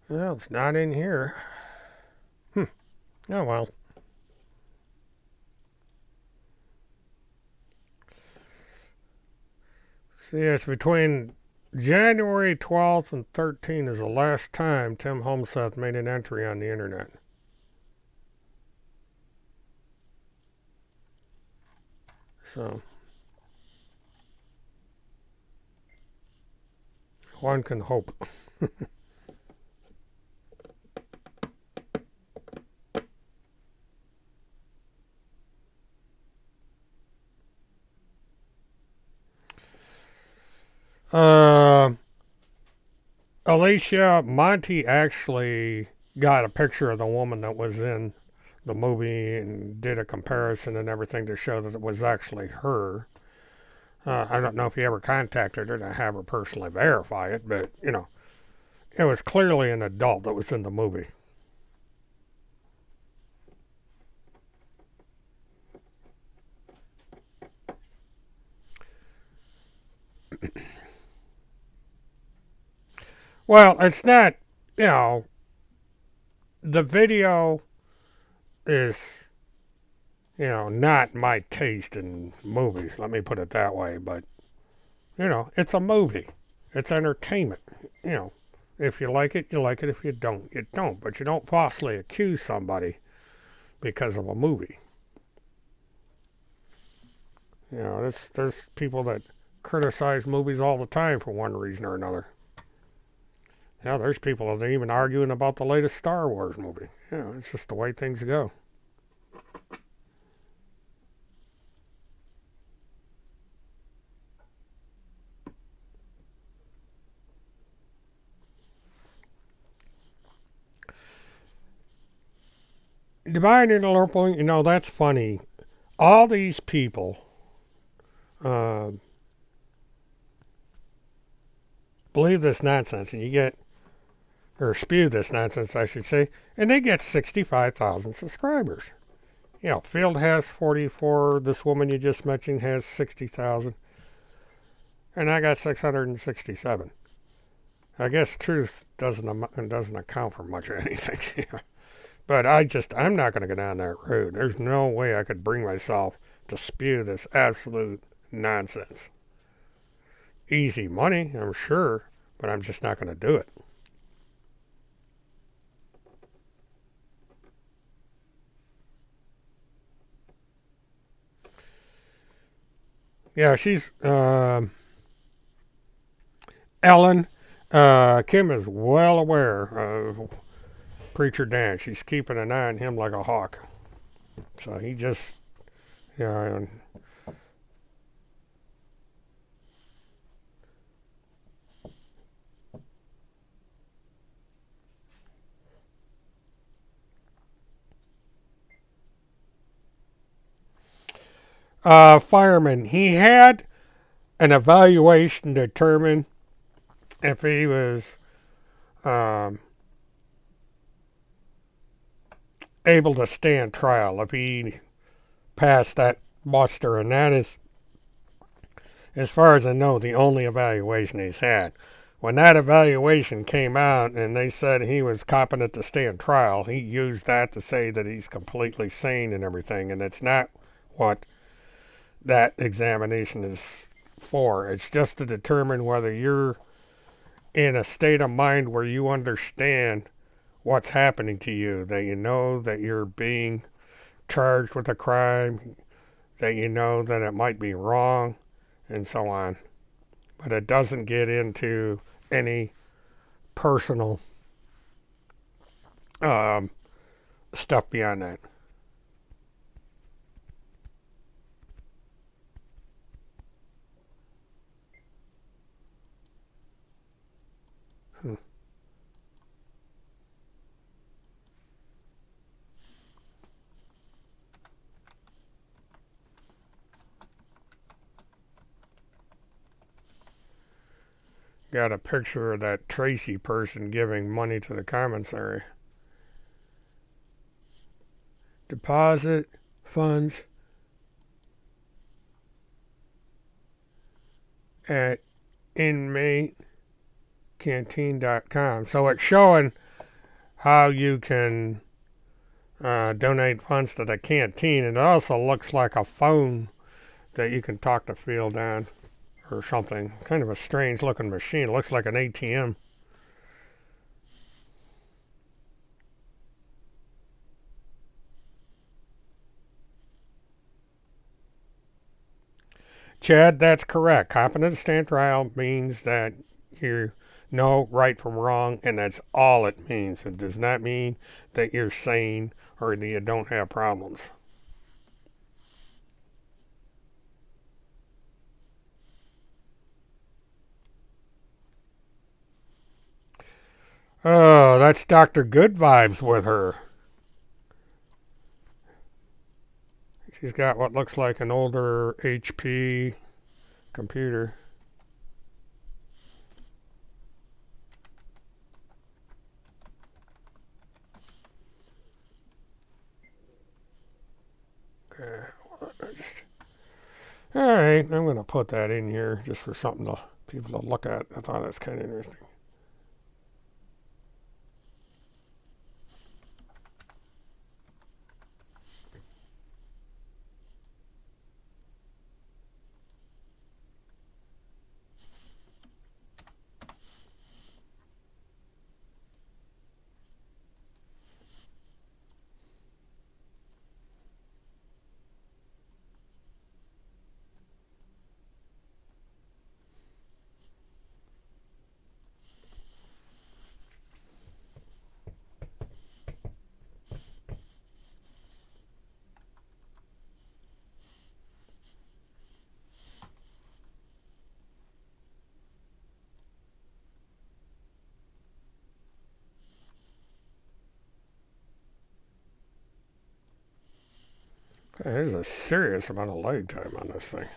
Well, it's not in here. Oh well. See, it's between January 12th and 13th is the last time Tim HomeSense made an entry on the internet. So, one can hope. Uh, Alicia, Monty actually got a picture of the woman that was in the movie and did a comparison and everything to show that it was actually her. I don't know if he ever contacted her to have her personally verify it, but, it was clearly an adult that was in the movie. Well, it's not, the video is, not my taste in movies, let me put it that way, but, it's a movie. It's entertainment. If you like it, you like it. If you don't, you don't. But you don't falsely accuse somebody because of a movie. There's people that criticize movies all the time for one reason or another. Yeah, there's people that are even arguing about the latest Star Wars movie. It's just the way things go. Dividing the lower point, that's funny. All these people uh, believe this nonsense, and you get, or spew this nonsense, I should say, and they get 65,000 subscribers. Field has 44. This woman you just mentioned has 60,000. And I got 667. I guess truth doesn't account for much of anything. But I'm not going to go down that road. There's no way I could bring myself to spew this absolute nonsense. Easy money, I'm sure, but I'm just not going to do it. Yeah, she's Ellen. Kim is well aware of Preacher Dan. She's keeping an eye on him like a hawk. So he just, yeah. Fireman. He had an evaluation to determine if he was able to stand trial, if he passed that muster, and that is, as far as I know, the only evaluation he's had. When that evaluation came out and they said he was competent to stand trial, he used that to say that he's completely sane and everything, and it's not what that examination is for. It's just to determine whether you're in a state of mind where you understand what's happening to you, that you know that you're being charged with a crime, that you know that it might be wrong, and so on. But it doesn't get into any personal stuff beyond that. Hmm. Got a picture of that Tracy person giving money to the commissary. Deposit funds at inmatecanteen.com. So it's showing how you can donate funds to the canteen. And it also looks like a phone that you can talk to Field on or something. Kind of a strange looking machine. It looks like an ATM. Chad, that's correct. Competent to stand trial means that you know right from wrong, and that's all it means. It does not mean that you're sane or that you don't have problems. Oh, that's Dr. Good vibes with her. She's got what looks like an older HP computer. Okay. All right, I'm going to put that in here just for something to people to look at. I thought that's kind of interesting. There's a serious amount of lag time on this thing.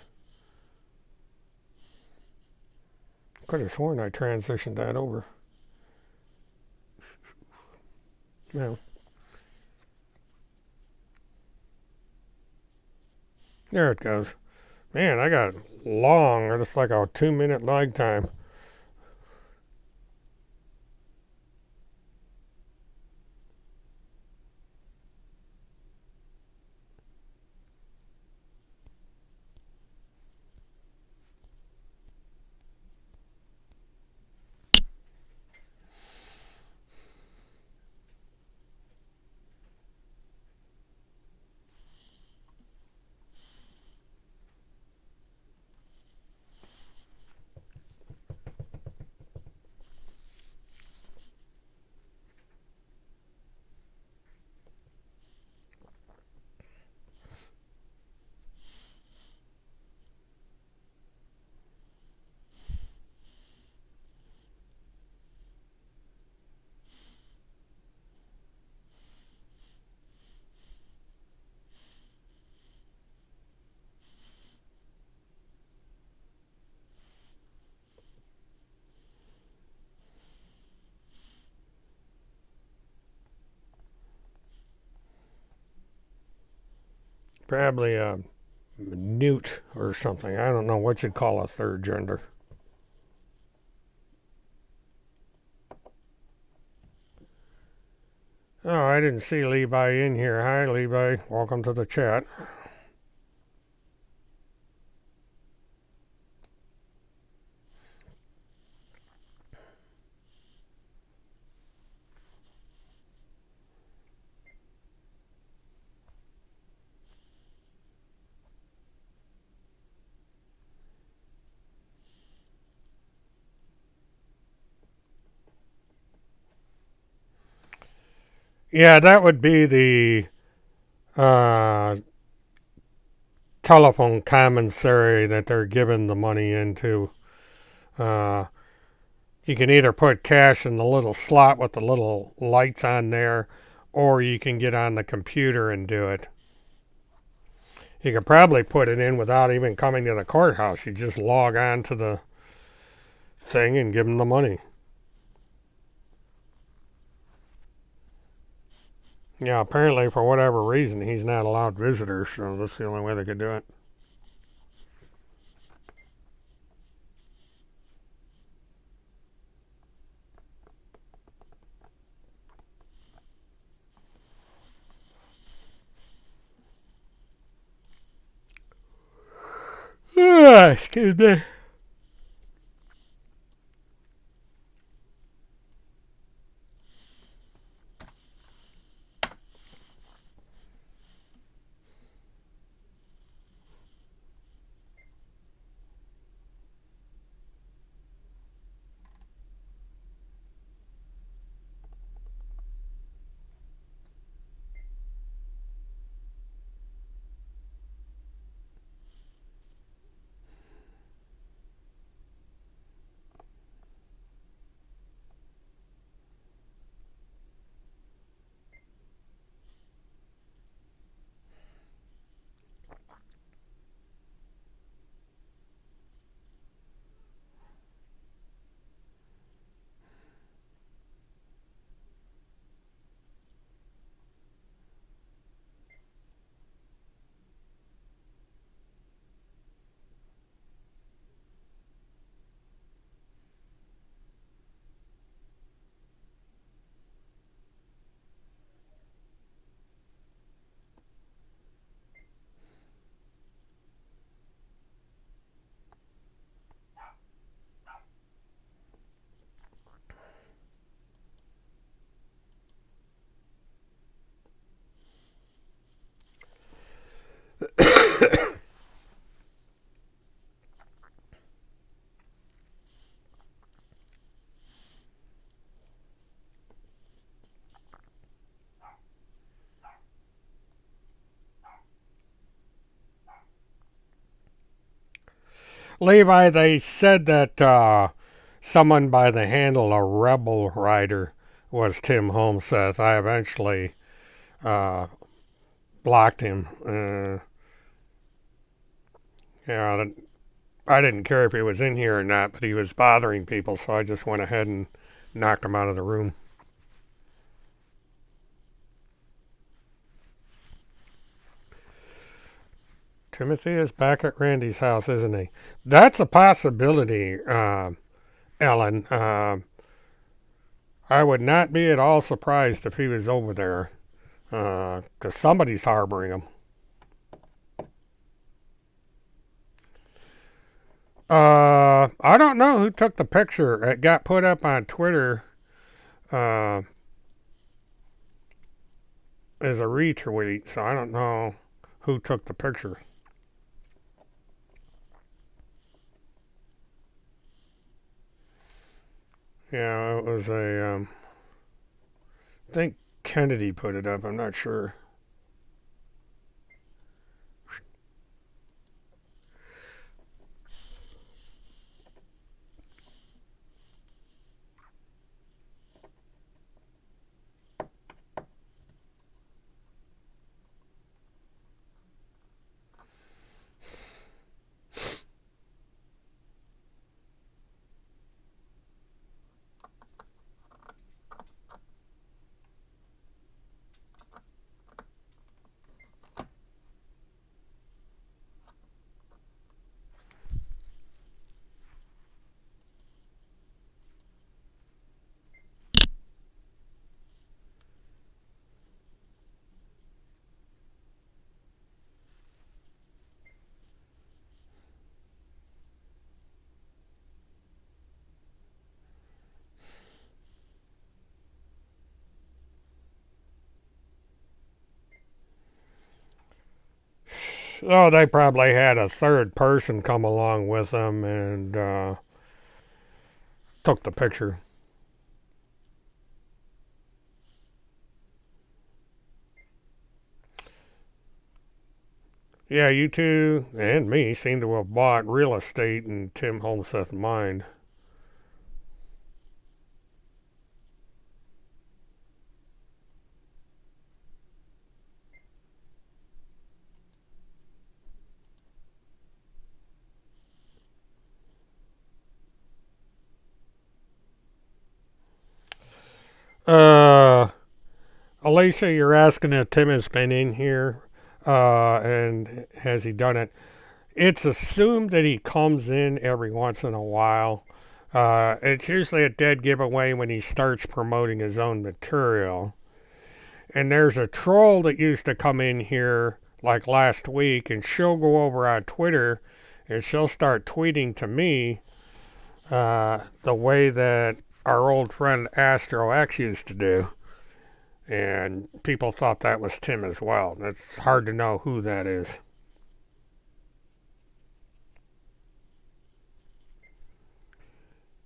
Could have sworn I transitioned that over. No. There it goes. Man, I got long, just like a 2-minute lag time. Probably a newt or something. I don't know what you'd call a third gender. Oh, I didn't see Levi in here. Hi, Levi. Welcome to the chat. Yeah, that would be the uh, telephone commissary that they're giving the money into. Uh, you can either put cash in the little slot with the little lights on there, or you can get on the computer and do it. You could probably put it in without even coming to the courthouse. You just log on to the thing and give them the money. Yeah, apparently for whatever reason he's not allowed visitors, so that's the only way they could do it. Excuse me. Levi, they said that someone by the handle of Rebel Rider was Tim HomeSense. I eventually uh, blocked him. Yeah, I didn't care if he was in here or not, but he was bothering people, so I just went ahead and knocked him out of the room. Timothy is back at Randy's house, isn't he? That's a possibility, Ellen. I would not be at all surprised if he was over there, because somebody's harboring him. I don't know who took the picture. It got put up on Twitter as a retweet, so I don't know who took the picture. Yeah, it was I think Kennedy put it up. I'm not sure. Oh, they probably had a third person come along with them and took the picture. Yeah, you two and me seem to have bought real estate in Tim Holmeseth's mind. Uh, Alicia, you're asking if Tim has been in here, and has he done it? It's assumed that he comes in every once in a while. It's usually a dead giveaway when he starts promoting his own material. And there's a troll that used to come in here like last week, and she'll go over on Twitter and she'll start tweeting to me the way that our old friend Astro X used to do. And people thought that was Tim as well. It's hard to know who that is.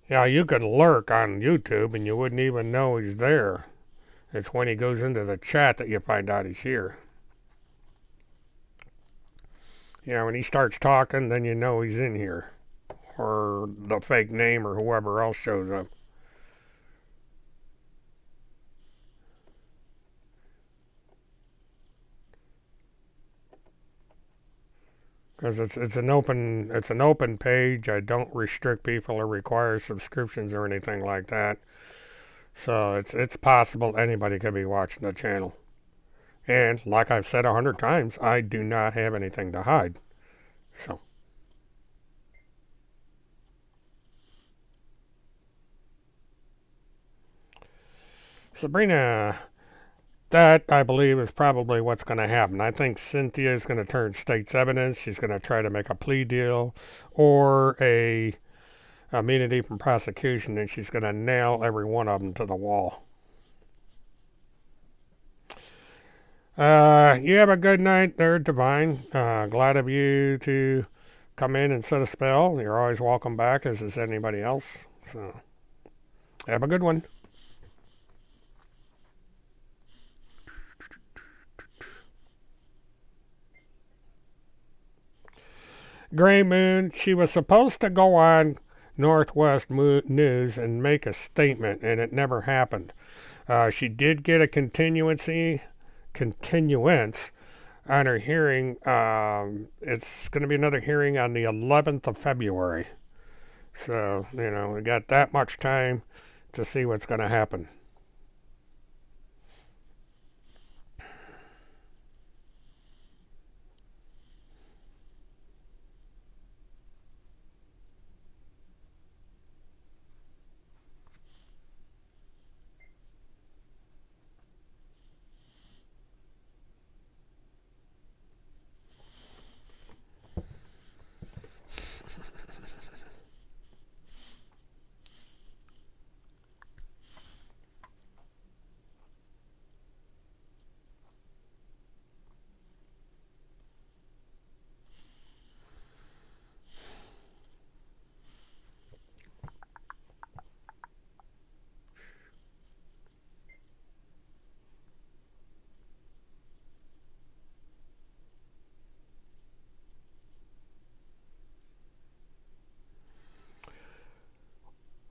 Yeah, you can lurk on YouTube and you wouldn't even know he's there. It's when he goes into the chat that you find out he's here. Yeah, when he starts talking, then you know he's in here. Or the fake name or whoever else shows up. Because it's an open page. I don't restrict people or require subscriptions or anything like that. So it's possible anybody could be watching the channel. And like I've said 100 times, I do not have anything to hide. So Sabrina, that I believe is probably what's going to happen. I think Cynthia is going to turn state's evidence. She's going to try to make a plea deal or a immunity from prosecution, and she's going to nail every one of them to the wall. You have a good night there, Divine. Glad of you to come in and set a spell. You're always welcome back, as is anybody else. So, have a good one. Gray Moon, she was supposed to go on Northwest News and make a statement, and it never happened. She did get a continuance on her hearing. It's going to be another hearing on the 11th of February. So, we got that much time to see what's going to happen.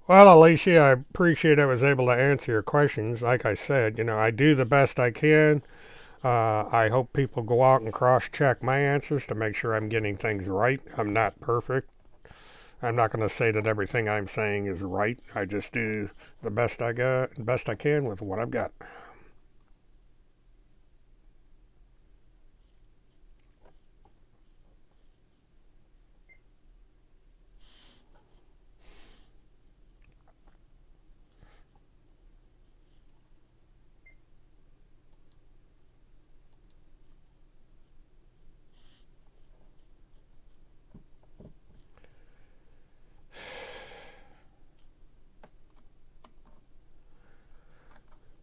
Well, Alicia, I appreciate I was able to answer your questions. Like I said, I do the best I can. I hope people go out and cross check my answers to make sure I'm getting things right. I'm not perfect. I'm not going to say that everything I'm saying is right. I just do the best I got, best I can with what I've got.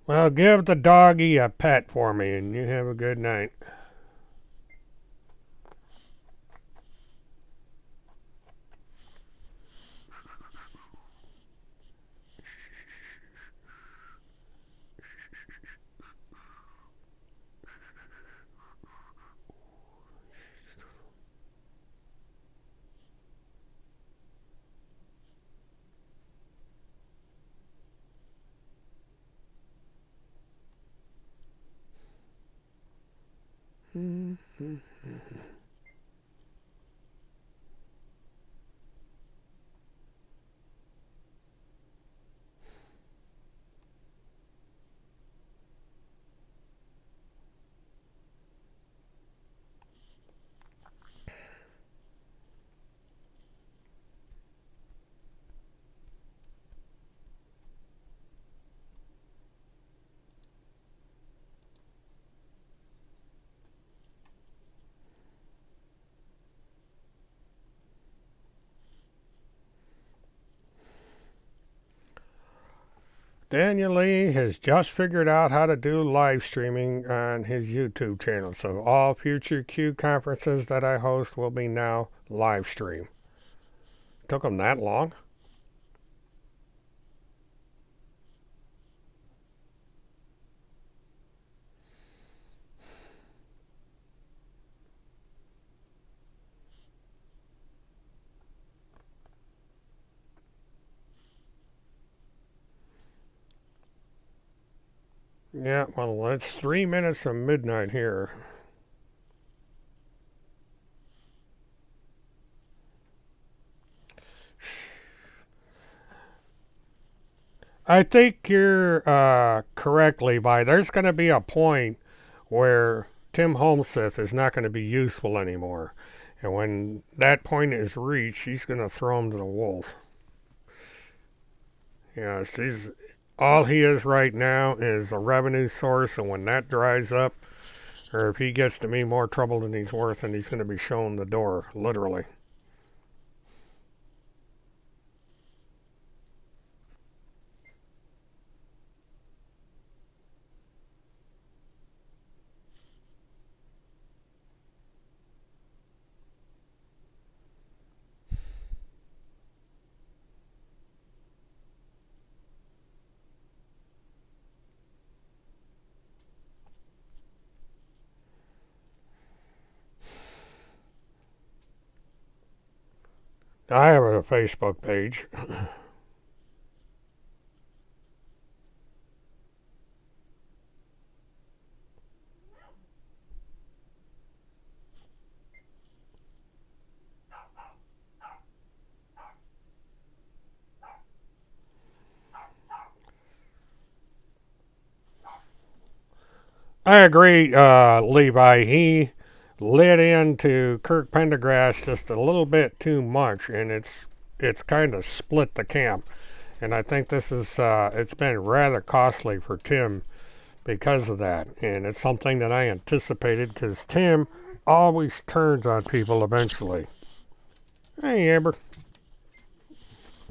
Well, give the doggy a pet for me, and you have a good night. Mm-hmm. Daniel Lee has just figured out how to do live streaming on his YouTube channel. So all future Q conferences that I host will be now live stream. Took him that long? Yeah, well, it's 3 minutes from midnight here. I think you're correct, Levi. There's going to be a point where Tim Homeseth is not going to be useful anymore. And when that point is reached, he's going to throw him to the wolves. All he is right now is a revenue source, and when that dries up, or if he gets to be more trouble than he's worth, then he's going to be shown the door, literally. I have a Facebook page. I agree, Levi. He lit into Kirk Pendergrass just a little bit too much, and it's kind of split the camp. And I think this is it's been rather costly for Tim because of that. And it's something that I anticipated because Tim always turns on people eventually. Hey, Amber.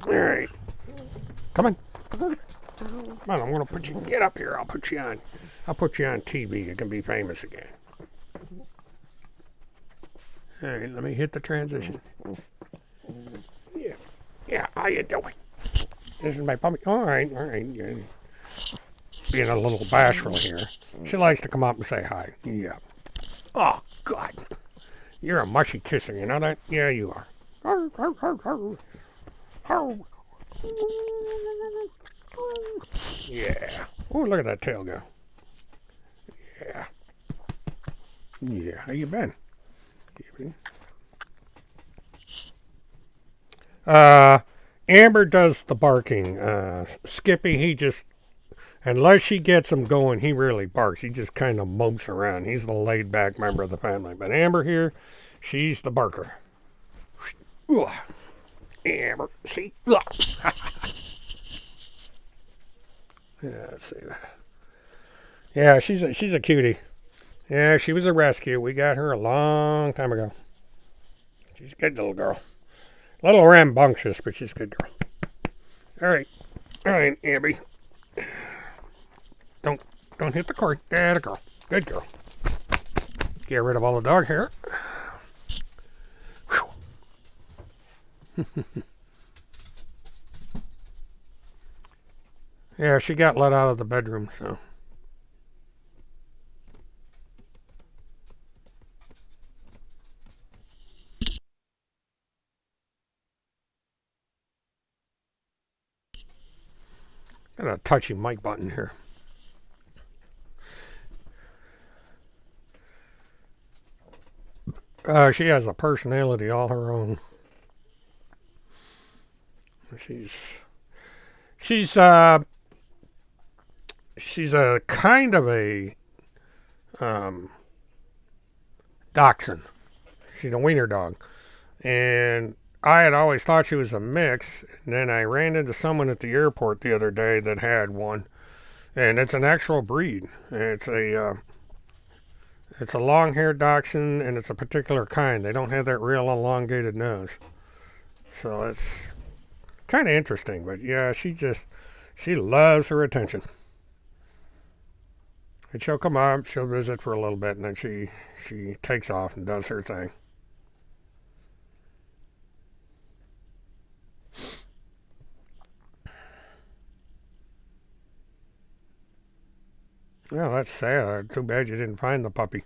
All right. Come on. Come on, I'm going to put you, get up here. I'll put you on TV. You can be famous again. All right, let me hit the transition. Yeah, how you doing? This is my puppy. All right. Yeah. Being a little bashful here. She likes to come up and say hi. Yeah. Oh, God. You're a mushy kisser, you know that? Yeah, you are. Yeah. Oh, look at that tail go. Yeah. Yeah, how you been? Amber does the barking. Skippy, he just, unless she gets him going, he really barks. He just kind of mopes around. He's the laid back member of the family. But Amber here, she's the barker. Ugh. Amber, see? Ugh. Yeah, let's see that. Yeah, she's a cutie. Yeah, she was a rescue. We got her a long time ago. She's a good little girl. A little rambunctious, but she's a good girl. All right, Amber. Don't hit the cord. Yeah, the girl. Good girl. Get rid of all the dog hair. Yeah, she got let out of the bedroom, so. Got a touchy mic button here. She has a personality all her own. She's a kind of a dachshund. She's a wiener dog, and I had always thought she was a mix. And then I ran into someone at the airport the other day that had one, and it's an actual breed. It's a long-haired dachshund, and it's a particular kind. They don't have that real elongated nose, so it's kind of interesting. But yeah, she loves her attention. And she'll come up, she'll visit for a little bit, and then she takes off and does her thing. Well, that's sad. Too bad you didn't find the puppy.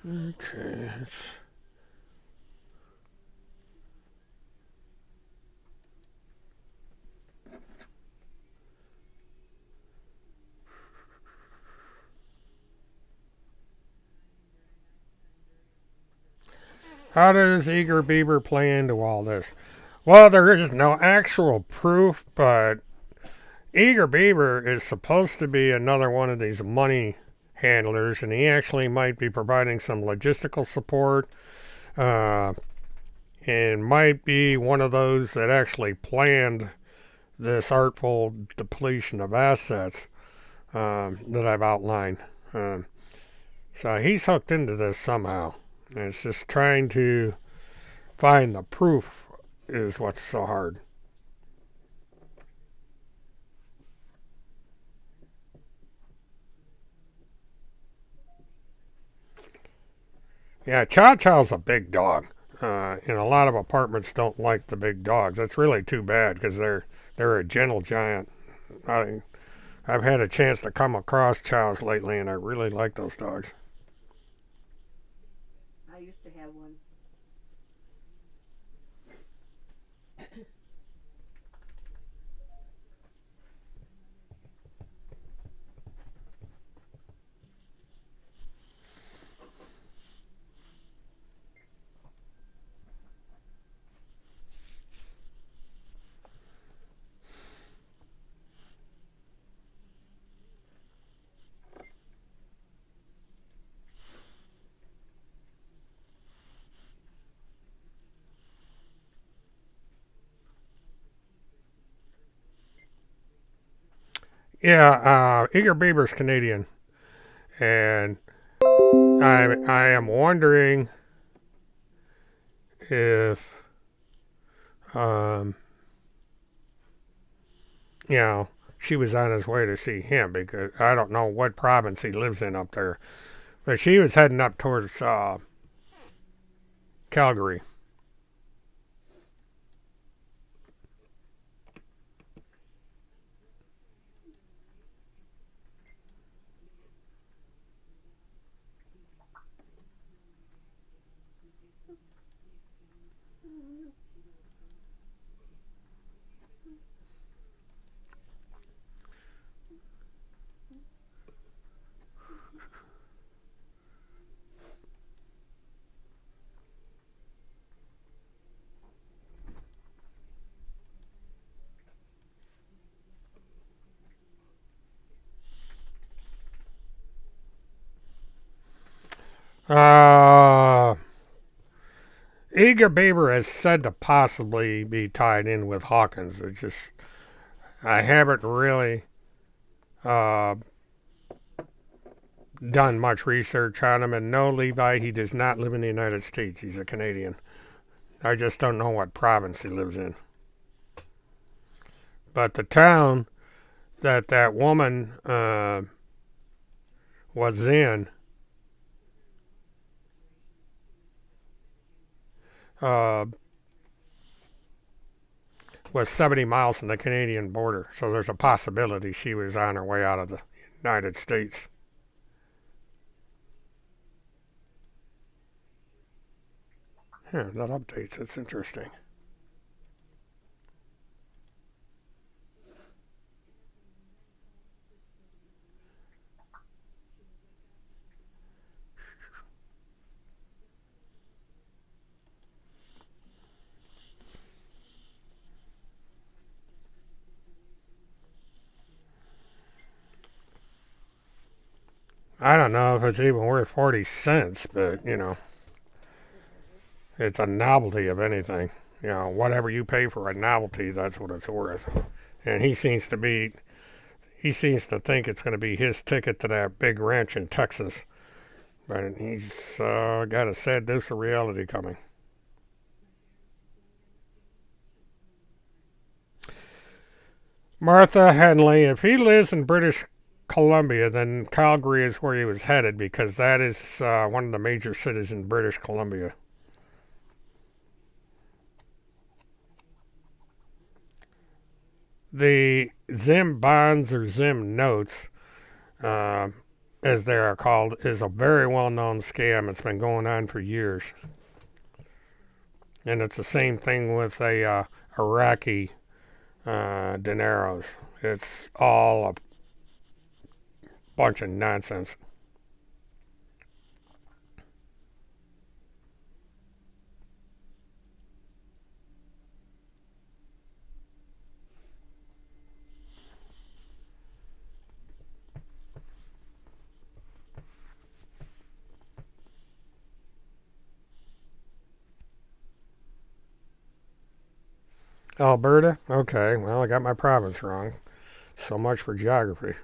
Okay. How does Eager Beaver play into all this? Well, there is no actual proof, but Eager Beaver is supposed to be another one of these money handlers, and he actually might be providing some logistical support, and might be one of those that actually planned this artful depletion of assets that I've outlined. So he's hooked into this somehow. And it's just trying to find the proof is what's so hard. Yeah, Chow Chow's a big dog. And a lot of apartments don't like the big dogs. That's really too bad because they're a gentle giant. I've had a chance to come across Chows lately, and I really like those dogs. I used to have one. Yeah, Eager Beaver's Canadian, and I am wondering if um, you know, she was on his way to see him because I don't know what province he lives in up there, but she was heading up towards Calgary. Uh, Eager Beaver is said to possibly be tied in with Hawkins. It's just I haven't really uh, done much research on him. And no, Levi, he does not live in the United States. He's a Canadian. I just don't know what province he lives in. But the town that woman was in uh, was 70 miles from the Canadian border. So there's a possibility she was on her way out of the United States. Yeah, that updates. It's interesting. I don't know if it's even worth 40 cents, but, it's a novelty of anything. Whatever you pay for a novelty, that's what it's worth. And he seems to think it's going to be his ticket to that big ranch in Texas. But he's got a sad dose of reality coming. Martha Henley, if he lives in British Columbia, then Calgary is where he was headed because that is one of the major cities in British Columbia. The Zim bonds or Zim notes, uh, as they are called, is a very well known scam. It's been going on for years. And it's the same thing with a Iraqi dineros. It's all a bunch of nonsense. Alberta? Okay, well, I got my province wrong. So much for geography.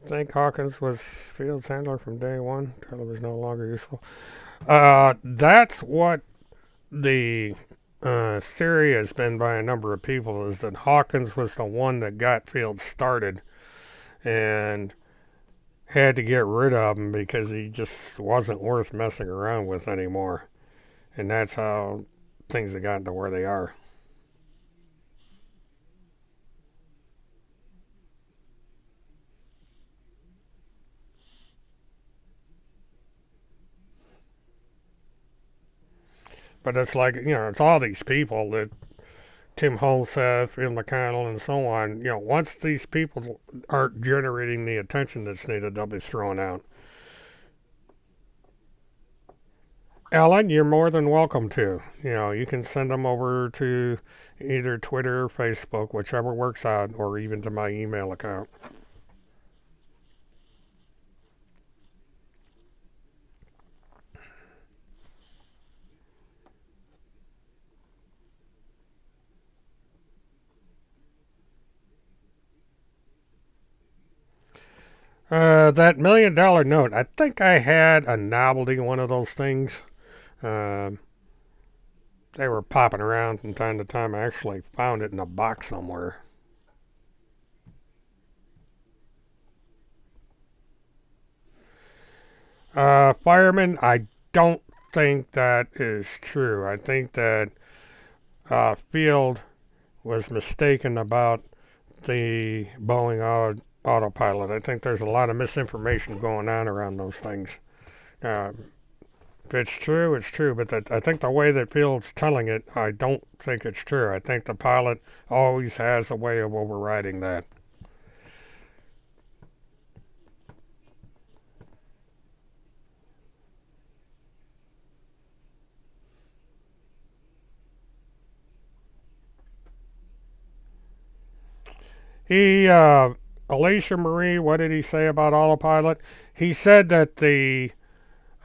I think Hawkins was Fields' handler from day one until it was no longer useful. That's what the theory has been by a number of people is that Hawkins was the one that got Fields started and had to get rid of him because he just wasn't worth messing around with anymore. And that's how things have gotten to where they are. But it's like, it's all these people that Tim Holseth, Bill McConnell, and so on. Once these people aren't generating the attention that's needed, they'll be thrown out. Ellen, you're more than welcome to. You can send them over to either Twitter or Facebook, whichever works out, or even to my email account. That $1 million note, I think I had a novelty one of those things. Um, they were popping around from time to time. I actually found it in a box somewhere. Fireman, I don't think that is true. I think that Field was mistaken about the Boeing autopilot. I think there's a lot of misinformation going on around those things. Uh, if it's true, it's true. But I think the way that Field's telling it, I don't think it's true. I think the pilot always has a way of overriding that. He, Alicia Marie, what did he say about autopilot? He said that the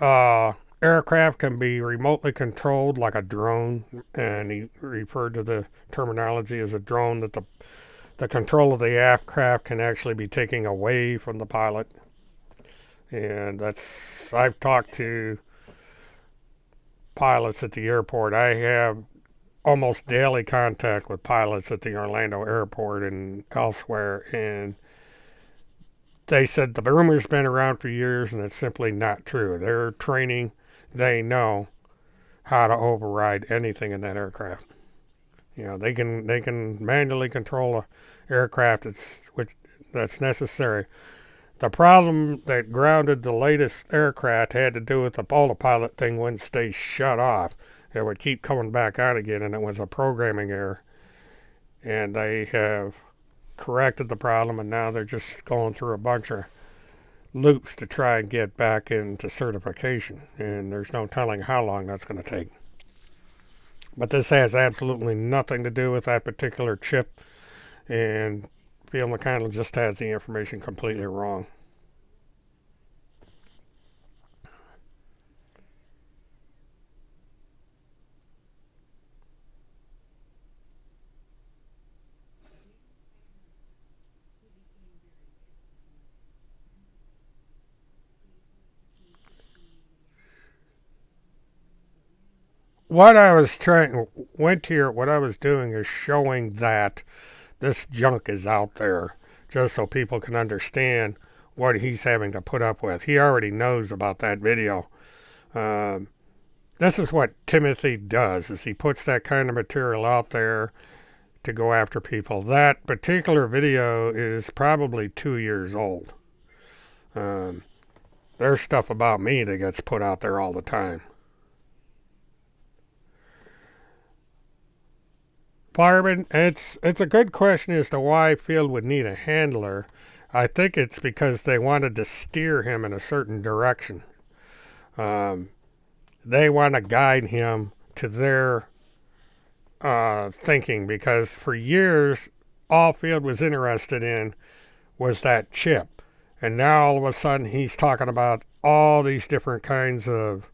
uh, aircraft can be remotely controlled like a drone, and he referred to the terminology as a drone, that the control of the aircraft can actually be taken away from the pilot. And I've talked to pilots at the airport. I have almost daily contact with pilots at the Orlando airport and elsewhere, and they said the rumor's been around for years and it's simply not true. They're training, they know how to override anything in that aircraft. They can manually control a aircraft that's necessary. The problem that grounded the latest aircraft had to do with the autopilot thing wouldn't stay shut off. It would keep coming back on again, and it was a programming error. And they have corrected the problem, and now they're just going through a bunch of loops to try and get back into certification. And there's no telling how long that's going to take. But this has absolutely nothing to do with that particular chip, and Phil McConnell just has the information completely wrong. What I was trying went here. What I was doing is showing that this junk is out there, just so people can understand what he's having to put up with. He already knows about that video. Um, this is what Timothy does: is he puts that kind of material out there to go after people. That particular video is probably 2 years old. Um, there's stuff about me that gets put out there all the time. Fireman, it's a good question as to why Field would need a handler. I think it's because they wanted to steer him in a certain direction. Um, they want to guide him to their thinking, because for years all Field was interested in was that chip, and now all of a sudden he's talking about all these different kinds of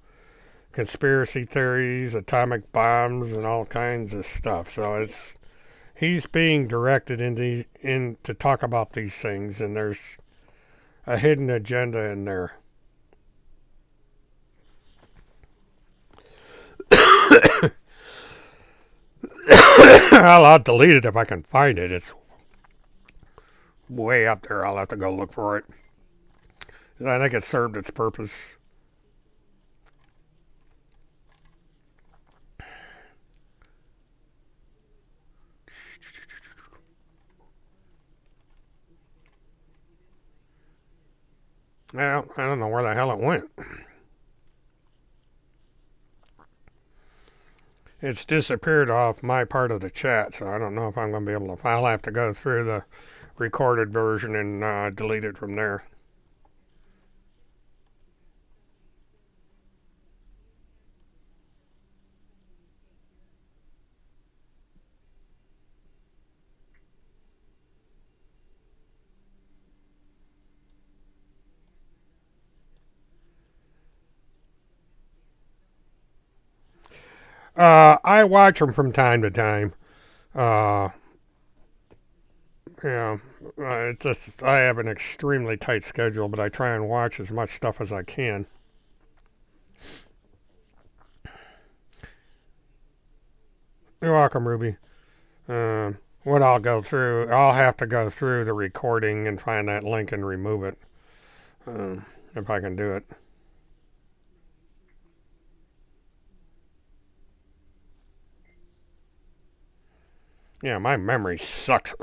conspiracy theories, atomic bombs, and all kinds of stuff. So he's being directed in to talk about these things, and there's a hidden agenda in there. I'll delete it if I can find it. It's way up there. I'll have to go look for it. I think it served its purpose. Well, I don't know where the hell it went. It's disappeared off my part of the chat, so I don't know if I'm going to be able to. I'll have to go through the recorded version and delete it from there. I watch them from time to time. Uh, yeah, it's just I have an extremely tight schedule, but I try and watch as much stuff as I can. You're welcome, Ruby. What I'll have to go through the recording and find that link and remove it, if I can do it. Yeah, my memory sucks.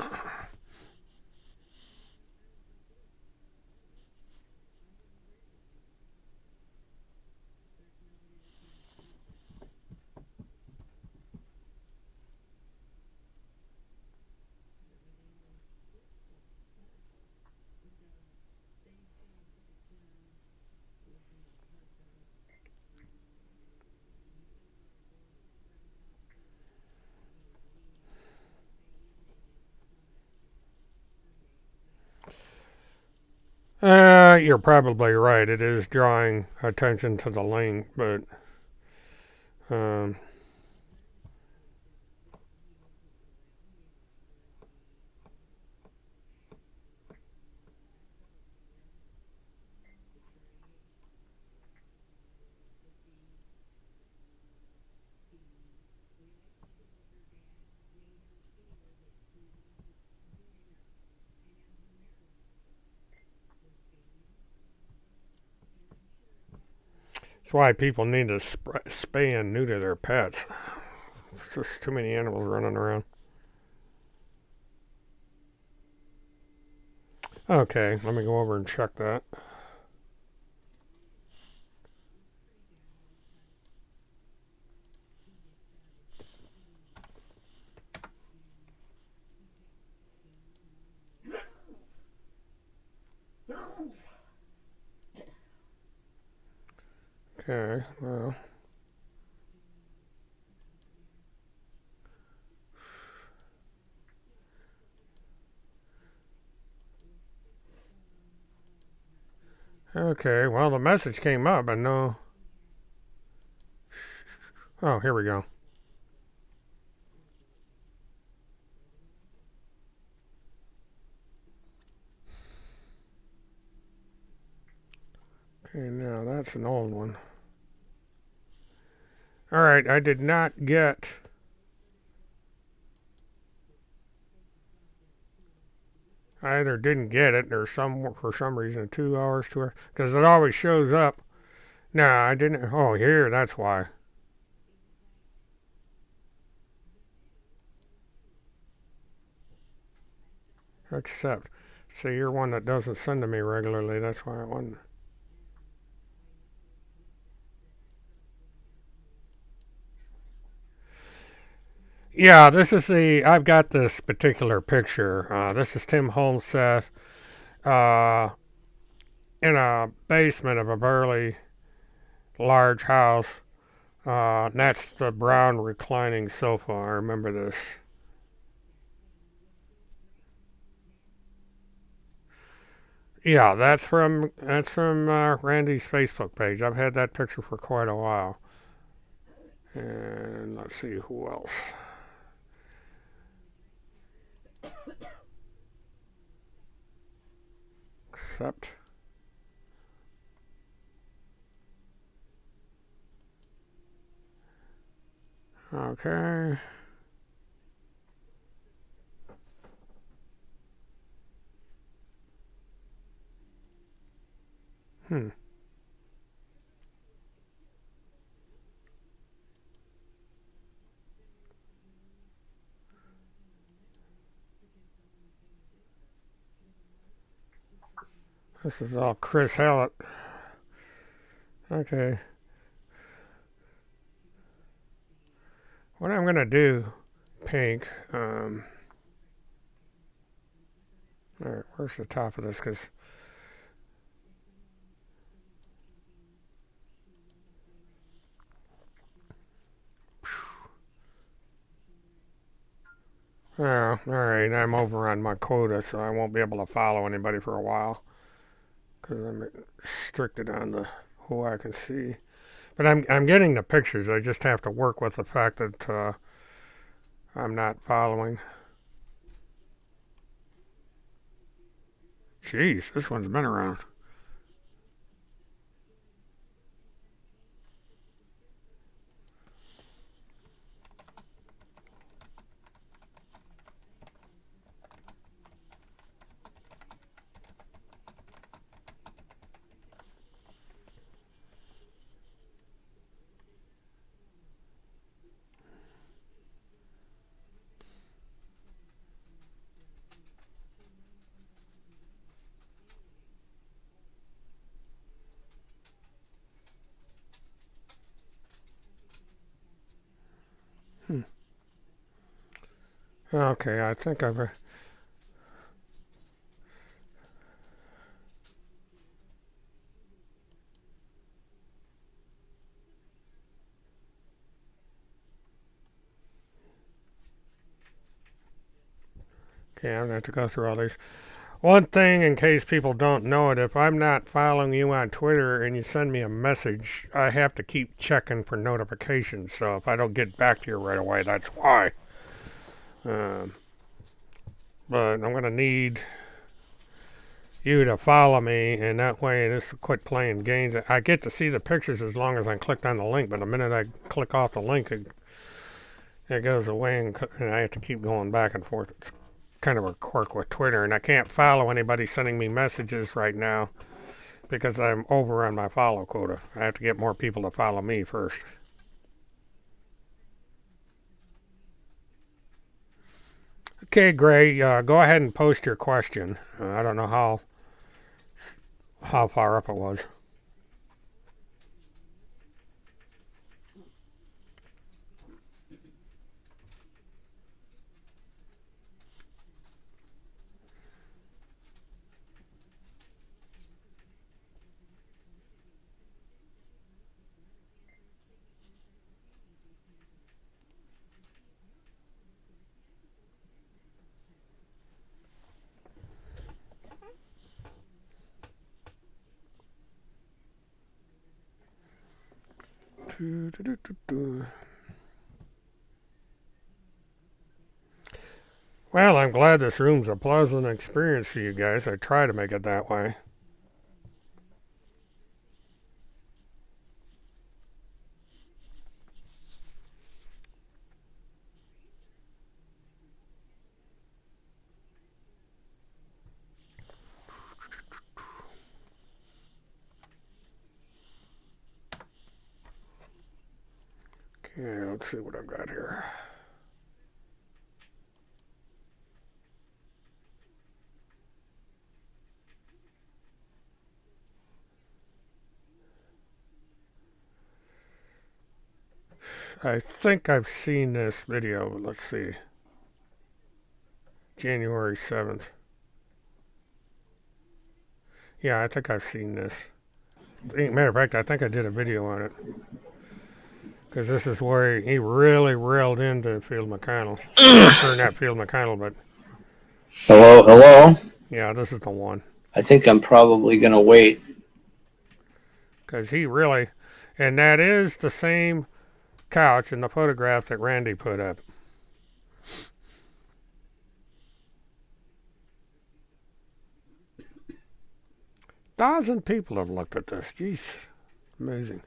You're probably right. It is drawing attention to the link, but um, that's why people need to spay and neuter their pets. It's just too many animals running around. Okay, let me go over and check that. Okay, well. Okay, well, the message came up, but no. Oh, here we go. Okay, now that's an old one. Alright, I did not get. I either didn't get it or for some reason 2 hours to her because it always shows up. No, I didn't. Oh, here, that's why. Accept. See, you're one that doesn't send to me regularly. That's why I wonder. Yeah, this is I've got this particular picture. This is Tim HomeSense uh, in a basement of a fairly large house. And that's the brown reclining sofa. I remember this. Yeah, that's from Randy's Facebook page. I've had that picture for quite a while. And let's see who else. Accept. Okay. Hmm. This is all Chris Hallett. Okay. What I'm gonna do, pink. All right, where's the top of this? Cause oh, all right, I'm over on my quota, so I won't be able to follow anybody for a while because I'm restricted on the who I can see. But I'm getting the pictures. I just have to work with the fact that I'm not following. Jeez, this one's been around. Hmm. Okay, I think I've. Okay, I'm gonna have to go through all these. One thing, in case people don't know it, if I'm not following you on Twitter and you send me a message, I have to keep checking for notifications. So if I don't get back to you right away, that's why. Um, but I'm gonna need you to follow me, and that way this will quit playing games. I get to see the pictures as long as I clicked on the link, but the minute I click off the link, it goes away, and I have to keep going back and forth. It's kind of a quirk with Twitter, and I can't follow anybody sending me messages right now because I'm over on my follow quota. I have to get more people to follow me first. Okay, Gray, go ahead and post your question. I don't know how far up it was. Well, I'm glad this room's a pleasant experience for you guys. I try to make it that way. Okay, let's see what I've got here. I think I've seen this video. Let's see. January 7th. Yeah, I think I've seen this. Matter of fact, I think I did a video on it. Because this is where he really railed into Field McConnell. Or not Field McConnell, but. Hello, hello. Yeah, this is the one. I think I'm probably going to wait. Because he really. And that is the same couch in the photograph that Randy put up. Thousand people have looked at this. Jeez. Amazing.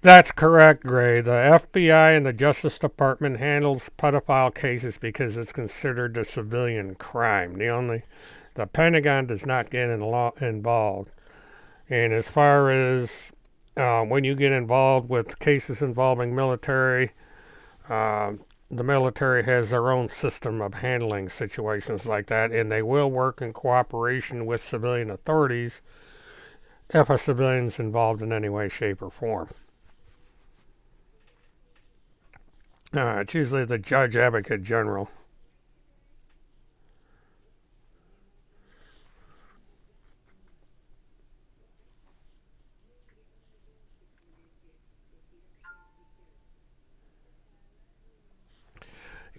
That's correct, Gray. The FBI and the Justice Department handles pedophile cases because it's considered a civilian crime. The Pentagon does not get involved. And as far as when you get involved with cases involving military, uh, the military has their own system of handling situations like that, and they will work in cooperation with civilian authorities if a civilian's involved in any way, shape, or form. It's usually the judge advocate general.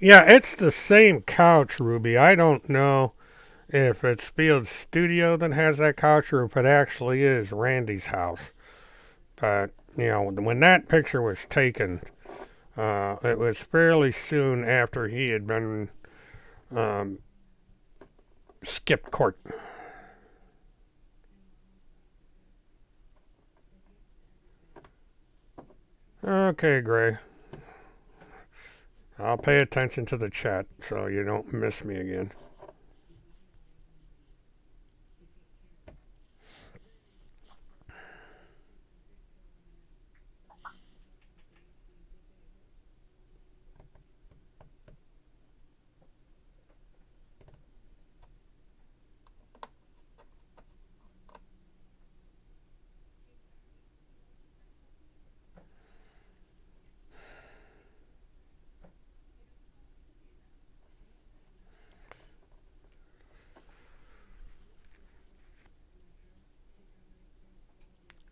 Yeah, it's the same couch, Ruby. I don't know if it's Field's studio that has that couch or if it actually is Randy's house. But, when that picture was taken, it was fairly soon after he had been um, skipped court. Okay, Gray. I'll pay attention to the chat so you don't miss me again.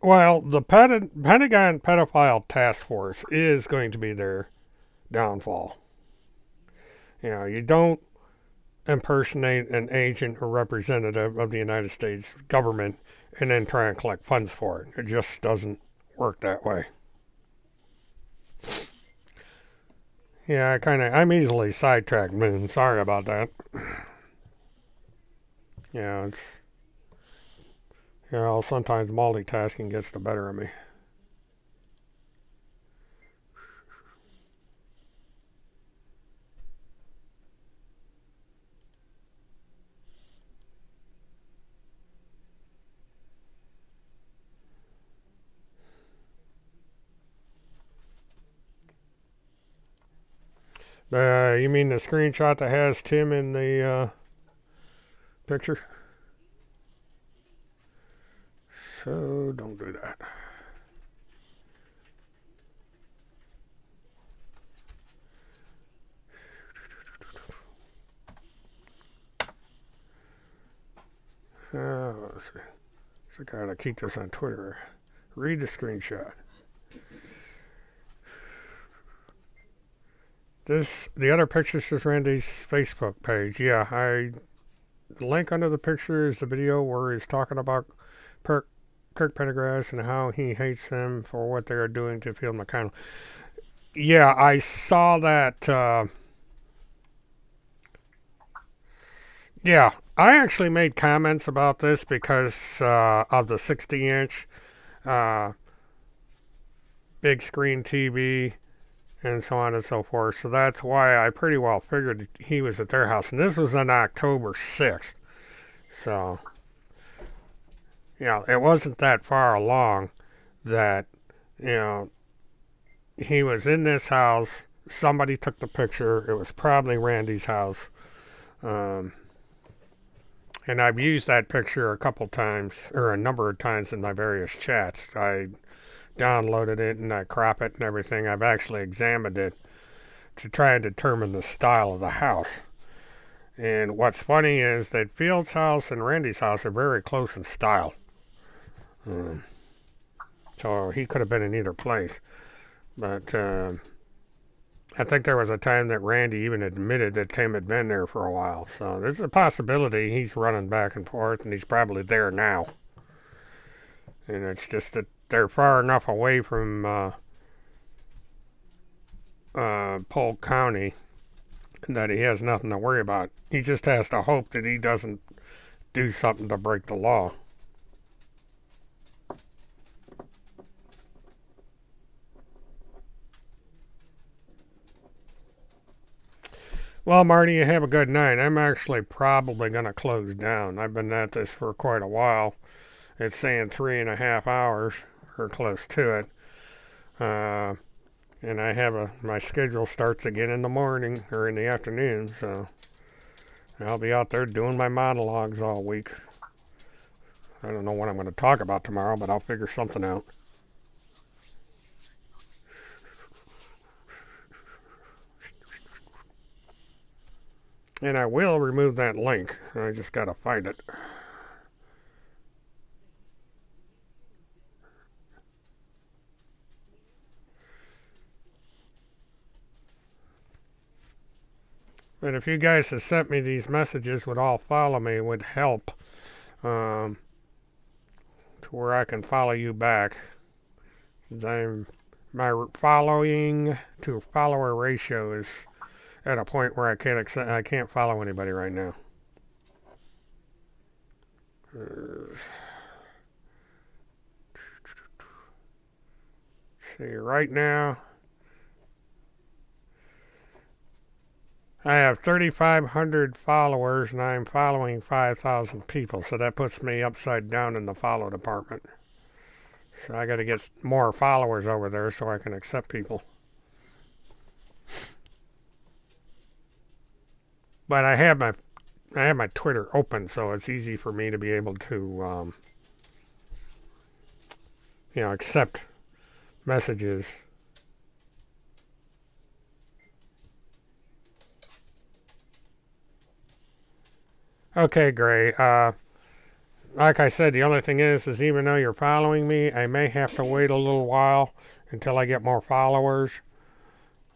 Well, the Pentagon Pedophile Task Force is going to be their downfall. You don't impersonate an agent or representative of the United States government and then try and collect funds for it. It just doesn't work that way. Yeah, I'm easily sidetracked, Moon. Sorry about that. It's, sometimes multitasking gets the better of me. You mean the screenshot that has Tim in the picture? So don't do that. Let's see. So I gotta keep this on Twitter. Read the screenshot. The other picture's just Randy's Facebook page. Yeah, the link under the picture is the video where he's talking about Kirk Pendergrass and how he hates them for what they are doing to Field McConnell. Yeah, I saw that. Yeah, I actually made comments about this because of the 60-inch uh, big screen TV and so on and so forth. So that's why I pretty well figured he was at their house. And this was on October 6th. So, it wasn't that far along that, you know, he was in this house. Somebody took the picture. It was probably Randy's house. Um, and I've used that picture a couple times, or a number of times in my various chats. I downloaded it and I crop it and everything. I've actually examined it to try and determine the style of the house. And what's funny is that Field's house and Randy's house are very close in style. Um, so he could have been in either place. But I think there was a time that Randy even admitted that Tim had been there for a while. So there's a possibility he's running back and forth and he's probably there now. And it's just that they're far enough away from Polk County that he has nothing to worry about. He just has to hope that he doesn't do something to break the law. Well, Marty, you have a good night. I'm actually probably going to close down. I've been at this for quite a while. It's saying 3.5 hours, or close to it. And my schedule starts again in the morning or in the afternoon, so I'll be out there doing my monologues all week. I don't know what I'm going to talk about tomorrow, but I'll figure something out. And I will remove that link. I just got to find it. But if you guys have sent me these messages would all follow me would help to where I can follow you back. Since my following to follower ratio is at a point where I can't follow anybody right now. See, right now I have 3,500 followers and I'm following 5,000 people, so that puts me upside down in the follow department. So I got to get more followers over there so I can accept people. But I have my Twitter open, so it's easy for me to be able to accept messages. Okay, Gray. Like I said, the only thing is even though you're following me, I may have to wait a little while until I get more followers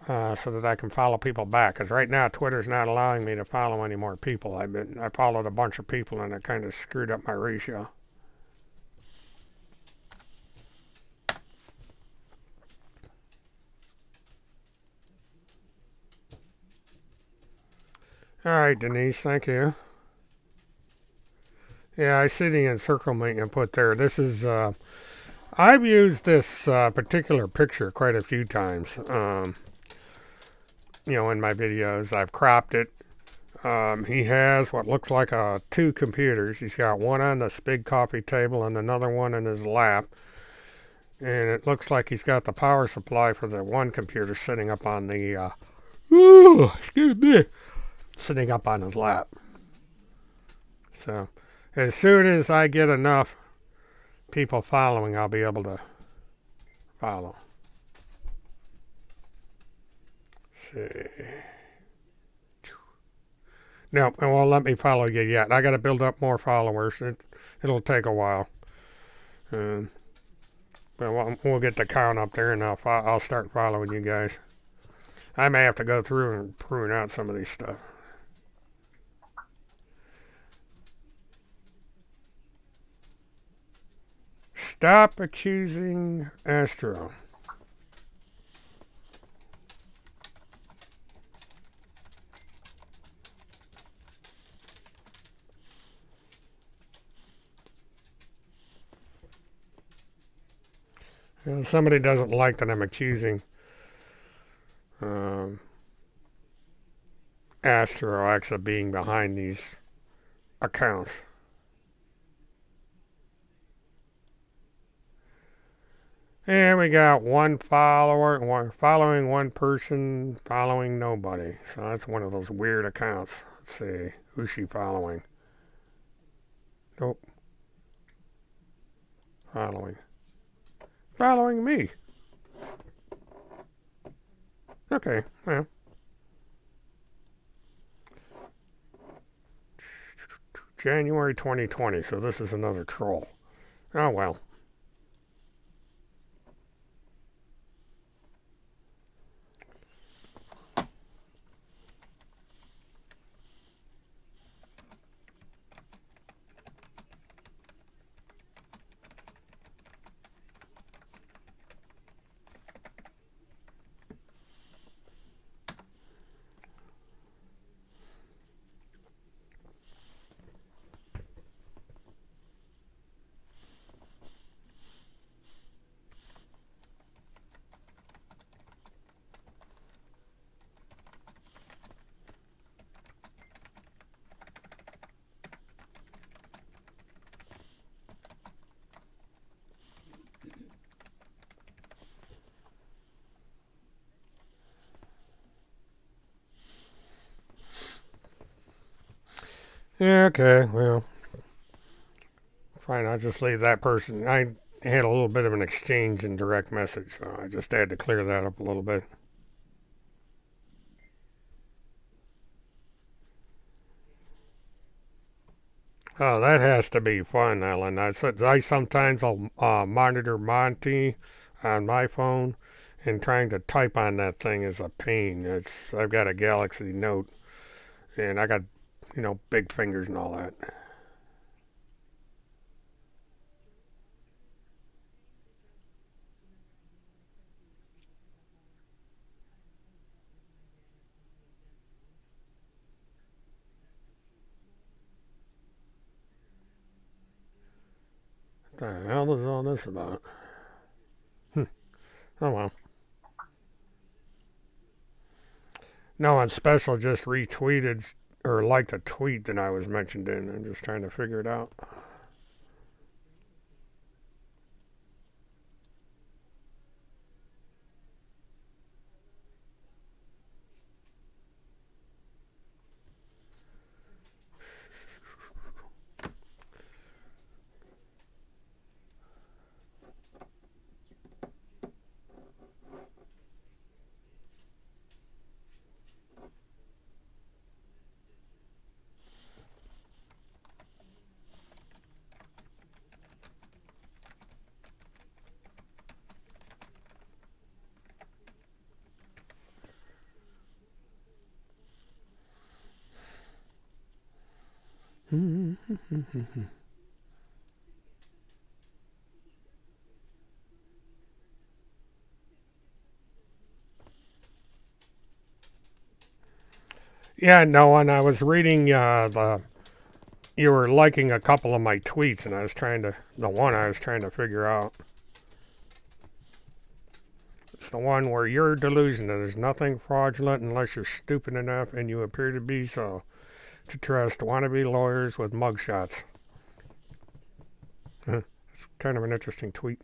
so that I can follow people back. Because right now, Twitter's not allowing me to follow any more people. I followed a bunch of people, and it kind of screwed up my ratio. All right, Denise, thank you. Yeah, I see the encirclement you put there. This is, I've used this particular picture quite a few times. In my videos, I've cropped it. He has what looks like two computers. He's got one on this big coffee table and another one in his lap. And it looks like he's got the power supply for the one computer sitting up on the, sitting up on his lap. So, as soon as I get enough people following, I'll be able to follow. Let's see. No, it won't let me follow you yet. I got to build up more followers. It'll take a while. But we'll get the count up there, and I'll start following you guys. I may have to go through and prune out some of these stuff. Stop accusing Astro. Somebody doesn't like that I'm accusing Astro X of being behind these accounts. And we got one follower, following one person, following nobody. So that's one of those weird accounts. Let's see, who's she following? Nope. Following me. Okay, well. January 2020, so this is another troll. Oh well. Yeah, okay, well. Fine, I'll just leave that person. I had a little bit of an exchange in direct message, so I just had to clear that up a little bit. Oh, that has to be fun, Ellen. I sometimes I'll monitor Monty on my phone, and trying to type on that thing is a pain. I've got a Galaxy Note, And I got, big fingers and all that. What the hell is all this about? Hmm. Oh well. No one special just retweeted or liked a tweet that I was mentioned in. I'm just trying to figure it out. Yeah, no, and I was reading the. You were liking a couple of my tweets, and the one I was trying to figure out. It's the one where you're delusional. There's nothing fraudulent unless you're stupid enough, and you appear to be so, to trust wannabe lawyers with mugshots. It's kind of an interesting tweet.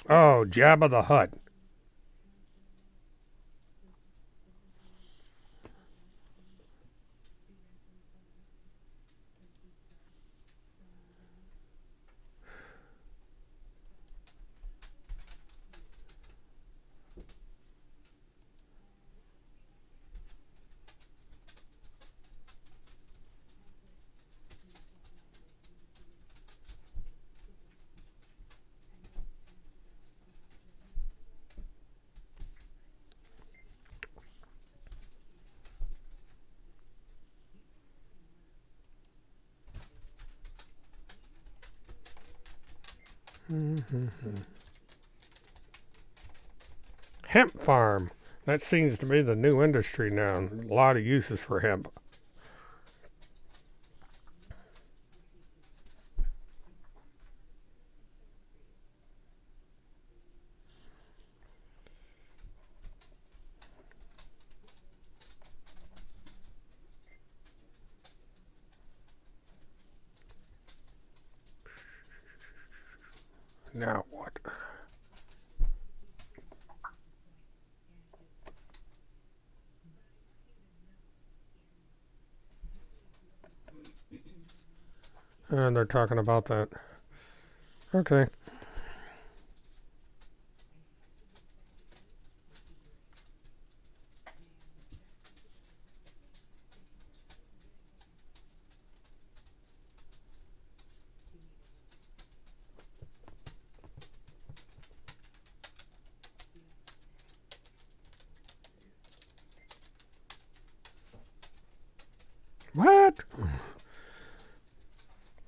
Oh, Jabba the Hutt. Hemp farm. That seems to be the new industry now. A lot of uses for hemp. Now what? And they're talking about that. Okay. What?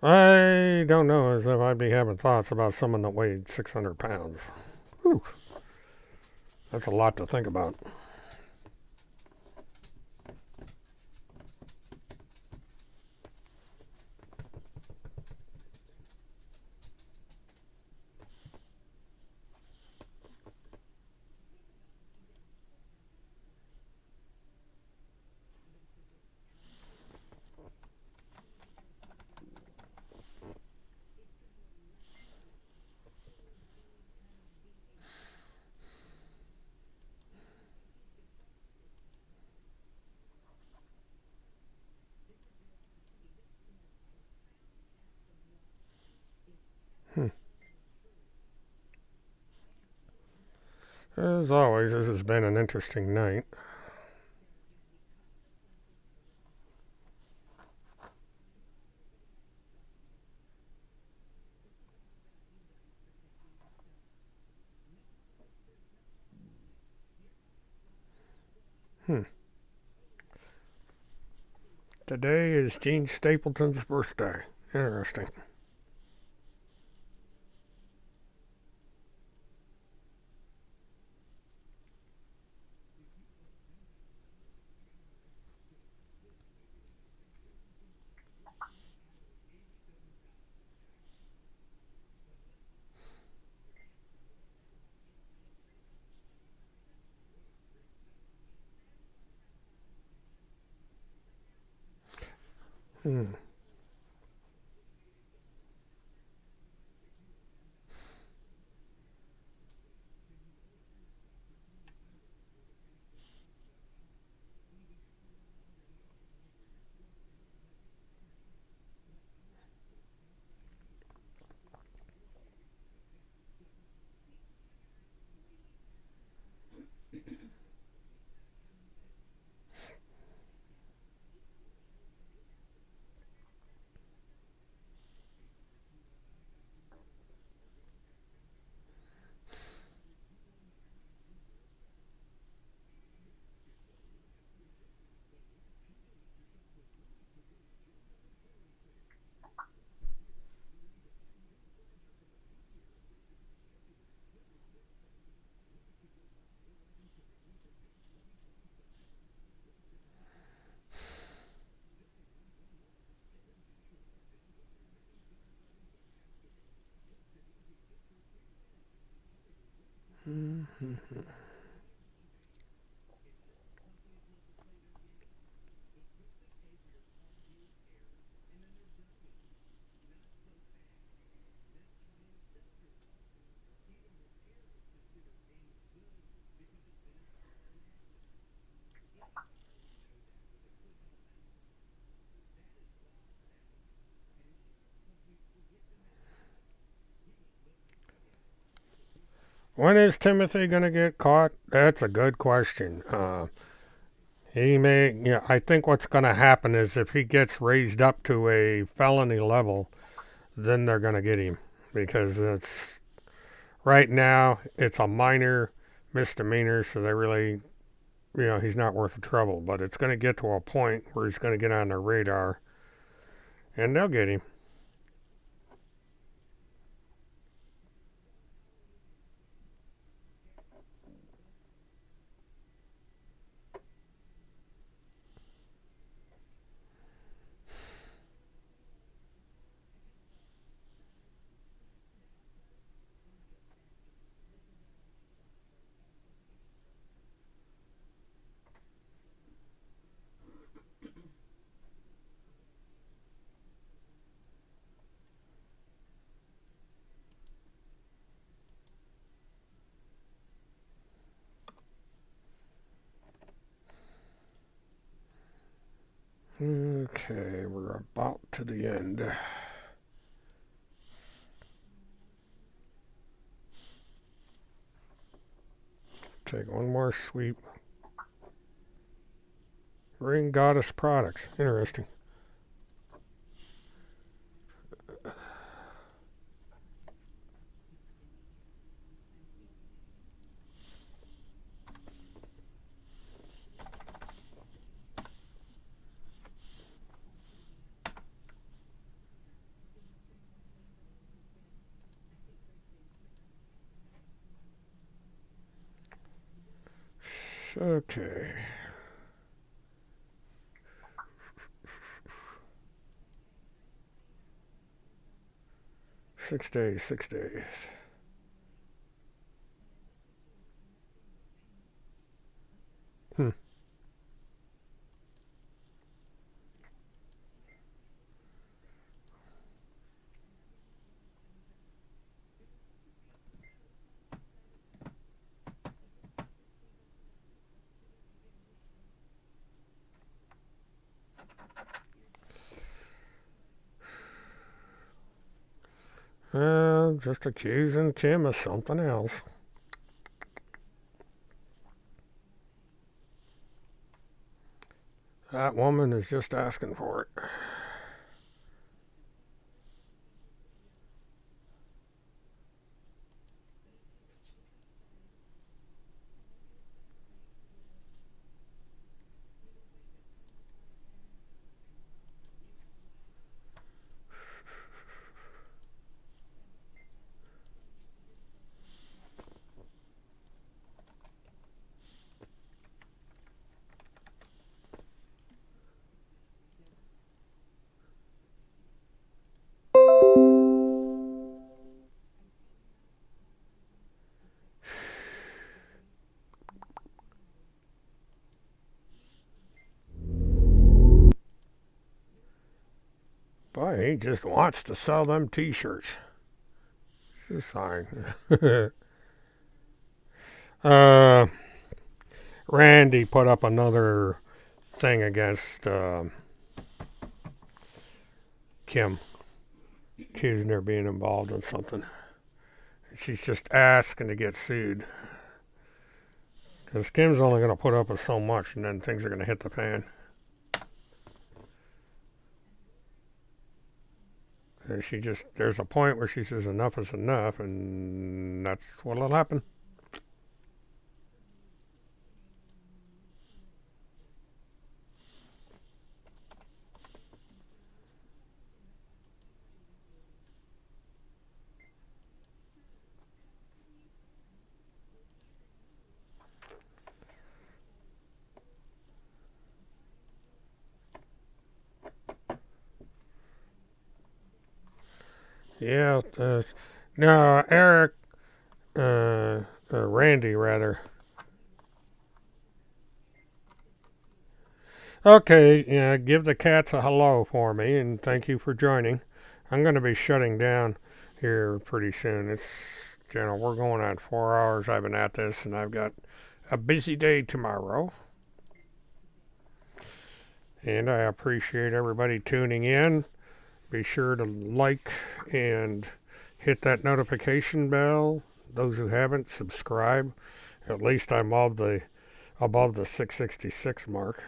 I don't know as if I'd be having thoughts about someone that weighed 600 pounds. Whew. That's a lot to think about. Hmm. As always, this has been an interesting night. Hmm. Today is Gene Stapleton's birthday. Interesting. Hmm. When is Timothy going to get caught? That's a good question. He may, I think what's going to happen is if he gets raised up to a felony level, then they're going to get him because it's right now it's a minor misdemeanor, so they really, he's not worth the trouble. But it's going to get to a point where he's going to get on their radar, and they'll get him. Okay, we're about to the end. Take one more sweep. Ring Goddess Products. Interesting. Okay. Six days, 6 days. Hmm. Just accusing Kim of something else. That woman is just asking for it. Boy, he just wants to sell them t-shirts. This is fine. Randy put up another thing against Kim, accusing her of being involved in something. She's just asking to get sued. Because Kim's only going to put up with so much, and then things are going to hit the fan. And there's a point where she says enough is enough, and that's what'll happen. Yeah, no, Eric, Randy rather. Okay, yeah, give the cats a hello for me, and thank you for joining. I'm going to be shutting down here pretty soon. We're going on 4 hours. I've been at this, and I've got a busy day tomorrow. And I appreciate everybody tuning in. Be sure to like and hit that notification bell. Those who haven't, subscribe. At least I'm above the 666 mark.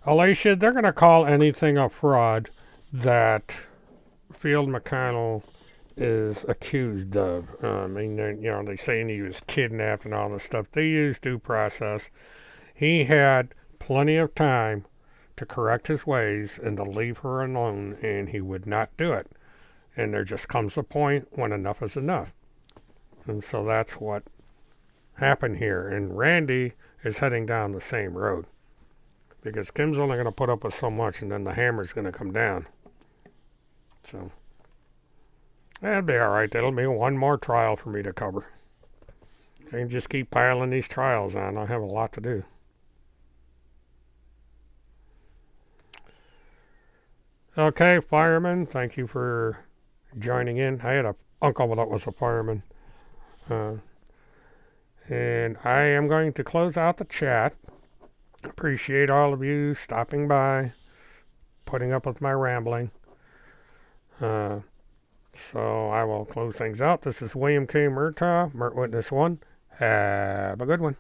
Alicia, they're going to call anything a fraud that Field McConnell is accused of. They're saying he was kidnapped and all this stuff. They use due process. He had plenty of time to correct his ways and to leave her alone, and he would not do it. And there just comes a point when enough is enough. And so that's what happened here. And Randy is heading down the same road. Because Kim's only going to put up with so much, and then the hammer's going to come down. So, that'll be alright. That'll be one more trial for me to cover. I can just keep piling these trials on. I have a lot to do. Okay, fireman, thank you for joining in. I had an uncle that was a fireman. And I am going to close out the chat. Appreciate all of you stopping by, putting up with my rambling. So I will close things out. This is William K. Murtaugh, Mert Witness 1. Have a good one.